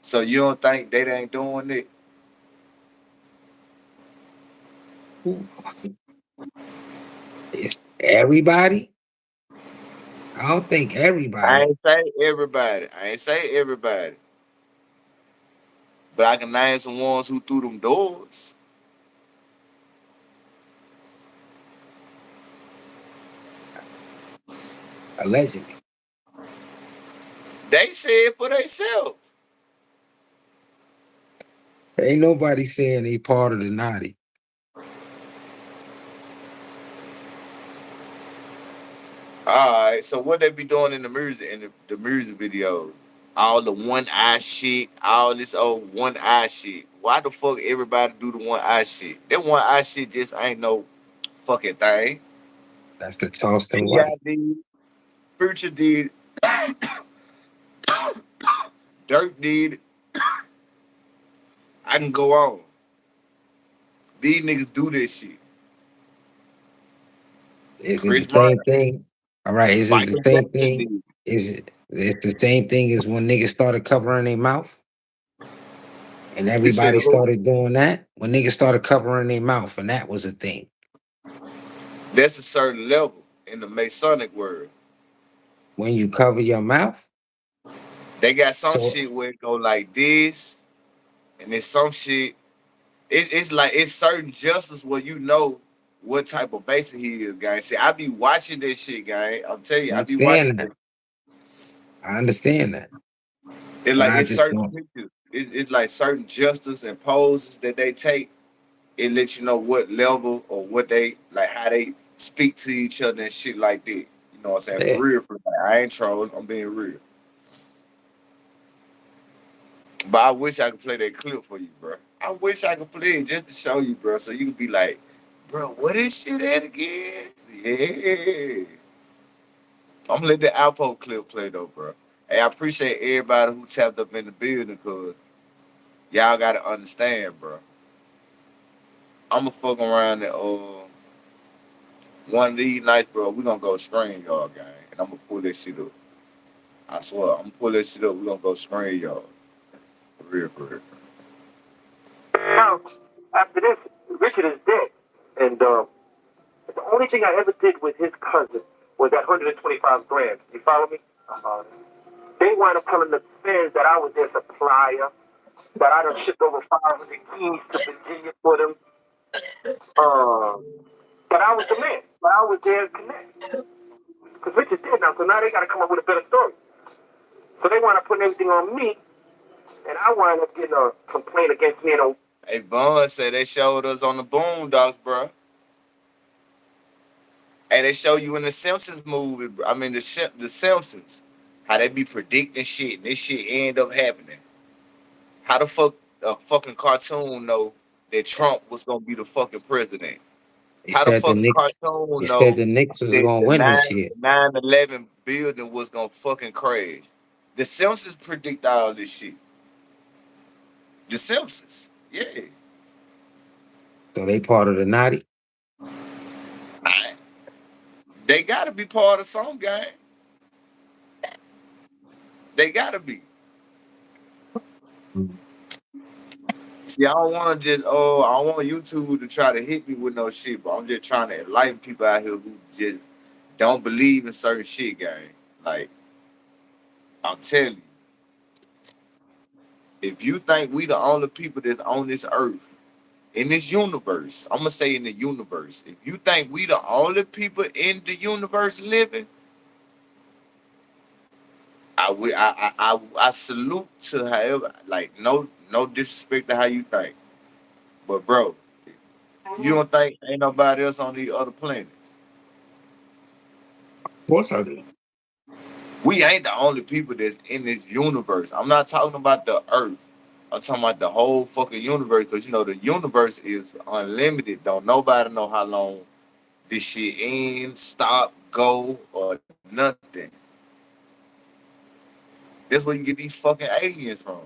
So you don't think they ain't doing it? Who- It's everybody. I don't think I everybody. ain't say everybody. I ain't say everybody. But I can name some ones who threw them doors. Allegedly. They said for themselves. Ain't nobody saying they part of the naughty. All right, so what they be doing in the music the music videos? All the one eye shit, all this old one eye shit. Why the fuck everybody do the one eye shit? That one eye shit just ain't no fucking thing. That's the Charleston P.I. White. did, Future did, Dirk did. I can go on. These niggas do this shit. Is it the Chris Brown, same thing? All right. Is it the Michael same Jackson thing? did. Is it? It's the same thing as when niggas started covering their mouth and You said everybody who? started doing that. When niggas started covering their mouth and that was a thing. That's a certain level in the Masonic world. When you cover your mouth, They got some so shit where it go like this, and then some shit. It's like it's certain justice where you know what type of baser he is, guys. See, I be watching this shit, guy. I'm telling I you, I be watching understand this. that. I understand that. It's But like I it's just certain don't. pictures. It's like certain justice and poses that they take. It lets you know what level or what they like, how they speak to each other and shit like that. You know what I'm saying? For Yeah. real, for real. I ain't trolling. I'm being real. But I wish I could play that clip for you, bro. I wish I could play it just to show you, bro, so you could be like, bro, what is shit at again? Yeah. I'm gonna let the Alpo clip play though, bro. Hey, I appreciate everybody who tapped up in the building because y'all gotta understand, bro. I'ma fuck around and one of these nights, bro, we gonna go screen y'all, gang. And I'm gonna pull this shit up. I swear, I'm gonna pull this shit up. We gonna go screen y'all. For real, for real. Now, after this, Richard is dead. And the only thing I ever did with his cousin was that 125 grams. You follow me? Uh, they wound up telling the feds that I was their supplier, that I done shipped over 500 keys to Virginia for them, that I was the man, that I was their connect. Because Richard's dead now, so now they got to come up with a better story. So they wound up putting everything on me, and I wound up getting a complaint against me. And Hey, Vaughn said they showed us on the Boondocks, bro. Hey, they show you in the Simpsons movie. Bro. I mean, the Simpsons, how they be predicting shit, and this shit end up happening. How the fuck a fucking cartoon know that Trump was gonna be the fucking president? He How the said the fuck a Knicks. He cartoon said know the Knicks was that gonna the win this year. 9/11 building was gonna fucking crash? The Simpsons predict all this shit. The Simpsons, yeah. So they part of the naughty. I- they gotta be part of some game. They gotta be. Mm. See, I don't want to just I don't want YouTube to try to hit me with no shit, but I'm just trying to enlighten people out here who just don't believe in certain shit, gang. Like I'm telling you, if you think we the only people that's on this earth in this universe, I'm gonna say in the universe. If you think we the only people in the universe living, I salute to however like no disrespect to how you think, but bro, you don't think ain't nobody else on these other planets? Of course I do. We ain't the only people that's in this universe. I'm not talking about the Earth. I'm talking about the whole fucking universe because you know the universe is unlimited. Don't nobody know how long this shit ends, stop, go, or nothing. That's where you get these fucking aliens from.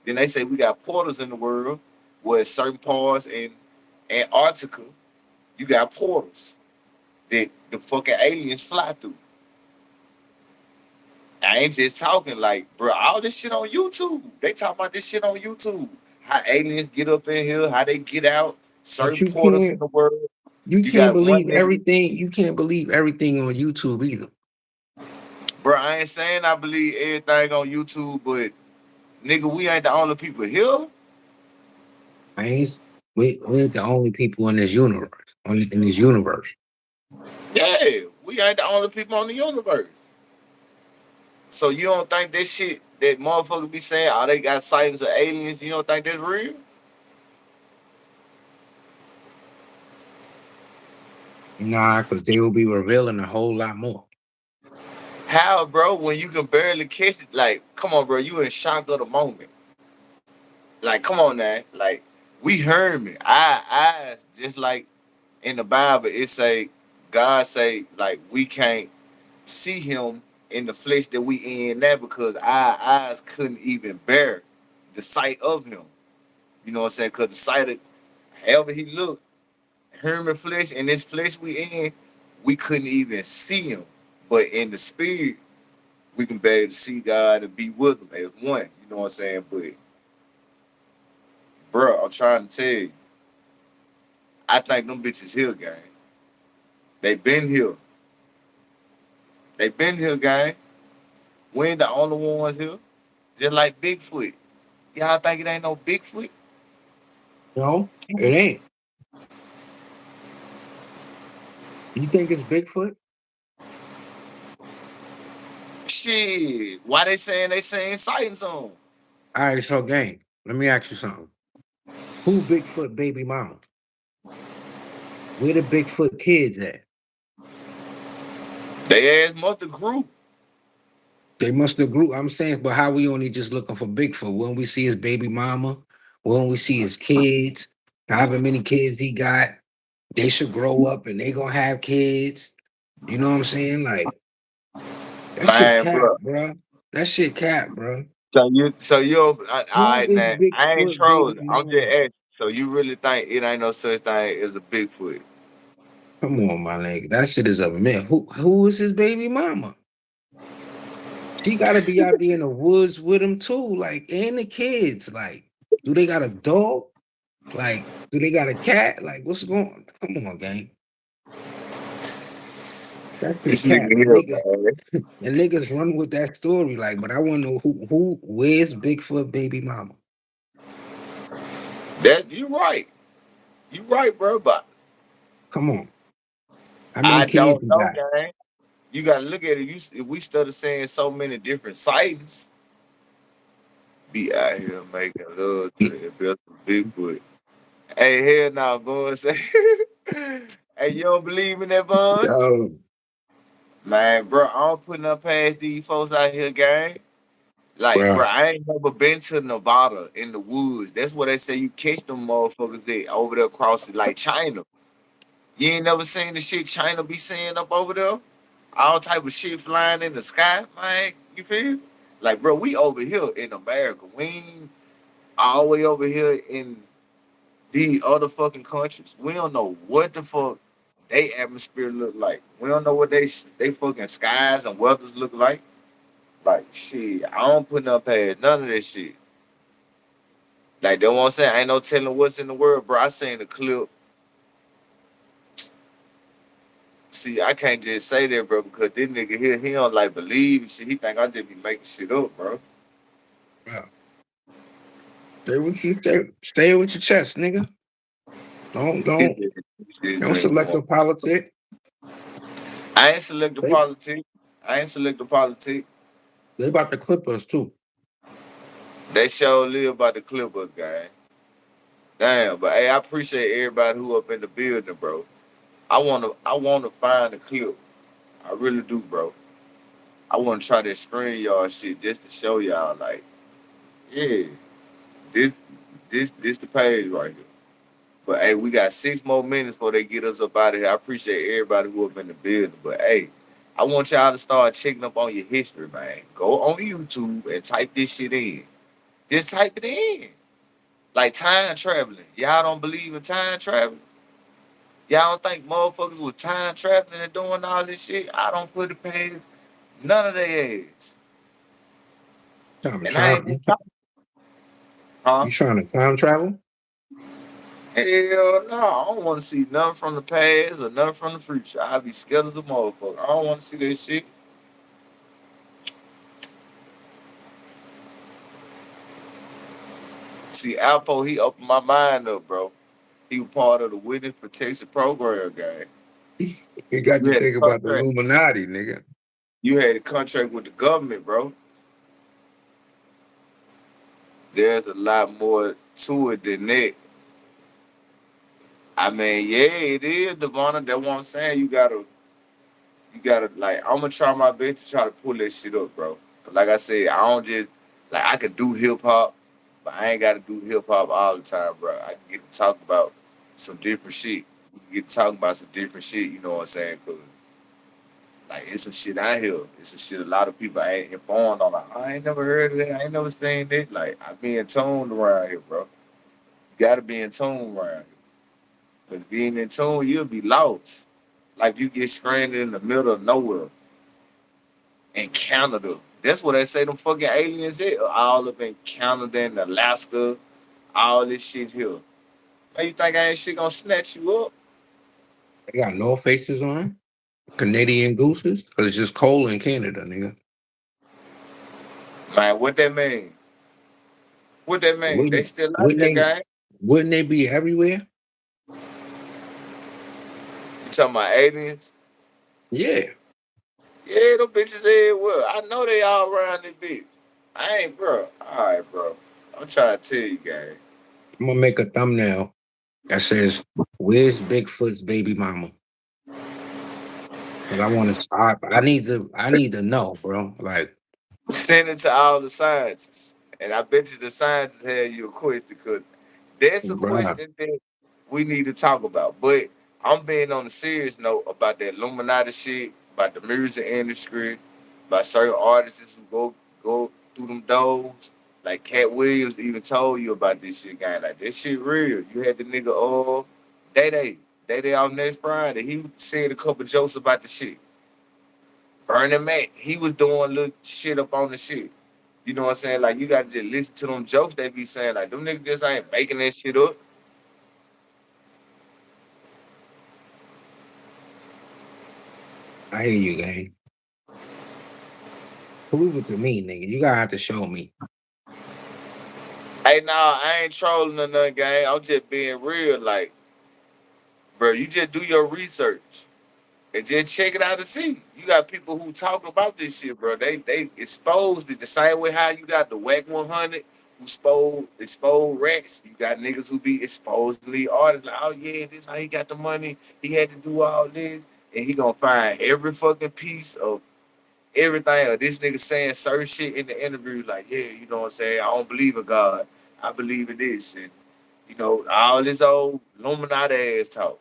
Then they say we got portals in the world where certain parts in Antarctica, you got portals that the fucking aliens fly through. I ain't just talking like, bro, all this shit on YouTube. They talk about this shit on YouTube. How aliens get up in here, how they get out, But certain portals in the world. you You can't got one believe nigga, everything. You can't believe everything on YouTube either. bro. I ain't saying I believe everything on YouTube, but nigga, we ain't the only people here. I ain't. We ain't the only people in this universe. Only in this universe. Yeah, we ain't the only people on the universe. So you don't think that shit that motherfucker be saying, oh, they got sightings of aliens, you don't think that's real? Nah, because they will be revealing a whole lot more. How, bro, when you can barely catch it, like, come on, bro, you in shock of the moment. Like, come on now. Like, we heard me. Eyes, just like in the Bible, it say, God say, like, we can't see him in the flesh that we in now because our eyes couldn't even bear the sight of him. You know what I'm saying? Because the sight of however he looked, human flesh and this flesh we in, we couldn't even see him. But in the spirit, we can be able to see God and be with him as one. You know what I'm saying? But bro, I'm trying to tell you, I think them bitches here, gang. They been here. They been here, gang. We ain't the only ones here. Just like Bigfoot. Y'all think it ain't no Bigfoot? No, it ain't. You think it's Bigfoot? Shit. Why they saying they saying sightings on? All right, so gang, let me ask you something. Who Bigfoot baby mama? Where the Bigfoot kids at? They ass must have grew. They must have grew. I'm saying, but how we only just looking for Bigfoot? When we see his baby mama, when we see his kids, however many kids he got, they should grow up and they gonna have kids. You know what I'm saying? Like that shit Man, cap, bro. bro. That shit cap, bro. So you all Who right is now. I ain't Bigfoot baby trolling. I'm just mama? asking. So you really think it ain't no such thing as a Bigfoot? Come on, my nigga. That shit is a myth. Who is his baby mama? She gotta be out there in the woods with him too, like, and the kids. Like, do they got a dog? Like, do they got a cat? Like, what's going on? Come on, gang. That shit This cat. nigga And here, niggas, man. and niggas run with that story. Like, but I wanna know where's Bigfoot baby mama? That you right. You right, bro. But Come on. How many I kids don't he know, got? gang. You gotta look at it. If we started saying so many different sightings, be out here making love to the best of Bigfoot. Hey, hell nah, boy. Hey, you don't believe in that, Vaughn? Yo, Man, bro, I'm putting up past these folks out here, gang. Like, bro, bro. I ain't never been to Nevada in the woods. That's what they say you catch them motherfuckers there over there across it, like China. You ain't never seen the shit China be seeing up over there? All type of shit flying in the sky, man. You feel? Like, bro, we over here in America. We ain't all the way over here in the other fucking countries. We don't know what the fuck they atmosphere look like. We don't know what they fucking skies and weathers look like. Like shit, I don't put no past none of that shit. Like they won't say ain't no telling what's in the world, bro. I seen the clip. See, I can't just say that, bro, because this nigga here, he don't like believe shit. He think I just be making shit up, bro. Bro. Stay with your chest, nigga. Don't He don't just shit don't drink select water. the politic. I ain't select the They politics. I ain't select the politics. they about to clip us too. They sure live by the Clippers, guy. Damn, but hey, I appreciate everybody who up in the building, bro. I wanna find the clip. I really do, bro. I wanna try this screen y'all shit just to show y'all, like, yeah, this this the page right here. But hey, we got 6 more minutes before they get us up out of here. I appreciate everybody who up in the building. But hey, I want y'all to start checking up on your history, man. Go on YouTube and type this shit in. Just type it in. Like time traveling. Y'all don't believe in time traveling? Y'all don't think motherfuckers was time traveling and doing all this shit? I don't put it past none of their ass. Time And I ain't travel. just talking, huh? You trying to time travel? Hell no, I don't want to see nothing from the past or nothing from the future. I be scared as a motherfucker. I don't want to see that shit. See, Alpo, he opened my mind up, bro. He was part of the Witness Protection Program, guy. You got You to had a think about the contract. Illuminati, nigga. You had a contract with the government, bro. There's a lot more to it than that. I mean, yeah, it is, Devonna. That's what I'm saying. You gotta like. I'm gonna try my best to try to pull that shit up, bro. 'Cause like I said, I don't just like I can do hip hop, but I ain't gotta do hip hop all the time, bro. I can get to talk about some different shit. We can get to talking about some different shit. You know what I'm saying? 'Cause like it's some shit out here. It's some shit a lot of people ain't informed on. Like, I ain't never heard of that. I ain't never seen that. Like I be in tune around here, bro. You gotta be in tune around here. Cause being in tune, you'll be lost. Like you get stranded in the middle of nowhere in Canada. That's what they say them fucking aliens is. All up in Canada and Alaska, all this shit here. Why you think ain't shit gonna snatch you up? They got no faces on. Canadian gooses, because it's just cold in Canada, nigga. Man, what that mean? What that mean? They Wouldn't still out wouldn't there, they guy. wouldn't they be everywhere? You talking about aliens? Yeah. Yeah, them bitches everywhere. I know they all around this bitch. I ain't, bro. All right, bro. I'm trying to tell you, guys. I'm gonna make a thumbnail that says, "Where's Bigfoot's baby mama?" Because I want to start. I need to know, bro. Like, Send it to all the scientists. And I bet you the scientists had you a question because that's a bruh, question that we need to talk about. But I'm being on a serious note about that Illuminati shit, about the music industry, about certain artists who go through them doors. Like Cat Williams even told you about this shit, guy. Like this shit real. You had the nigga Day Day. Day Day on next Friday. He said a couple jokes about the shit. Burning Mac, he was doing little shit up on the shit. You know what I'm saying? Like you gotta just listen to them jokes they be saying. Like them niggas just ain't making that shit up. I hear you, gang. Prove it to me, nigga. You gotta have to show me. Hey, nah, I ain't trolling or nothing, gang. I'm just being real. Like, bro, you just do your research and just check it out and see. You got people who talking about this shit, bro. They exposed it the same way how you got the Whack 100 who exposed rats. You got niggas who be exposing the artists like, oh yeah, this how he got the money. He had to do all this, and he gonna find every fucking piece of everything. Or this nigga saying certain shit in the interview, like, yeah, you know what I'm saying. I don't believe in God. I believe in this, and you know all this old Illuminati ass talk.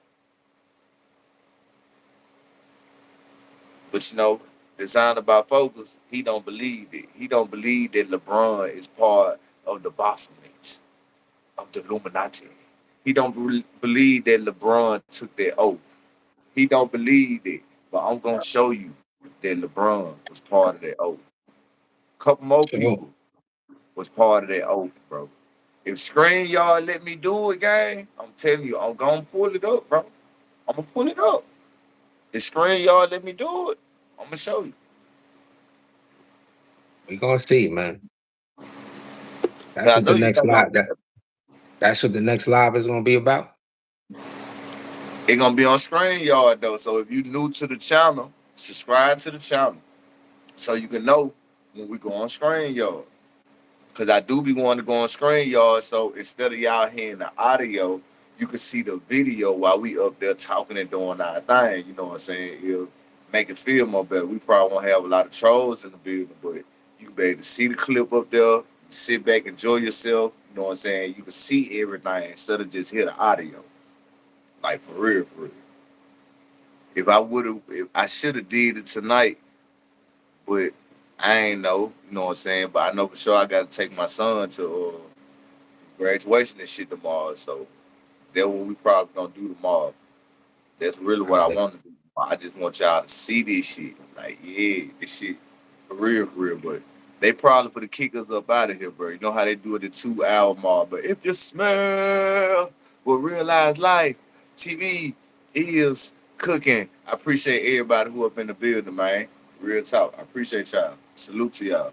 But you know, designer by Focus, he don't believe it. He don't believe that LeBron is part of the Baphomet of the Illuminati. He don't believe that LeBron took that oath. He don't believe it. But I'm gonna show you that LeBron was part of that oath. Couple more So people was part of that oath, bro. If Screen Yard let me do it, gang, I'm telling you, I'm gonna pull it up, bro. I'm gonna pull it up. If Screen Yard let me do it, I'm gonna show you. we gonna see, man. And That's I what know the you next got my. live. That's what the next live is gonna be about. It's gonna be on Screen Yard though. So if you new to the channel, subscribe to the channel so you can know when we go on Screen Yard. Cause I do be wanting to go on Screen Yard. So instead of y'all hearing the audio, you can see the video while we up there talking and doing our thing. You know what I'm saying? It'll make it feel more better. We probably won't have a lot of trolls in the building, but you can be able to see the clip up there. Sit back, enjoy yourself. You know what I'm saying? You can see everything instead of just hear the audio. Like for real, for real. If I would have, if I should have did it tonight, but I ain't know, you know what I'm saying? But I know for sure I gotta take my son to graduation and shit tomorrow. So that's what we probably gonna do tomorrow. That's really what I Uh, want to do. I just want y'all to see this shit. Like, yeah, this shit for real, for real. But they probably for the kick us up out of here, bro. You know how they do it the 2 hour mark. But if you smell will realize life, TV is cooking. I appreciate everybody who up in the building, man. Real talk. I appreciate y'all. Salute to y'all.